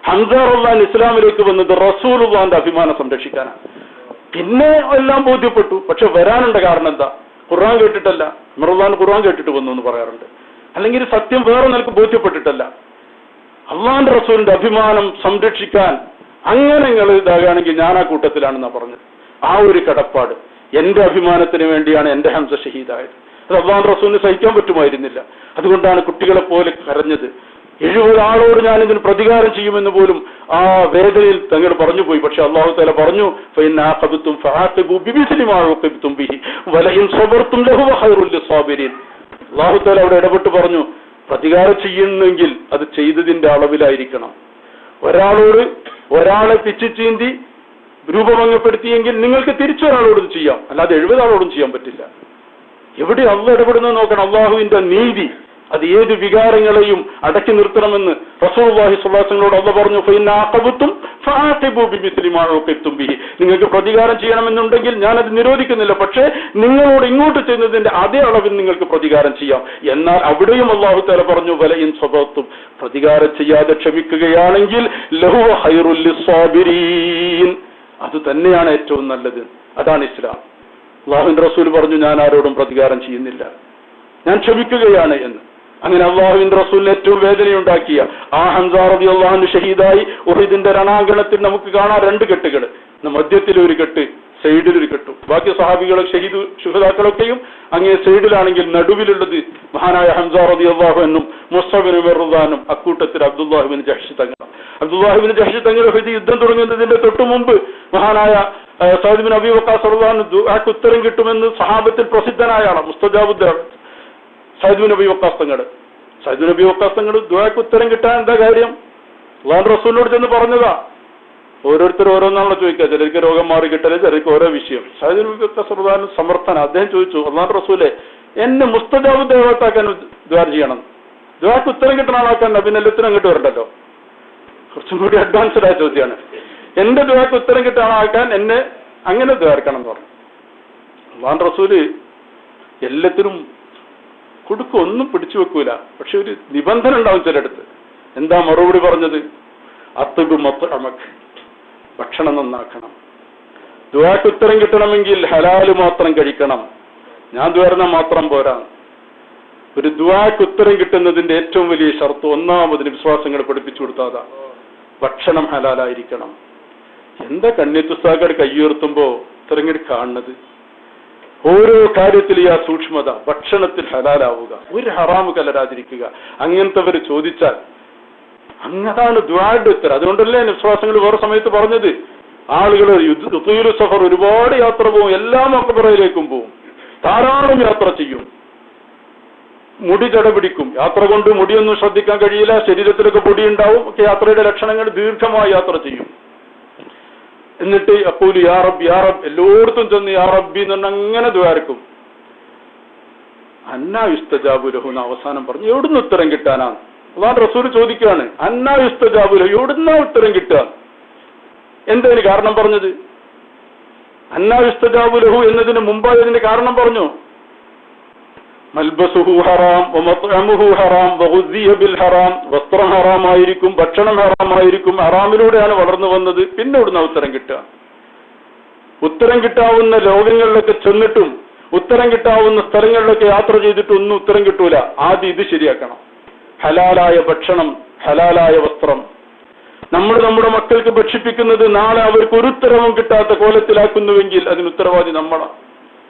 ഹംസ റളിയല്ലാഹു ഇസ്ലാമിലേക്ക് വന്നത് റസൂലുള്ളാഹിന്റെ അഭിമാനം സംരക്ഷിക്കാനാണ്. പിന്നെ എല്ലാം ബോധ്യപ്പെട്ടു. പക്ഷെ വരാനുണ്ട കാരണം എന്താ? ഖുർആൻ കേട്ടിട്ടല്ല. റളിയല്ലാഹു ഖുർആൻ കേട്ടിട്ട് വന്നു എന്ന് പറയാറുണ്ട്. അല്ലെങ്കിൽ സത്യം വേറെ നിലക്ക് ബോധ്യപ്പെട്ടിട്ടല്ല. അള്ളാന്റെ റസൂലിന്റെ അഭിമാനം സംരക്ഷിക്കാൻ അങ്ങനെ നിങ്ങൾ ഇതാകുകയാണെങ്കിൽ ഞാൻ ആ കൂട്ടത്തിലാണെന്നാ പറഞ്ഞത്. ആ ഒരു കടപ്പാട്, എന്റെ അഭിമാനത്തിന് വേണ്ടിയാണ് എന്റെ ഹംസ ഷഹീദായത്. അത് അള്ളാന്റെ റസൂലിന് സഹിക്കാൻ പറ്റുമായിരുന്നില്ല. അതുകൊണ്ടാണ് കുട്ടികളെ പോലെ കരഞ്ഞത്. 70 ആളോട് ഞാൻ ഇതിന് പ്രതികാരം ചെയ്യുമെന്ന് പോലും ആ വേദനയിൽ തങ്ങൾ പറഞ്ഞു പോയി. പക്ഷെ അള്ളാഹു തആല പറഞ്ഞു, അള്ളാഹു തആല അവിടെ ഇടപെട്ട് പറഞ്ഞു, പ്രതികാരം ചെയ്യുന്നെങ്കിൽ അത് ചെയ്തതിന്റെ അളവിലായിരിക്കണം. ഒരാളെ പിച്ചു ചീന്തി രൂപഭംഗപ്പെടുത്തിയെങ്കിൽ നിങ്ങൾക്ക് തിരിച്ചൊരാളോടും ചെയ്യാം, അല്ലാതെ 70 ആളോടും ചെയ്യാൻ പറ്റില്ല. എവിടെ അള്ളാഹ് ഇടപെടുന്നത് നോക്കണം. അള്ളാഹുവിന്റെ നീതി അത് ഏത് വികാരങ്ങളെയും അടക്കി നിർത്തണമെന്ന് റസൂലുള്ളാഹി സ്വല്ലല്ലാഹു അലൈഹി വസല്ലമയോട് അള്ളാഹ് പറഞ്ഞു, നിങ്ങൾക്ക് പ്രതികാരം ചെയ്യണമെന്നുണ്ടെങ്കിൽ ഞാനത് നിരോധിക്കുന്നില്ല, പക്ഷേ നിങ്ങളോട് ഇങ്ങോട്ട് ചെയ്യുന്നതിന്റെ അതേ അളവിൽ നിങ്ങൾക്ക് പ്രതികാരം ചെയ്യാം. എന്നാൽ അവിടെയും അള്ളാഹു തആല പറഞ്ഞു, വലഇൻ സബർതും, പ്രതികാരം ചെയ്യാതെ ക്ഷമിക്കുകയാണെങ്കിൽ ലഹുവ ഖൈറുൽ ലിസ്സാബിരീൻ, അത് തന്നെയാണ് ഏറ്റവും നല്ലത്. അതാണ് ഇസ്ലാം. അള്ളാഹുവിന്റെ റസൂൽ പറഞ്ഞു, ഞാൻ ആരോടും പ്രതികാരം ചെയ്യുന്നില്ല, ഞാൻ ക്ഷമിക്കുകയാണ് എന്ന്. അങ്ങനെ അള്ളാഹുവിന്റെ റസൂലിന് ഏറ്റവും വേദനയുണ്ടാക്കിയ ആ ഹംസ റളിയല്ലാഹു അൻഹു ഷഹീദായി. ഉഹദിന്റെ രണാങ്കണത്തിൽ നമുക്ക് കാണാം 2 കെട്ടുകൾ. മധ്യത്തിലൊരു കെട്ട്, സൈഡിലൊരു കെട്ടും. ബാക്കി സഹാബികളും ശുഹദാക്കളൊക്കെയും അങ്ങേ സൈഡിലാണെങ്കിൽ നടുവിലുള്ളത് മഹാനായ ഹംസ റളിയല്ലാഹു അൻഹും മുസ്അബ് ബിൻ ഉമറും അക്കൂട്ടത്തിൽ അബ്ദുല്ലാഹി ബിൻ ജഹ്ഷ് തങ്ങൾ. അബ്ദുല്ലാഹി ബിൻ ജഹ്ഷ് തങ്ങൾ ഉഹദ് യുദ്ധം തുടങ്ങുന്നതിന്റെ തൊട്ടു മുമ്പ് മഹാനായ സഅദ് ബിൻ അബീ വഖാസ് റളിയല്ലാഹു അൻഹു ദുആക്ക് ഉത്തരം കിട്ടുമെന്ന് സഹാബത്തിൽ പ്രസിദ്ധനായ ആളാണ്. മുസ്തജാബുദ് ദഅവ സഅദ് ബിൻ അബീ വഖാസ് തങ്ങൾ. സഅദ് ബിൻ അബീ വഖാസ് തങ്ങൾ ദുആക്ക് ഉത്തരം കിട്ടാൻ എന്താ കാര്യം? അല്ലാഹുവിന്റെ റസൂലിനോട് ചെന്ന് പറഞ്ഞതാ. ഓരോരുത്തർ ഓരോന്നാണല്ലോ ചോദിക്കുക. ചിലർക്ക് രോഗം മാറി കിട്ടല്, ചിലർക്ക് ഓരോ വിഷയം. സഅദ് ബിൻ അബീ വഖാസ് റളിയല്ലാഹു അൻഹു സമർത്ഥന. അദ്ദേഹം ചോദിച്ചു, അല്ലാഹുവിന്റെ റസൂലെ, എന്നെ മുസ്തജാബുദ് ദഅവത്താക്കാൻ ദുആ ചെയ്യണം, ദുആക്ക് ഉത്തരം കിട്ടുന്ന ആളാക്കാൻ പിന്നെ എല്ലാത്തിനും അങ്ങോട്ട് വരണ്ടല്ലോ. കുറച്ചും കൂടി അഡ്വാൻസ്ഡ് ആയ ചോദ്യമാണ്. എന്റെ ദുആക്ക് ഉത്തരം കിട്ടുന്ന ആളാക്കാൻ എന്നെ അങ്ങനെ ദ്വാർക്കണം എന്ന് പറഞ്ഞു. അല്ലാഹുവിന്റെ റസൂല് എല്ലാത്തിനും കൊടുക്കും, ഒന്നും പിടിച്ചു വെക്കൂല. പക്ഷെ ഒരു നിബന്ധന ഉണ്ടാവും ചിലടത്ത്. എന്താ മറുപടി പറഞ്ഞത്? അത്ബു മത്അമക്, ഭക്ഷണം നന്നാക്കണം. ദുആക്ക് ഉത്തരം കിട്ടണമെങ്കിൽ ഹലാല് മാത്രം കഴിക്കണം. ഞാൻ ദ്വാരണ മാത്രം പോരാ. ഒരു ദുആക്ക് ഉത്തരം കിട്ടുന്നതിന്റെ ഏറ്റവും വലിയ ഷർത്ത്, ഒന്നാമതിന് വിശ്വാസങ്ങൾ പഠിപ്പിച്ചു കൊടുത്താതാ, ഭക്ഷണം ഹലാലായിരിക്കണം. എന്താ കണ്ണിത്തുസ്താക്കർ കയ്യുയർത്തുമ്പോ ഇത്രങ്ങി കാണുന്നത്? ഓരോ കാര്യത്തിൽ ഈ ആ സൂക്ഷ്മത, ഭക്ഷണത്തിൽ ഹലാലാവുക, ഒരു ഹറാമ് കലരാതിരിക്കുക. അങ്ങനത്തെവർ ചോദിച്ചാൽ അങ്ങതാണ് ദുആയുടെ ഉത്തരം. അതുകൊണ്ടല്ലേ വിശ്വാസങ്ങൾ വേറെ സമയത്ത് പറഞ്ഞത്, ആളുകൾ യുദ്ധ സഫർ ഒരുപാട് യാത്ര പോകും, എല്ലാ മക്കബറയിലേക്കും പോകും, ധാരാളം യാത്ര ചെയ്യും, മുടി ചടപിടിക്കും. യാത്ര കൊണ്ട് മുടിയൊന്നും ശ്രദ്ധിക്കാൻ കഴിയില്ല, ശരീരത്തിലൊക്കെ പൊടി ഉണ്ടാവും. ഒക്കെ യാത്രയുടെ ലക്ഷണങ്ങൾ, ദീർഘമായി യാത്ര ചെയ്യും. എന്നിട്ട് അപ്പോലും യാ റബ്ബ് യാ റബ്ബ് എല്ലായിടത്തും ചെന്ന് യാ റബ്ബി എന്ന് പറഞ്ഞാൽ അങ്ങനെ ദ്വാരക്കും. അന്നാ യുസ്തജാബു ലഹു എന്ന് അവസാനം പറഞ്ഞു. എവിടുന്ന് ഉത്തരം കിട്ടാനാണ്? അല്ലാഹുവിന്റെ റസൂൽ ചോദിക്കുകയാണ്, അന്നാ യുസ്തജാബു ലഹു, എവിടുന്നാ ഉത്തരം കിട്ടുക? എന്തതിന് കാരണം പറഞ്ഞത്? അന്നാ യുസ്തജാബു ലഹു എന്നതിന് മുമ്പായി അതിന്റെ കാരണം പറഞ്ഞു. മൽബസുഹു ഹറാം വമത്അമുഹു ഹറാം വഗുസിയ ബിൽ ഹറാം, വസ്ത്രം ഹറാമായിരിക്കും, ഭക്ഷണം ഹറാമായിരിക്കും, ഹറാമിലൂടെയാണ് വളർന്നു വന്നത്. പിന്നെ ഇവിടുന്ന് ഉത്തരം കിട്ടുക. ഉത്തരം കിട്ടാവുന്ന ലോകങ്ങളിലൊക്കെ ചെന്നിട്ടും ഉത്തരം കിട്ടാവുന്ന സ്ഥലങ്ങളിലൊക്കെ യാത്ര ചെയ്തിട്ടും ഒന്നും ഉത്തരം കിട്ടൂല. ആദ്യം ഇത് ശരിയാക്കണം. ഹലാലായ ഭക്ഷണം, ഹലാലായ വസ്ത്രം. നമ്മൾ നമ്മുടെ മക്കൾക്ക് ഭക്ഷിപ്പിക്കുന്നത് നാളെ അവർക്ക് ഒരു ഉത്തരവും കിട്ടാത്ത കോലത്തിലാക്കുന്നുവെങ്കിൽ അതിന് ഉത്തരവാദി നമ്മളാണ്.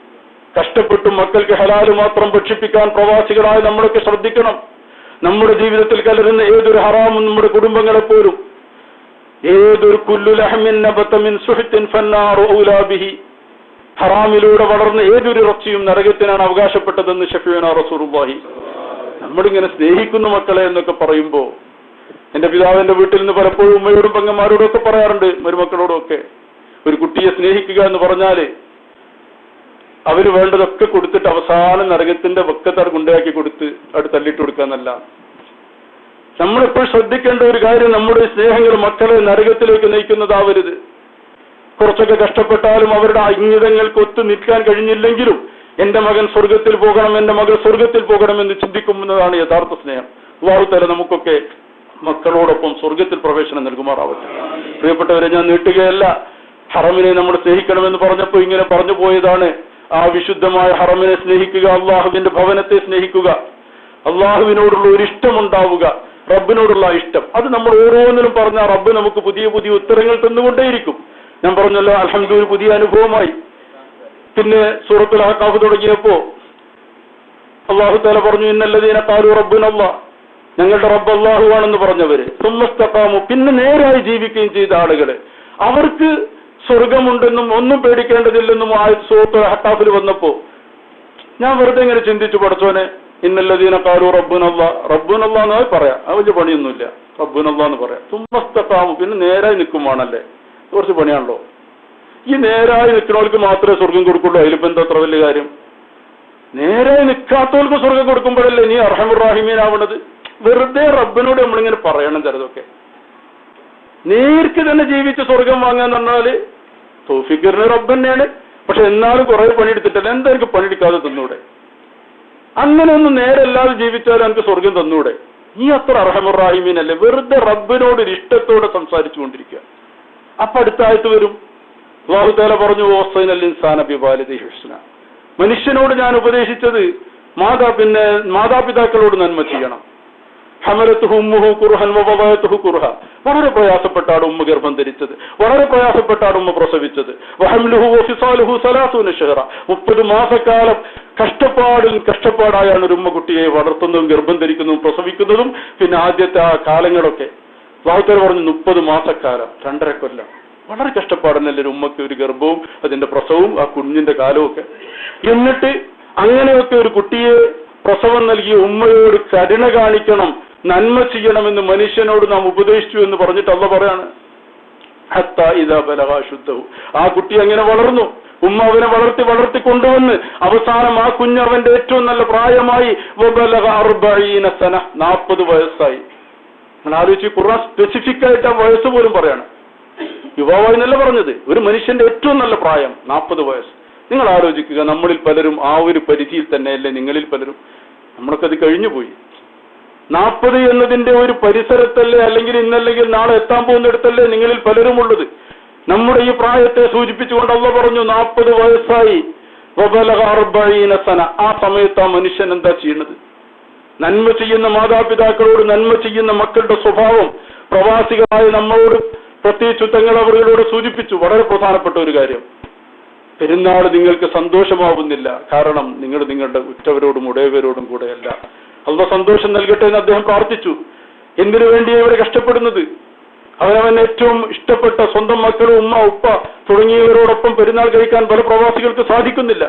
കഷ്ടപ്പെട്ടും മക്കൾക്ക് ഹലാല് മാത്രം ഭക്ഷിപ്പിക്കാൻ പ്രവാസികളായി നമ്മളൊക്കെ ശ്രദ്ധിക്കണം. നമ്മുടെ ജീവിതത്തിൽ കലരുന്ന ഏതൊരു ഹറാമും നമ്മുടെ കുടുംബങ്ങളെപ്പോലും, ഏതൊരു കുല്ലു ലഹ്മിൻ നബത മിൻ സുഹ്തിൻ ഫന്നാറു ഔലാ ബിഹി, ഹറാമിലൂടെ വളർന്ന ഏതൊരു ഇറച്ചിയും നരകത്തിനാണ് അവകാശപ്പെട്ടതെന്ന് ശഫീഉനാ റസൂലുള്ളാഹി. നമ്മളിങ്ങനെ സ്നേഹിക്കുന്ന മക്കളെ എന്നൊക്കെ പറയുമ്പോ, എന്റെ പിതാവിന്റെ വീട്ടിൽ നിന്ന് പലപ്പോഴും ഉമ്മയോടും പെങ്ങന്മാരോടും ഒക്കെ പറയാറുണ്ട്, മരുമക്കളോടും ഒക്കെ, ഒരു കുട്ടിയെ സ്നേഹിക്കുക എന്ന് പറഞ്ഞാല് അവര് വേണ്ടതൊക്കെ കൊടുത്തിട്ട് അവസാനം നരകത്തിന്റെ വക്കത്താർ കൊണ്ടാക്കി കൊടുത്ത് അവിടെ തള്ളിയിട്ട് കൊടുക്കാന്നല്ല. നമ്മളെപ്പോഴും ശ്രദ്ധിക്കേണ്ട ഒരു കാര്യം, നമ്മുടെ സ്നേഹങ്ങൾ മക്കളെ നരകത്തിലേക്ക് നയിക്കുന്നതാവരുത്. കുറച്ചൊക്കെ കഷ്ടപ്പെട്ടാലും അവരുടെ അംഗീതങ്ങൾക്ക് ഒത്തു നിൽക്കാൻ കഴിഞ്ഞില്ലെങ്കിലും എന്റെ മകൻ സ്വർഗത്തിൽ പോകണം, എന്റെ മകൾ സ്വർഗത്തിൽ പോകണമെന്ന് ചിന്തിക്കുന്നതാണ് യഥാർത്ഥ സ്നേഹം. അല്ലാഹു തആല നമുക്കൊക്കെ മക്കളോടൊപ്പം സ്വർഗത്തിൽ പ്രവേശനം നൽകുമാറാവട്ടെ. പ്രിയപ്പെട്ടവരെ, ഞാൻ നീട്ടുകയല്ല. ഹറമിനെ നമ്മൾ സ്നേഹിക്കണമെന്ന് പറഞ്ഞപ്പോൾ ഇങ്ങനെ പറഞ്ഞു പോയതാണ്. ആ വിശുദ്ധമായ ഹറമിനെ സ്നേഹിക്കുക, അള്ളാഹുവിന്റെ ഭവനത്തെ സ്നേഹിക്കുക, അള്ളാഹുവിനോടുള്ള ഒരു ഇഷ്ടമുണ്ടാവുക, റബ്ബിനോടുള്ള ഇഷ്ടം. അത് നമ്മൾ ഓരോന്നിനും പറഞ്ഞാൽ റബ്ബ് നമുക്ക് പുതിയ പുതിയ ഉത്തരങ്ങൾ തന്നുകൊണ്ടേയിരിക്കും. ഞാൻ പറഞ്ഞല്ലോ, അൽഹംദുലില്ലാഹ് പുതിയ അനുഭവമായി. പിന്നെ സൂറത്തുൽ അഹ്ഖാഫ് തുടങ്ങിയപ്പോ അല്ലാഹു തആല പറഞ്ഞു, ഇന്നല്ലദീന ഖാലു റബ്ബുനല്ലാഹ്, ഞങ്ങളുടെ റബ്ബ് അല്ലാഹു ആണെന്ന് പറഞ്ഞവര്, സുമ്മസ്തഖാമു, പിന്നെ നേരായി ജീവിക്കുകയും ചെയ്ത ആളുകള്, അവർക്ക് സ്വർഗമുണ്ടെന്നും ഒന്നും പേടിക്കേണ്ടതില്ലെന്നും സൂറത്തുൽ അഹ്ഖാഫിൽ വന്നപ്പോ ഞാൻ വെറുതെ ഇങ്ങനെ ചിന്തിച്ചു, പഠിച്ചോനെ, ഇന്നല്ലദീന ഖാലു റബ്ബുനല്ലാഹ്, റബ്ബുനല്ലാഹ് എന്ന് പറയാം, അത് വലിയ പണിയൊന്നുമില്ല, റബ്ബുനല്ലാഹ് എന്ന് പറയാം. സുമ്മസ്തഖാമു, പിന്നെ നേരായി നിൽക്കുവാണല്ലേ, കുറച്ച് പണിയാണല്ലോ. ഈ നേരായി നിൽക്കുന്നവർക്ക് മാത്രമേ സ്വർഗം കൊടുക്കുള്ളൂ. അതിലിപ്പോ എന്താ അത്ര വലിയ കാര്യം? നേരായി നിൽക്കാത്തവർക്ക് സ്വർഗം കൊടുക്കുമ്പോഴല്ലേ നീ അർഹമുർ റഹീമീനാവണത്. വെറുതെ റബ്ബിനോട് നമ്മളിങ്ങനെ പറയണം ചിലതൊക്കെ. നേർക്ക് തന്നെ ജീവിച്ച് സ്വർഗം വാങ്ങാന്ന് പറഞ്ഞാല് തൗഫീഖിന് റബ്ബ് തന്നെയാണ്. പക്ഷെ എന്നാലും കുറെ പണിയെടുത്തിട്ടല്ല, എന്താ എനിക്ക് പണിയെടുക്കാതെ തന്നൂടെ? അങ്ങനെ ഒന്നും നേരല്ലാതെ ജീവിച്ചാലും എനിക്ക് സ്വർഗം തന്നൂടെ? നീ അത്ര അർഹമുർ റഹീമീനല്ലേ? വെറുതെ റബ്ബിനോട് ഒരു ഇഷ്ടത്തോടെ സംസാരിച്ചു കൊണ്ടിരിക്കുക. അപ്പൊ അടുത്തായിട്ട് വരും അല്ലാഹു തആല പറഞ്ഞു, വസൈനൽ ഇൻസാന ബിവാലിദിഹി ഹുസ്ന, മനുഷ്യനോട് ഞാൻ ഉപദേശിച്ചത് മാതാപിതാക്കളോട് നന്മ ചെയ്യണം. ഹമലത്തുഹു ഉമ്മുഹു കുർഹൻ വവദഅതുഹു കുർഹ, വളരെ പ്രയാസപ്പെട്ടാണ് ഉമ്മ ഗർഭം ധരിച്ചത്, വളരെ പ്രയാസപ്പെട്ടാണ് ഉമ്മ പ്രസവിച്ചത്. വഹംലുഹു വഫിസാലുഹു 30 ശഹറ, 30 മാസക്കാലം കഷ്ടപ്പാടായാണ് ഒരു ഉമ്മ കുട്ടിയെ വളർത്തുന്നതും ഗർഭം ധരിക്കുന്നതും പ്രസവിക്കുന്നതും. പിന്നെ ആദ്യത്തെ ആ കാലങ്ങളൊക്കെ അല്ലാഹു തആല പറഞ്ഞു 30 മാസക്കാലം, 2.5 കൊല്ലം. വളരെ കഷ്ടപ്പാടുന്നല്ലേ ഒരു ഉമ്മക്ക്, ഒരു ഗർഭവും അതിന്റെ പ്രസവവും ആ കുഞ്ഞിന്റെ കാലവും ഒക്കെ. എന്നിട്ട് അങ്ങനെയൊക്കെ ഒരു കുട്ടിയെ പ്രസവം നൽകിയ ഉമ്മയോട് കരുണ കാണിക്കണം, നന്മ ചെയ്യണമെന്ന് മനുഷ്യനോട് നാം ഉപദേശിച്ചു എന്ന് പറഞ്ഞിട്ട് അല്ലാഹു പറയാണ്, ഹത്താ ഇദാ ബലഗ അശുദ്ധഹു, ആ കുട്ടി അങ്ങനെ വളർന്നു. ഉമ്മ അവനെ വളർത്തി കൊണ്ടുവന്ന് അവസാനം ആ കുഞ്ഞ് അവന്റെ ഏറ്റവും നല്ല പ്രായമായി. വബലഗ 40 സന, 40 വയസ്സായി. നിങ്ങൾ ആലോചിച്ച്, ഖുർആൻ സ്പെസിഫിക് ആയിട്ട് ആ വയസ്സ് പോലും പറയാണ്. യുവാവായി എന്നല്ല പറഞ്ഞത്, ഒരു മനുഷ്യന്റെ ഏറ്റവും നല്ല പ്രായം 40 വയസ്സ്. നിങ്ങൾ ആലോചിക്കുക, നമ്മളിൽ പലരും ആ ഒരു പരിധിയിൽ തന്നെയല്ലേ? നിങ്ങളിൽ പലരും, നമ്മളൊക്കെ അത് കഴിഞ്ഞുപോയി. 40 എന്നതിന്റെ ഒരു പരിസരത്തല്ലേ, അല്ലെങ്കിൽ ഇന്നല്ലെങ്കിൽ നാളെ എത്താൻ പോകുന്നിടത്തല്ലേ നിങ്ങളിൽ പലരും ഉള്ളത്. നമ്മുടെ ഈ പ്രായത്തെ സൂചിപ്പിച്ചുകൊണ്ട് അല്ലാഹു പറഞ്ഞു 40 വയസ്സായി. വബലഗ 40 സന, ആ സമയത്ത് ആ മനുഷ്യൻ എന്താ ചെയ്യുന്നത്? നന്മ ചെയ്യുന്ന മാതാപിതാക്കളോട്, നന്മ ചെയ്യുന്ന മക്കളുടെ സ്വഭാവം പ്രവാസികളായ നമ്മളോട്, പ്രത്യേകിച്ച് തങ്ങൾ അവരോട് സൂചിപ്പിച്ചു. വളരെ പ്രധാനപ്പെട്ട ഒരു കാര്യം, പെരുന്നാൾ നിങ്ങൾക്ക് സന്തോഷമാവുന്നില്ല, കാരണം നിങ്ങൾ നിങ്ങളുടെ ഉറ്റവരോടും ഉടയവരോടും കൂടെയല്ല. അല്ലാഹു സന്തോഷം നൽകട്ടെ എന്ന് അദ്ദേഹം പ്രാർത്ഥിച്ചു. എന്തിനു വേണ്ടിയാണ് ഇവിടെ കഷ്ടപ്പെടുന്നത്? അവനവൻ ഏറ്റവും ഇഷ്ടപ്പെട്ട സ്വന്തം മക്കളും ഉമ്മ ഉപ്പ തുടങ്ങിയവരോടൊപ്പം പെരുന്നാൾ കഴിക്കാൻ പല പ്രവാസികൾക്ക് സാധിക്കുന്നില്ല.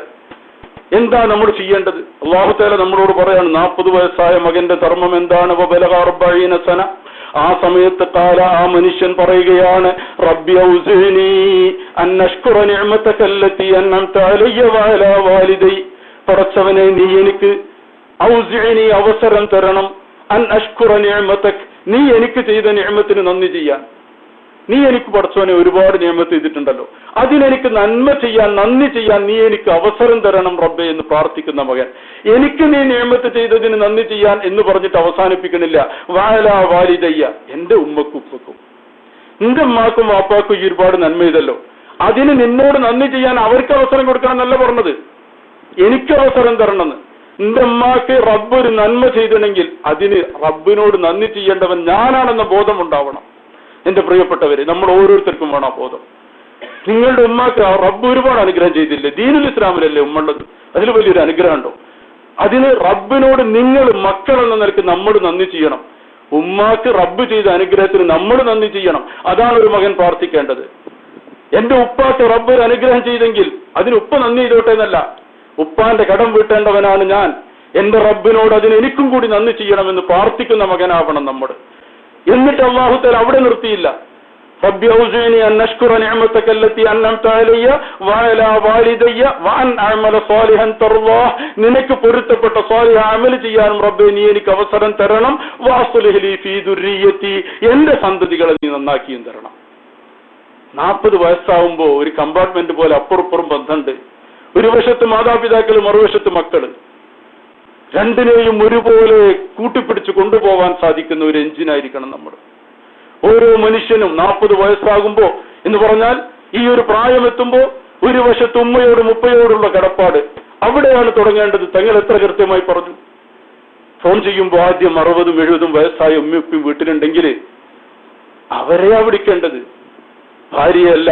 എന്താ നമ്മൾ ചെയ്യേണ്ടത്? അല്ലാഹു തആല നമ്മളോട് പറയാണ്, 40 വയസ്സായ മകന്റെ ധർമ്മം എന്താണ്? വബലഗ 40 സന, ആ സമയത്ത് കാല, ആ മനുഷ്യൻ പറയുകയാണ്, റബ്ബി ഔസിനി അൻ അഷ്കുറ നിഅമതക അല്ലതി അൻഅംത അലയ്യ വഅലാ വാലിദൈ, പടച്ചവനെ നീ എനിക്ക് ഔസിനി അവസരം തരണം, അൻ അഷ്കുറ നിഅമതക, നീ എനിക്ക് ചെയ്ത നിഅമത്തിന് നന്ദി ചെയ്യാൻ. നീ എനിക്ക് പടച്ചവനെ ഒരുപാട് നിഅമത്ത് ചെയ്തിട്ടുണ്ടല്ലോ, അതിനെനിക്ക് നന്മ ചെയ്യാൻ, നന്ദി ചെയ്യാൻ നീ എനിക്ക് അവസരം തരണം റബ്ബേ എന്ന് പ്രാർത്ഥിക്കുന്ന മകൻ. എനിക്ക് നീ നിഅമത്ത് ചെയ്തതിന് നന്ദി ചെയ്യാൻ എന്ന് പറഞ്ഞിട്ട് അവസാനിപ്പിക്കണില്ല, വഅലാ വാലിദയ്യ, എന്റെ ഉമ്മക്കും ഉപ്പക്കും, എന്റെ ഉമ്മാക്കും വാപ്പാക്കും ഈ ഒരുപാട് നന്മ ചെയ്തല്ലോ, അതിന് നിന്നോട് നന്ദി ചെയ്യാൻ അവർക്ക് അവസരം കൊടുക്കണം എന്നല്ല പറഞ്ഞത്, എനിക്ക് അവസരം തരണമെന്ന്. എന്റെ ഉമ്മാക്ക് റബ്ബ് ഒരു നന്മ ചെയ്തിട്ടുണ്ടെങ്കിൽ അതിന് റബ്ബിനോട് നന്ദി ചെയ്യേണ്ടവൻ ഞാനാണെന്ന ബോധം ഉണ്ടാവണം. എന്റെ പ്രിയപ്പെട്ടവരെ, നമ്മൾ ഓരോരുത്തർക്കും വേണം ആ ബോധം. നിങ്ങളുടെ ഉമ്മാക്ക് റബ്ബ് ഒരുപാട് അനുഗ്രഹം ചെയ്തില്ലേ? ദീനുൽ ഇസ്ലാമിലല്ലേ ഉമ്മയുള്ളത്? അതിൽ വലിയൊരു അനുഗ്രഹം ഉണ്ടോ? അതിന് റബ്ബിനോട് നിങ്ങൾ മക്കൾ എന്ന നിലയ്ക്ക് നമ്മൾ നന്ദി ചെയ്യണം. ഉമ്മാക്ക് റബ്ബ് ചെയ്ത അനുഗ്രഹത്തിന് നമ്മൾ നന്ദി ചെയ്യണം. അതാണ് ഒരു മകൻ പ്രാർത്ഥിക്കേണ്ടത്. എന്റെ ഉപ്പാക്ക് റബ്ബ് ഒരു അനുഗ്രഹം ചെയ്തെങ്കിൽ അതിന് ഉപ്പ നന്ദി ചെയ്തോട്ടെ എന്നല്ല, ഉപ്പാന്റെ കടം വീട്ടേണ്ടവനാണ് ഞാൻ, എന്റെ റബ്ബിനോട് അതിന് എനിക്കും കൂടി നന്ദി ചെയ്യണമെന്ന് പ്രാർത്ഥിക്കുന്ന മകനാവണം നമ്മൾ. എന്നിട്ട് അല്ലാഹു തആല അവിടെ നിർത്തിയില്ല. റബ്ബി ഔസിനി അൻ അഷ്കുറ നിഅമതക അല്ലതി അൻഅംത അലയ്യ വഅലാ വാലിദയ്യ വഅൻ അഅമല സാലിഹൻ തർളാഹ്, നിനക്ക് പൊരുത്തപ്പെട്ട സാലിഹ അമൽ ചെയ്യാനും റബ്ബേ നീ എനിക്ക് അവസരം തരണം. വഅസ്ലിഹ് ലി ഫീ ദുർരിയതി, എന്റെ സന്തതികളെ നീ നന്നാക്കിയും തരണം. 40 വയസ്സാവുമ്പോ ഒരു കമ്പാർട്ട്മെന്റ് പോലെ അപ്പുറപ്പുറം ബന്ധമുണ്ട്. ഒരു വശത്ത് മാതാപിതാക്കൾ, മറുവശത്ത് മക്കള്. രണ്ടിനെയും ഒരുപോലെ കൂട്ടിപ്പിടിച്ച് കൊണ്ടുപോകാൻ സാധിക്കുന്ന ഒരു എഞ്ചിനായിരിക്കണം നമ്മൾ. ഓരോ മനുഷ്യനും 40 വയസ്സാകുമ്പോ എന്ന് പറഞ്ഞാൽ ഈ ഒരു പ്രായമെത്തുമ്പോ ഒരു വശത്ത് ഉമ്മയോടും ഉപ്പയോടുള്ള കടപ്പാട് അവിടെയാണ് തുടങ്ങേണ്ടത്. തങ്ങൾ എത്ര കൃത്യമായി പറഞ്ഞു. ഫോൺ ചെയ്യുമ്പോൾ ആദ്യം 60-70 വയസ്സായ ഉമ്മയും വീട്ടിലുണ്ടെങ്കിൽ അവരെയാ വിളിക്കേണ്ടത്, ഭാര്യയല്ല.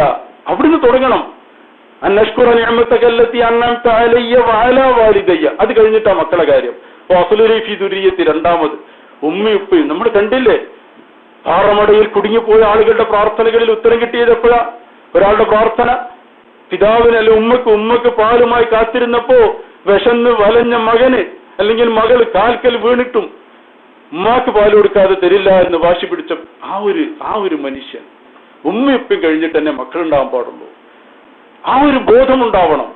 അവിടുന്ന് തുടങ്ങണം. അന്നഷ്കുറ നിഅമതകല്ലത്തി അൻഅംത അലയ്യ വഅലാ വാലിദയ്യ. അത് കഴിഞ്ഞിട്ടാ മക്കളെ കാര്യം. വഅസ്ലുലി ഫീ ദുരിയത്തി, രണ്ടാമത് ഉമ്മയും ഉപ്പയും. നമ്മൾ കണ്ടില്ലേ, പാറമടയിൽ കുടുങ്ങിപ്പോയ ആളുകളുടെ പ്രാർത്ഥനകളിൽ ഉത്തരം കിട്ടിയത് എപ്പോഴാ? ഒരാളുടെ പ്രാർത്ഥന പിതാവിന് അല്ലെ ഉമ്മക്ക് പാലുമായി കാത്തിരുന്നപ്പോ വിശന്ന് വലഞ്ഞ മകന് അല്ലെങ്കിൽ മകള് കാൽക്കൽ വീണിട്ടും ഉമ്മാക്ക് പാല് കൊടുക്കാതെ തരില്ല എന്ന് വാശി പിടിച്ച ആ ഒരു മനുഷ്യൻ, ഉമ്മയുപ്പയും കഴിഞ്ഞിട്ട് തന്നെ മക്കളുണ്ടാവാൻ പാടുള്ളൂ. ആ ഒരു ബോധമുണ്ടാവണം.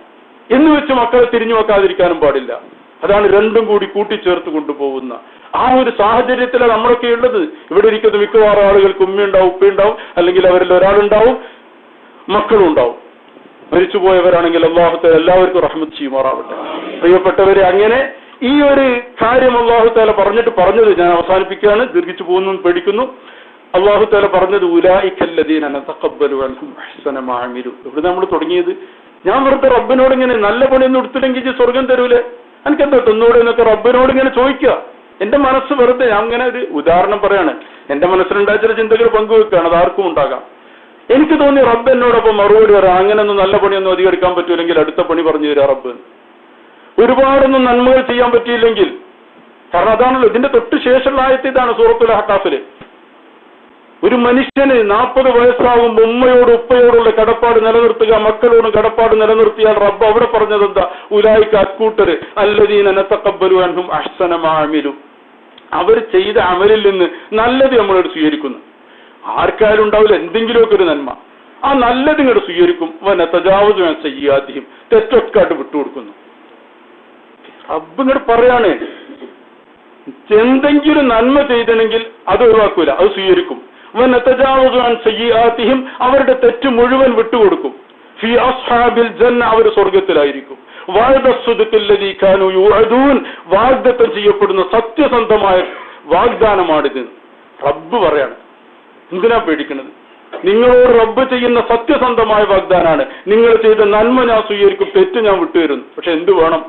എന്ന് വെച്ച് മക്കളെ തിരിഞ്ഞു വെക്കാതിരിക്കാനും പാടില്ല. അതാണ് രണ്ടും കൂടി കൂട്ടിച്ചേർത്ത് കൊണ്ടുപോകുന്ന ആ ഒരു സാഹചര്യത്തിലാണ് നമ്മളൊക്കെ ഉള്ളത്. ഇവിടെ ഇരിക്കുന്ന മിക്കവാറും ആളുകൾക്ക് ഉമ്മയുണ്ടാവും, ഉപ്പയുണ്ടാവും, അല്ലെങ്കിൽ അവരിൽ ഒരാളുണ്ടാവും, മക്കളും ഉണ്ടാവും. മരിച്ചുപോയവരാണെങ്കിൽ അല്ലാഹു തആല എല്ലാവർക്കും റഹ്മത്ത് ചെയ്യുമാറാവട്ടെ. പ്രിയപ്പെട്ടവരെ, അങ്ങനെ ഈ ഒരു കാര്യം അല്ലാഹു തആല പറഞ്ഞത് ഞാൻ അവസാനിപ്പിക്കുകയാണ്, ദീർഘിച്ചു പോകുന്നു പേടിക്കുന്നു. അല്ലാഹു തആല പറഞ്ഞത് ഉലൈകല്ലദീന നതഖബ്ബലു അൻഹും അഹ്സന മാ അമിലു. ഇവിടെ നമ്മൾ തുടങ്ങിയത്, ഞാൻ വെറുതെ റബ്ബിനോട് ഇങ്ങനെ നല്ല പണിയൊന്നും എടുത്തില്ലെങ്കിൽ സ്വർഗം തരൂലേ, എനിക്കെന്താ തന്നൂടെ എന്നൊക്കെ റബ്ബിനോട് ഇങ്ങനെ ചോദിക്കുക. എന്റെ മനസ്സ് വെറുതെ, ഞാൻ അങ്ങനെ ഒരു ഉദാഹരണം പറയാണ്, എന്റെ മനസ്സിലുണ്ടായ ചില ചിന്തകൾ പങ്കുവെക്കുകയാണ്, അത് ആർക്കും ഉണ്ടാകാം. എനിക്ക് തോന്നി റബ്ബ് എന്നോടൊപ്പം മറുപടി പറയാം, അങ്ങനെയൊന്നും നല്ല പണിയൊന്നും അധികം എടുക്കാൻ പറ്റൂലെങ്കിൽ അടുത്ത പണി പറഞ്ഞു തരാം റബ്ബ്. ഒരുപാടൊന്നും നന്മകൾ ചെയ്യാൻ പറ്റിയില്ലെങ്കിൽ, കാരണം അതാണല്ലോ ഇതിന്റെ തൊട്ട് ശേഷമുള്ള ആയത്ത് ഇതാണ്, സൂറത്തുൽ അഹ്ഖാഫില്. ഒരു മനുഷ്യന് 40 വയസ്സാകുമ്പോൾ ഉമ്മയോടും ഉപ്പയോടുള്ള കടപ്പാട് നിലനിർത്തുക, മക്കളോടും കടപ്പാട് നിലനിർത്തിയാൽ റബ്ബ് അവിടെ പറഞ്ഞത് എന്താ? ഉലൈക അക്കൂട്ടര് അല്ലദീന നതഖബ്ബലു അൻഹും അഹ്സന മാ അമിലു. അവർ ചെയ്ത അമലിൽ നിന്ന് നല്ലത് നമ്മളോട് സ്വീകരിക്കുന്നു. ആർക്കാരും ഉണ്ടാവില്ല എന്തെങ്കിലുമൊക്കെ ഒരു നന്മ, ആ നല്ലത് ഇങ്ങോട്ട് സ്വീകരിക്കും. വനതജാവസു അൻ സയ്യിആതിഹിം, തെറ്റൊക്കെ ആയിട്ട് വിട്ടുകൊടുക്കുന്നു. റബ്ബ് ഇങ്ങോട്ട് പറയാണ്, എന്തെങ്കിലും നന്മ ചെയ്തണെങ്കിൽ അത് ഒഴിവാക്കൂല, അത് സ്വീകരിക്കും. വനതജാവസു അൻ സയ്യിആതിഹിം, അവരുടെ തെറ്റ് മുഴുവൻ വിട്ടുകൊടുക്കും. ഫീ അസ്ഹാബിൽ ജന്ന, അവർ സ്വർഗത്തിലായിരിക്കും. വഅദസ്സുദ്ഖില്ലദീ കാനൂ യുഅദൂൻ, വാഗ്ദത്തം ചെയ്യപ്പെടുന്ന സത്യസന്ധമായ വാഗ്ദാനമാണിത്. റബ്ബ് പറയാണ്. എന്തിനാ പേടിക്കുന്നത്? നിങ്ങളോട് റബ്ബ് ചെയ്യുന്ന സത്യസന്ധമായ വാഗ്ദാനാണ്. നിങ്ങൾ ചെയ്ത നന്മ ഞാൻ സ്വീകരിക്കും, തെറ്റ് ഞാൻ വിട്ടുതരുന്നു. പക്ഷെ എന്ത് വേണം?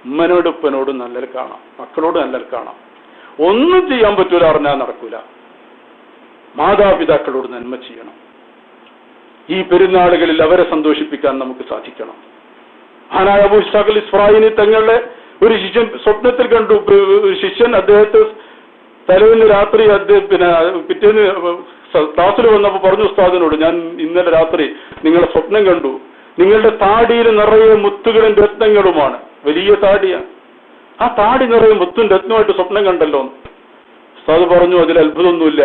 ഉമ്മനോട് ഉപ്പനോട് നല്ല കാണാം, മക്കളോട് നല്ല കാണാം. ഒന്നും ചെയ്യാൻ പറ്റൂല, അറിഞ്ഞാൽ നടക്കൂല. മാതാപിതാക്കളോട് നന്മ ചെയ്യണം. ഈ പെരുന്നാളുകളിൽ അവരെ സന്തോഷിപ്പിക്കാൻ നമുക്ക് സാധിക്കണം. മഹാനായ അബൂ ഇസ്ഹാഖ് അൽ-ഇസ്ഫറായിനി തങ്ങളുടെ ഒരു ശിഷ്യൻ സ്വപ്നത്തിൽ കണ്ടു. ഒരു ശിഷ്യൻ അദ്ദേഹത്തെ തലേന്ന് രാത്രി പിറ്റേന്ന് ക്ലാസ്സിൽ വന്നപ്പോൾ പറഞ്ഞു ഉസ്താദിനോട്, ഞാൻ ഇന്നലെ രാത്രി നിങ്ങളുടെ സ്വപ്നം കണ്ടു, നിങ്ങളുടെ താടിയിൽ നിറയെ മുത്തുകളും രത്നങ്ങളുമാണ്. വലിയ താടിയാണ്. ആ താടി നിറയെ മുത്തും രത്നമായിട്ട് സ്വപ്നം കണ്ടല്ലോ. ഉസ്താദ് പറഞ്ഞു, അതിൽ അത്ഭുതമൊന്നുമില്ല.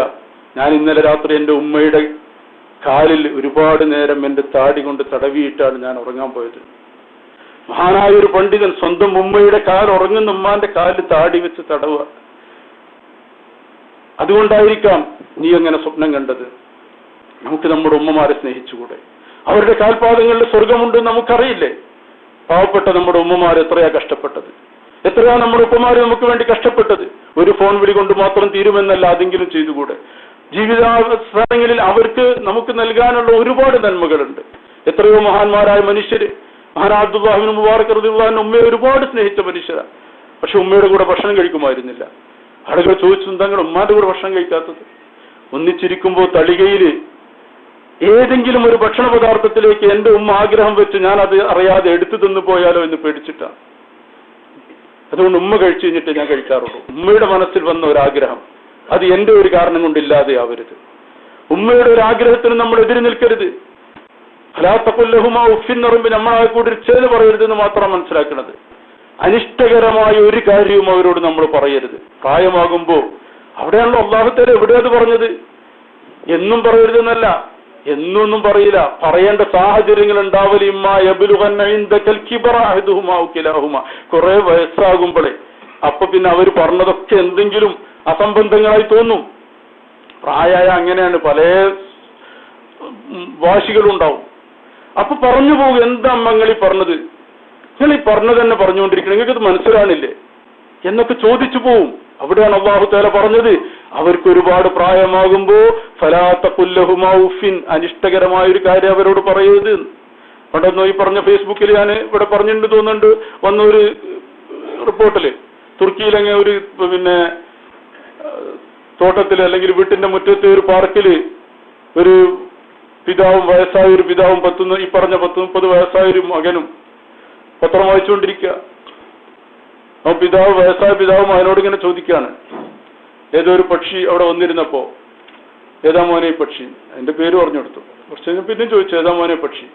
ഞാൻ ഇന്നലെ രാത്രി എന്റെ ഉമ്മയുടെ കാലിൽ ഒരുപാട് നേരം എന്റെ താടി കൊണ്ട് തടവിയിട്ടാണ് ഞാൻ ഉറങ്ങാൻ പോയത്. മഹാനായ ഒരു പണ്ഡിതൻ സ്വന്തം ഉമ്മയുടെ കാൽ, ഉറങ്ങുന്ന ഉമ്മാന്റെ കാലിൽ താടി വെച്ച് തടവുക. അതുകൊണ്ടായിരിക്കാം നീ അങ്ങനെ സ്വപ്നം കണ്ടത്. നമുക്ക് നമ്മുടെ ഉമ്മമാരെ സ്നേഹിച്ചുകൂടെ? അവരുടെ കാൽപാദങ്ങളിൽ സ്വർഗമുണ്ടെന്ന് നമുക്കറിയില്ലേ? പാവപ്പെട്ട നമ്മുടെ ഉമ്മമാർ എത്രയാ കഷ്ടപ്പെട്ടത്, എത്രയാ നമ്മുടെ ഉപ്പമാര് നമുക്ക് വേണ്ടി കഷ്ടപ്പെട്ടത്. ഒരു ഫോൺ വിളി കൊണ്ട് മാത്രം തീരുമെന്നല്ല, അതെങ്കിലും ചെയ്തുകൂടെ? ജീവിതാവസ്ഥകളിൽ അവർക്ക് നമുക്ക് നൽകാനുള്ള ഒരുപാട് നന്മകളുണ്ട്. എത്രയോ മഹാന്മാരായ മനുഷ്യര്, മഹാനാ അബ്ദുല്ലാഹി ഇബ്നു മുബാറക് റളിയല്ലാഹു അൻഹു ഉമ്മയെ ഒരുപാട് സ്നേഹിച്ച മനുഷ്യരാണ്. പക്ഷെ ഉമ്മയുടെ കൂടെ ഭക്ഷണം കഴിക്കുമായിരുന്നില്ല. ആളുകൾ ചോദിച്ചു, എന്താണ് ഉമ്മാന്റെ കൂടെ ഭക്ഷണം കഴിക്കാത്തത്? ഒന്നിച്ചിരിക്കുമ്പോൾ തളികയിൽ ഏതെങ്കിലും ഒരു ഭക്ഷണ പദാർത്ഥത്തിലേക്ക് എന്റെ ഉമ്മ ആഗ്രഹം വെച്ച് ഞാൻ അത് അറിയാതെ എടുത്തു തിന്നു പോയാലോ എന്ന് പേടിച്ചിട്ടാണ്. അതുകൊണ്ട് ഉമ്മ കഴിച്ചു കഴിഞ്ഞിട്ട് ഞാൻ കഴിക്കാറുള്ളൂ. ഉമ്മയുടെ മനസ്സിൽ വന്ന ഒരാഗ്രഹം, അത് എന്റെ ഒരു കാരണം കൊണ്ടില്ലാതെ ആവരുത്. ഉമ്മയുടെ ഒരു ആഗ്രഹത്തിന് നമ്മൾ എതിര് നിൽക്കരുത്. ഫലാത്തഖുല്ലഹുമാ ഉഫിൻ എന്ന് നമ്മളെ കൂടി ചേർന്ന് പറയരുതെന്ന് മാത്രം മനസ്സിലാക്കുന്നത്. അനിഷ്ടകരമായ ഒരു കാര്യവും അവരോട് നമ്മൾ പറയരുത്. പ്രായമാകുമ്പോ അവിടെയാണല്ലോ അല്ലാഹു തആല എവിടെ അത് പറഞ്ഞത്? എന്നും പറയരുതെന്നല്ല, എന്നൊന്നും പറയില്ല. പറയേണ്ട സാഹചര്യങ്ങൾ ഉണ്ടാവല്. ഇമ്മാ യബ്ലുഗന്ന ഇൻദകൽ കിബറ അഹദുഹുമാ ഔ കിലാഹുമാ, കുറെ വയസ്സാകുമ്പോഴേ അപ്പൊ പിന്നെ അവർ പറഞ്ഞതൊക്കെ എന്തെങ്കിലും അസംബന്ധങ്ങളായി തോന്നും. പ്രായമായ അങ്ങനെയാണ്. പല വാശികളുണ്ടാവും. അപ്പൊ പറഞ്ഞു പോകും, എന്താ നിങ്ങൾ ഈ പറഞ്ഞത്, നിങ്ങൾ ഈ പറഞ്ഞത് തന്നെ പറഞ്ഞുകൊണ്ടിരിക്കണം, നിങ്ങൾക്കത് മനസ്സിലാണില്ലേ എന്നൊക്കെ ചോദിച്ചു പോവും. അവിടെയാണ് അല്ലാഹു തആല പറഞ്ഞത്, അവർക്ക് ഒരുപാട് പ്രായമാകുമ്പോ ഫലാ തഖുല്ലഹുമാ ഉഫിൻ, അനിഷ്ടകരമായ ഒരു കാര്യം അവരോട് പറയരുത്. പണ്ടൊന്നും ഈ പറഞ്ഞ ഫേസ്ബുക്കിൽ ഞാൻ ഇവിടെ പറഞ്ഞിട്ടുണ്ട് തോന്നുന്നുണ്ട്, വന്നൊരു റിപ്പോർട്ടില് തുർക്കിയിലങ്ങനെ ഒരു തോട്ടത്തില് അല്ലെങ്കിൽ വീട്ടിന്റെ മുറ്റത്തെ ഒരു പാർക്കില് ഒരു പിതാവും വയസ്സായ ഒരു പിതാവും ഈ പറഞ്ഞ 10-30 വയസ്സായ ഒരു മകനും പത്രം വായിച്ചുകൊണ്ടിരിക്കുക. ആ വയസ്സായ പിതാവും അതിനോട് ഇങ്ങനെ ചോദിക്കുകയാണ്, ഏതോ ഒരു പക്ഷി അവിടെ വന്നിരുന്നപ്പോ, ഏതാ മോനെ പക്ഷി, അതിന്റെ പേര് പറഞ്ഞു കൊടുത്തു. കുറച്ച് കഴിഞ്ഞ് പിന്നെയും ചോദിച്ചു, ഏതാ മോനെ പക്ഷി,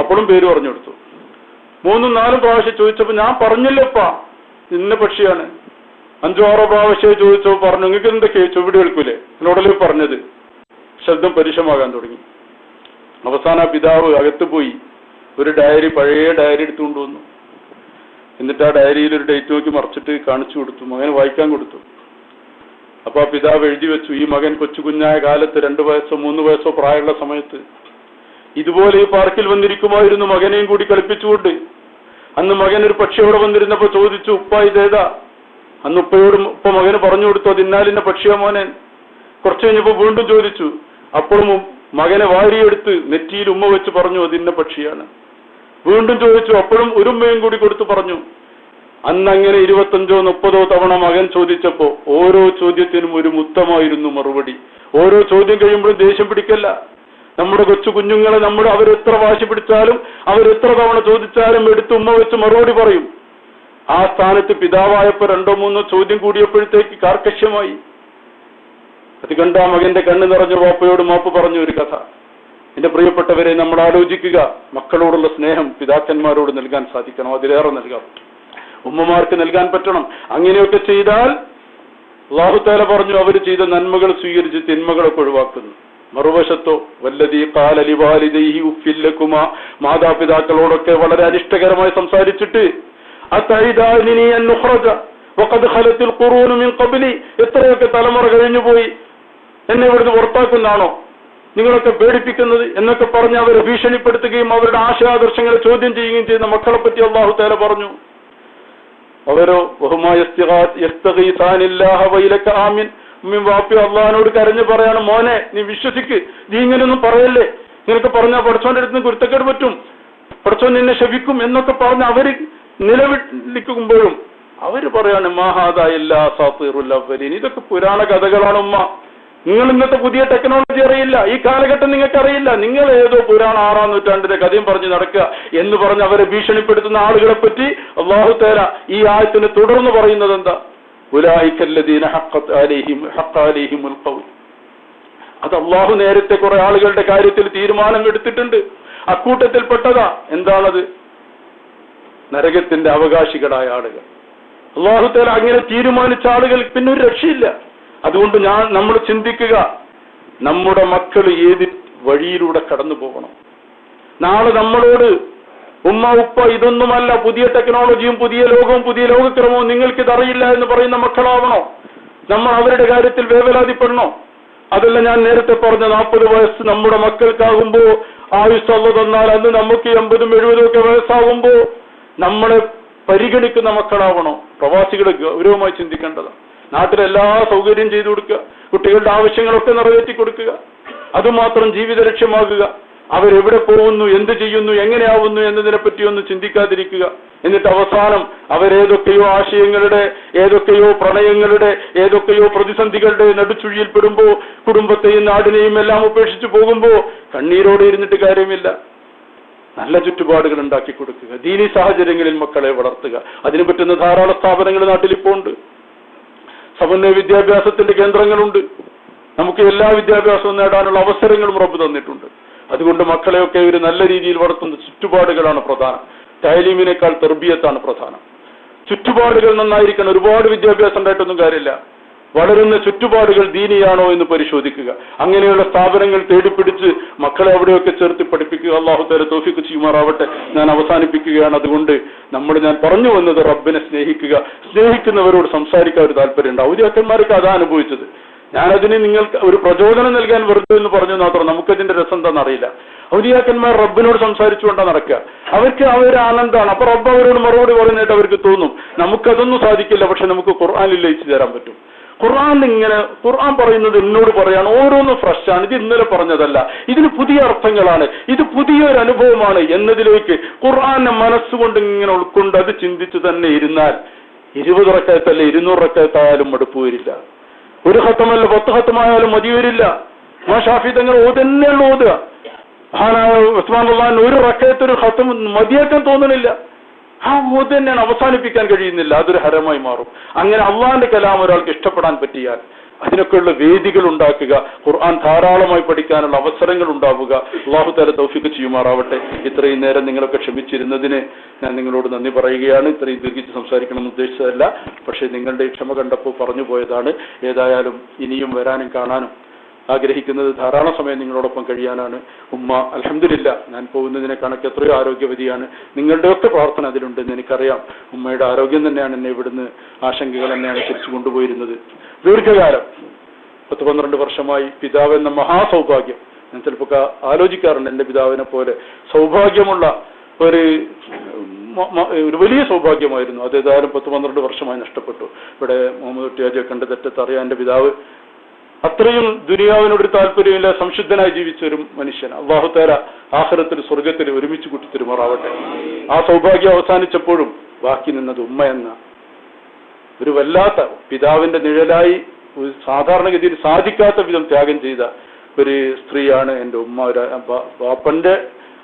അപ്പോഴും പേര് പറഞ്ഞു കൊടുത്തു. 3-4 പ്രാവശ്യം ചോദിച്ചപ്പോ ഞാൻ പറഞ്ഞില്ലപ്പാ ഇന്ന പക്ഷിയാണ്. 5-6 പ്രാവശ്യം ചോദിച്ചപ്പോ പറഞ്ഞു, നിങ്ങൾക്ക് എന്തൊക്കെ ചുവട് കേൾക്കൂലേ, എന്നോടല്ലേ പറഞ്ഞത്. ശബ്ദം പരുഷമാകാൻ തുടങ്ങി. അവസാന പിതാവ് അകത്ത് പോയി ഒരു ഡയറി, പഴയ ഡയറി എടുത്തുകൊണ്ട് വന്നു. എന്നിട്ട് ആ ഡയറിയിൽ ഒരു ഡേറ്റ് നോക്കി മറിച്ചിട്ട് കാണിച്ചു കൊടുത്തു, മകന് വായിക്കാൻ കൊടുത്തു. അപ്പൊ ആ പിതാവ് എഴുതി വെച്ചു, ഈ മകൻ കൊച്ചുകുഞ്ഞായ കാലത്ത് 2 വയസ്സോ 3 വയസ്സോ പ്രായമുള്ള സമയത്ത് ഇതുപോലെ ഈ പാർക്കിൽ വന്നിരിക്കുമായിരുന്നു, മകനെയും കൂടി കളിപ്പിച്ചുകൊണ്ട്. അന്ന് മകൻ ഒരു പക്ഷി അവിടെ വന്നിരുന്നപ്പോ ചോദിച്ചു, ഉപ്പ ഇതേതാ? അന്ന് ഉപ്പ മകന് പറഞ്ഞു കൊടുത്തു, അത് ഇന്നാലിന്റെ പക്ഷിയാ മോനെ. കുറച്ചു കഴിഞ്ഞപ്പോ വീണ്ടും ചോദിച്ചു. അപ്പോഴും മകനെ വാരിയെടുത്ത് നെറ്റിയിൽ ഉമ്മ വെച്ച് പറഞ്ഞു, അത് ഇന്ന പക്ഷിയാണ്. വീണ്ടും ചോദിച്ചു, അപ്പോഴും ഒരു ഉമ്മയും കൂടി കൊടുത്തു പറഞ്ഞു. അന്നങ്ങനെ 25-30 തവണ മകൻ ചോദിച്ചപ്പോ ഓരോ ചോദ്യത്തിനും ഒരു മുത്തമായിരുന്നു മറുപടി. ഓരോ ചോദ്യം കഴിയുമ്പോഴും ദേഷ്യം പിടിക്കല്ല. നമ്മുടെ കൊച്ചു കുഞ്ഞുങ്ങളെ അവരെത്ര വാശി പിടിച്ചാലും അവരെത്ര തവണ ചോദിച്ചാലും എടുത്ത് ഉമ്മ വെച്ച് മറുപടി പറയും. ആ സ്ഥാനത്ത് പിതാവായപ്പോ 2-3 ചോദ്യം കൂടിയപ്പോഴത്തേക്ക് കാർക്കശ്യമായി. അത് കണ്ട ആ മകന്റെ കണ്ണ് നിറഞ്ഞ വാപ്പയോട് മാപ്പ് പറഞ്ഞു ഒരു കഥ. എന്റെ പ്രിയപ്പെട്ടവരെ, നമ്മൾ ആലോചിക്കുക, മക്കളോടുള്ള സ്നേഹം പിതാക്കന്മാരോട് നൽകാൻ സാധിക്കണം, അതിലേറെ നൽകാം, ഉമ്മമാർക്ക് നൽകാൻ പറ്റണം. അങ്ങനെയൊക്കെ ചെയ്താൽ അല്ലാഹു തആല പറഞ്ഞു, അവർ ചെയ്ത നന്മകൾ സ്വീകരിച്ച് തിന്മകളൊക്കെ ഒഴിവാക്കുന്നു. മറുവശത്തോ വല്ലദീ ഖാല ലിവാലിദൈഹി ഉഫ്ഫിൽ ലകുമാ, മാതാപിതാക്കളോടൊക്കെ വളരെ അനിഷ്ടകരമായി സംസാരിച്ചിട്ട്, അതൈദാനി അൻ നുഖ്റജ വഖദ് ഖലത്തിൽ ഖുറൂനു മിൻ ഖബ്ലി, എത്രയൊക്കെ തലമുറ കഴിഞ്ഞുപോയി, എന്നെ ഇവിടുന്ന് പുറത്താക്കുന്നതാണോ നിങ്ങളൊക്കെ പേടിപ്പിക്കുന്നത് എന്നൊക്കെ പറഞ്ഞ് അവരെ ഭീഷണിപ്പെടുത്തുകയും അവരുടെ ആശയാദർശങ്ങളെ ചോദ്യം ചെയ്യുകയും ചെയ്യുന്ന മക്കളെ പറ്റി അല്ലാഹു തആല പറഞ്ഞു. അവരോ വാപ്പി അള്ളാഹിനോട് കരഞ്ഞു പറയാണ്, മോനെ നീ വിശ്വസിക്ക്, നീ ഇങ്ങനെയൊന്നും പറയല്ലേ, നിനക്ക് പറഞ്ഞാൽ പടച്ചോന്റെ അടുത്ത് നിന്ന് കുരുത്തക്കേട് പറ്റും, പടച്ചോൻ നിന്നെ ശപിക്കും എന്നൊക്കെ പറഞ്ഞ് അവര് നിലവിളിക്കുമ്പോഴും അവര് പറയാണ്, മാഹാദാ ഇല്ലാ അസാത്തീറുൽ അവ്വലീൻ, ഇതൊക്കെ പുരാണ കഥകളാണ് ഉമ്മ, നിങ്ങൾ ഇന്നത്തെ പുതിയ ടെക്നോളജി അറിയില്ല, ഈ കാലഘട്ടം നിങ്ങൾക്ക് അറിയില്ല, നിങ്ങൾ ഏതോ പുരാണ 6-ാം നൂറ്റാണ്ടിന്റെ കഥയും പറഞ്ഞ് നടക്കുക എന്ന് പറഞ്ഞ് അവരെ ഭീഷണിപ്പെടുത്തുന്ന ആളുകളെ പറ്റി അല്ലാഹു തആല ഈ ആയത്തിനെ തുടർന്ന് പറയുന്നത് എന്താ? ഉലൈകല്ലദീന ഹഖ്ഖത് അലൈഹിമുൽ ഖൗൽ. അത് അല്ലാഹു നേരത്തെ കുറെ ആളുകളുടെ കാര്യത്തിൽ തീരുമാനം എടുത്തിട്ടുണ്ട്. അക്കൂട്ടത്തിൽപ്പെട്ടതാ എന്താണത്? നരകത്തിന്റെ അവകാശികളായ ആളുകൾ. അല്ലാഹു തആല അങ്ങനെ തീരുമാനിച്ച ആളുകൾ പിന്നെ ഒരു രക്ഷയില്ല. അതുകൊണ്ട് നമ്മൾ ചിന്തിക്കുക, നമ്മുടെ മക്കൾ ഏത് വഴിയിലൂടെ കടന്നു പോകണം. നാളെ നമ്മളോട് ഉമ്മ ഉപ്പ ഇതൊന്നുമല്ല, പുതിയ ടെക്നോളജിയും പുതിയ ലോകവും പുതിയ ലോകക്രമവും നിങ്ങൾക്കിതറിയില്ല എന്ന് പറയുന്ന മക്കളാവണോ? നമ്മൾ അവരുടെ കാര്യത്തിൽ വേവലാതിപ്പെടണോ? അതല്ല ഞാൻ നേരത്തെ പറഞ്ഞ 40 വയസ്സ് നമ്മുടെ മക്കൾക്കാകുമ്പോ ആയുസ് അല്ലാഹു തന്നാൽ അന്ന് നമുക്ക് 80-70 ഒക്കെ വയസ്സാകുമ്പോ നമ്മളെ പരിഗണിക്കുന്ന മക്കളാവണോ? പ്രവാസികളെ ഗൗരവമായി ചിന്തിക്കേണ്ടതാണ്. നാട്ടിലെല്ലാ സൗകര്യം ചെയ്തു കൊടുക്കുക, കുട്ടികളുടെ ആവശ്യങ്ങളൊക്കെ നിറവേറ്റി കൊടുക്കുക, അതുമാത്രം ജീവിത ലക്ഷ്യമാകുക. അവരെവിടെ പോകുന്നു, എന്ത് ചെയ്യുന്നു, എങ്ങനെയാവുന്നു എന്നതിനെ പറ്റി ഒന്ന് ചിന്തിക്കാതിരിക്കുക. എന്നിട്ട് അവസാനം അവരേതൊക്കെയോ ആശയങ്ങളുടെ, ഏതൊക്കെയോ പ്രണയങ്ങളുടെ, ഏതൊക്കെയോ പ്രതിസന്ധികളുടെ നടുച്ചുഴിയിൽപ്പെടുമ്പോ കുടുംബത്തെയും നാടിനെയും എല്ലാം ഉപേക്ഷിച്ചു പോകുമ്പോ കണ്ണീരോടെ ഇരുന്നിട്ട് കാര്യമില്ല. നല്ല ചുറ്റുപാടുകൾ ഉണ്ടാക്കി കൊടുക്കുക, ദീനി സാഹചര്യങ്ങളിൽ മക്കളെ വളർത്തുക. അതിന് പറ്റുന്ന ധാരാളം സ്ഥാപനങ്ങൾ നാട്ടിലിപ്പോൾ ഉണ്ട്. സമന്വയ വിദ്യാഭ്യാസത്തിന്റെ കേന്ദ്രങ്ങളുണ്ട്. നമുക്ക് എല്ലാ വിദ്യാഭ്യാസവും നേടാനുള്ള അവസരങ്ങളും റബ്ബ് തന്നിട്ടുണ്ട്. അതുകൊണ്ട് മക്കളെയൊക്കെ ഒരു നല്ല രീതിയിൽ വളർത്തുന്ന ചുറ്റുപാടുകളാണ് പ്രധാനം. തഅലീമിനേക്കാൾ തർബിയത്താണ് പ്രധാനം. ചുറ്റുപാടുകൾ നന്നായിരിക്കണം. ഒരുപാട് വിദ്യാഭ്യാസം ഉണ്ടായിട്ടൊന്നും കാര്യമില്ല. വളരുന്ന ചുറ്റുപാടുകൾ ദീനിയാണോ എന്ന് പരിശോധിക്കുക. അങ്ങനെയുള്ള സ്ഥാപനങ്ങൾ തേടിപ്പിടിച്ച് മക്കളെ അവിടെയൊക്കെ ചേർത്ത് പഠിപ്പിക്കുക. അല്ലാഹു തആല തൗഫീഖ് ചെയ്യുമാറാവട്ടെ. ഞാൻ അവസാനിപ്പിക്കുകയാണ്. അതുകൊണ്ട് ഞാൻ പറഞ്ഞു വന്നത് റബ്ബിനെ സ്നേഹിക്കുക, സ്നേഹിക്കുന്നവരോട് സംസാരിക്കാൻ ഒരു താല്പര്യമുണ്ട്. ഔലിയാക്കന്മാർക്ക് അതാ അനുഭവിച്ചത്. ഞാനതിന് നിങ്ങൾക്ക് ഒരു പ്രചോദനം നൽകാൻ വെറുതെ എന്ന് പറഞ്ഞു മാത്രം. നമുക്കതിന്റെ രസം എന്താണെന്ന് അറിയില്ല. ഔലിയാക്കന്മാർ റബ്ബിനോട് സംസാരിച്ചുകൊണ്ടാണ് നടക്കുക. അവർക്ക് അവർ ആനന്ദമാണ്. അപ്പൊ റബ്ബ് അവരോട് മറുപടി പറയുന്നതായിട്ട് അവർക്ക് തോന്നും. നമുക്കതൊന്നും സാധിക്കില്ല. പക്ഷെ നമുക്ക് ഖുർആനിൽ ലയിച്ചു തരാൻ പറ്റും. ഖുർആൻ പറയുന്നത് എന്നോട് പറയാണ്, ഓരോന്നും ഫ്രഷാണ്. ഇത് ഇന്നലെ പറഞ്ഞതല്ല, ഇതിന് പുതിയ അർത്ഥങ്ങളാണ്, ഇത് പുതിയൊരു അനുഭവമാണ് എന്നതിലേക്ക് ഖുർആനെ മനസ്സുകൊണ്ട് ഇങ്ങനെ ഉൾക്കൊണ്ട് അത് ചിന്തിച്ചു തന്നെ ഇരുന്നാൽ 20 റക്അത്തല്ല 200 റക്അത്തായാലും മടുപ്പ് വരില്ല. ഒരു ഖത്തമല്ല 10 ഖത്തമായാലും മതി വരില്ല. ഷാഫി തങ്ങൾ ഓതന്നെയുള്ളൂ ഓതുക. മഹാനായ ഉസ്മാൻ റളിയല്ലാഹു ഒരു റക്അത്ത് ഒരു ഖത്തം മതിയാക്കാൻ തോന്നണില്ല. ആ ഓത് തന്നെയാണ്, അവസാനിപ്പിക്കാൻ കഴിയുന്നില്ല. അതൊരു ഹരമായി മാറും. അങ്ങനെ അള്ളാഹിന്റെ കലാം ഒരാൾക്ക് ഇഷ്ടപ്പെടാൻ പറ്റിയാൽ അതിനൊക്കെയുള്ള വേദികൾ ഉണ്ടാക്കുക, ഖുർആൻ ധാരാളമായി പഠിക്കാനുള്ള അവസരങ്ങൾ ഉണ്ടാവുക. അല്ലാഹു തആല തൗഫീഖ് ചെയ്യുമാറാവട്ടെ. ഇത്രയും നേരം നിങ്ങളൊക്കെ ക്ഷമിച്ചിരുന്നതിന് ഞാൻ നിങ്ങളോട് നന്ദി പറയുകയാണ്. ഇത്രയും ദീർഘിച്ച് സംസാരിക്കണമെന്ന് ഉദ്ദേശിച്ചതല്ല, പക്ഷേ നിങ്ങളുടെ ക്ഷമ കണ്ടപ്പോൾ പറഞ്ഞു പോയതാണ്. ഏതായാലും ഇനിയും വരാനും കാണാനും ആഗ്രഹിക്കുന്നത് ധാരാളം സമയം നിങ്ങളോടൊപ്പം കഴിയാനാണ്. ഉമ്മ അൽഹംദുലില്ലാ ഞാൻ പോകുന്നതിനെ കണക്ക് എത്രയോ ആരോഗ്യവതിയാണ്. നിങ്ങളുടെയൊക്കെ പ്രാർത്ഥന അതിലുണ്ടെന്ന് എനിക്കറിയാം. ഉമ്മയുടെ ആരോഗ്യം തന്നെയാണ് എന്നെ ഇവിടുന്ന് ആശങ്കകൾ തന്നെയാണ് തിരിച്ചു കൊണ്ടുപോയിരുന്നത്. ദീർഘകാലം 10-12 വർഷമായി പിതാവ് എന്ന മഹാസൗഭാഗ്യം ഞാൻ ചിലപ്പോൾ ആലോചിക്കാറുണ്ട്. എൻ്റെ പിതാവിനെ പോലെ സൗഭാഗ്യമുള്ള ഒരു വലിയ സൗഭാഗ്യമായിരുന്നു. അത് ഏതായാലും 10-12 വർഷമായി നഷ്ടപ്പെട്ടു. ഇവിടെ മുഹമ്മദ് കുട്ടിയാജിയെ കണ്ട് തെറ്റത്തറിയാം. എൻ്റെ പിതാവ് അത്രയും ദുനിയാവിനോടൊരു താല്പര്യമില്ല, സംശുദ്ധനായി ജീവിച്ച ഒരു മനുഷ്യൻ. അല്ലാഹു തആല ആഖിറത്തിൽ സ്വർഗത്തിൽ ഒരുമിച്ച് കൂട്ടിത്തരുമാറാവട്ടെ. ആ സൗഭാഗ്യം അവസാനിച്ചപ്പോഴും ബാക്കി നിന്നത് ഉമ്മ എന്ന ഒരു വല്ലാത്ത പിതാവിന്റെ നിഴലായി സാധാരണഗതിയിൽ സാധിക്കാത്ത വിധം ത്യാഗം ചെയ്ത ഒരു സ്ത്രീയാണ് എൻ്റെ ഉമ്മ. ഒരു ബാപ്പന്റെ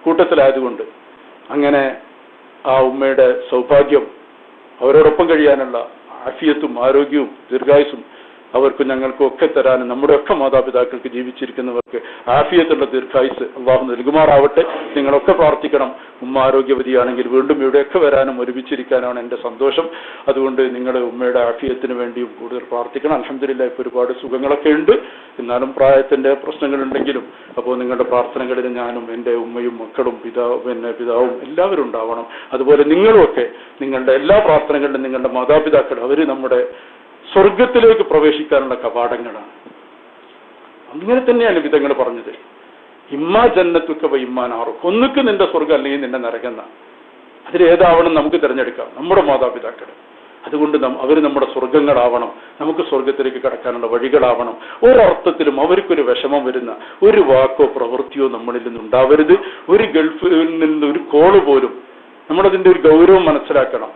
കൂട്ടത്തിലായതുകൊണ്ട് അങ്ങനെ ആ ഉമ്മയുടെ സൗഭാഗ്യം, അവരോടൊപ്പം കഴിയാനുള്ള ആഫിയത്തും ആരോഗ്യവും ദീർഘായുസും അവർക്കും ഞങ്ങൾക്കും ഒക്കെ തരാനും നമ്മുടെയൊക്കെ മാതാപിതാക്കൾക്ക് ജീവിച്ചിരിക്കുന്നവർക്ക് ആഫിയത്തുള്ള ദീർഘായുസ് അള്ളാഹു നൽകുമാറാവട്ടെ. നിങ്ങളൊക്കെ പ്രാർത്ഥിക്കണം. ഉമ്മ ആരോഗ്യവതിയാണെങ്കിൽ വീണ്ടും ഇവിടെയൊക്കെ വരാനും ഒരുമിച്ചിരിക്കാനാണ് എൻ്റെ സന്തോഷം. അതുകൊണ്ട് നിങ്ങൾ ഉമ്മയുടെ ആഫിയത്തിന് വേണ്ടിയും കൂടുതൽ പ്രാർത്ഥിക്കണം. അൽഹംദുലില്ലാഹ് ഇപ്പോൾ ഒരുപാട് സുഖങ്ങളൊക്കെ ഉണ്ട്, എന്നാലും പ്രായത്തിന്റെ പ്രശ്നങ്ങളുണ്ടെങ്കിലും അപ്പോൾ നിങ്ങളുടെ പ്രാർത്ഥനകളിൽ ഞാനും എൻ്റെ ഉമ്മയും മക്കളും പിതാവും എല്ലാവരും ഉണ്ടാവണം. അതുപോലെ നിങ്ങളുമൊക്കെ നിങ്ങളുടെ എല്ലാ പ്രാർത്ഥനകളിലും നിങ്ങളുടെ മാതാപിതാക്കൾ അവർ നമ്മുടെ സ്വർഗത്തിലേക്ക് പ്രവേശിക്കാനുള്ള കവാടങ്ങളാണ്. അങ്ങനെ തന്നെയാണ് വിധങ്ങൾ പറഞ്ഞത്. ഇമ്മാ ജന്നത്തുക്ക വ ഇമ്മാ നാറു, ഒന്നുക്ക് നിന്റെ സ്വർഗം അല്ലെങ്കിൽ നിന്റെ നരകന്ന. അതിലേതാവണം നമുക്ക് തിരഞ്ഞെടുക്കാം, നമ്മുടെ മാതാപിതാക്കൾ. അതുകൊണ്ട് അവർ നമ്മുടെ സ്വർഗങ്ങളാവണം, നമുക്ക് സ്വർഗത്തിലേക്ക് കടക്കാനുള്ള വഴികളാവണം. ഒരർത്ഥത്തിലും അവർക്കൊരു വിഷമം വരുന്ന ഒരു വാക്കോ പ്രവൃത്തിയോ നമ്മളിൽ നിന്നുണ്ടാവരുത്. ഒരു ഗൾഫിൽ നിന്ന് ഒരു കോള് പോലും നമ്മളതിന്റെ ഒരു ഗൗരവം മനസ്സിലാക്കണം.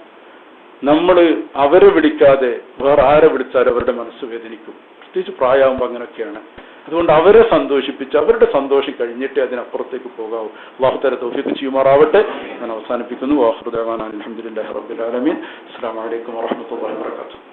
നമ്മൾ അവരെ വിളിക്കാതെ വേറെ ആരെ വിളിച്ചാൽ അവരുടെ മനസ്സ് വേദനിക്കും. പ്രത്യേകിച്ച് പ്രായമാകുമ്പോൾ അങ്ങനെയൊക്കെയാണ്. അതുകൊണ്ട് അവരെ സന്തോഷിപ്പിച്ച് അവരുടെ സന്തോഷം കഴിഞ്ഞിട്ടേ അതിനപ്പുറത്തേക്ക് പോകാവൂ. അല്ലാഹു തആല തൗഫീഖ് ചെയ്യുമാറാവട്ടെ. ഞാൻ അവസാനിപ്പിക്കുന്നു. വാഖിറു ദഅവാനാ അൽഹംദുലില്ലാഹി റബ്ബിൽ ആലമീൻ. അസ്സലാമു അലൈക്കും വറഹ്മത്തുള്ളാഹി വബറകാതുഹു.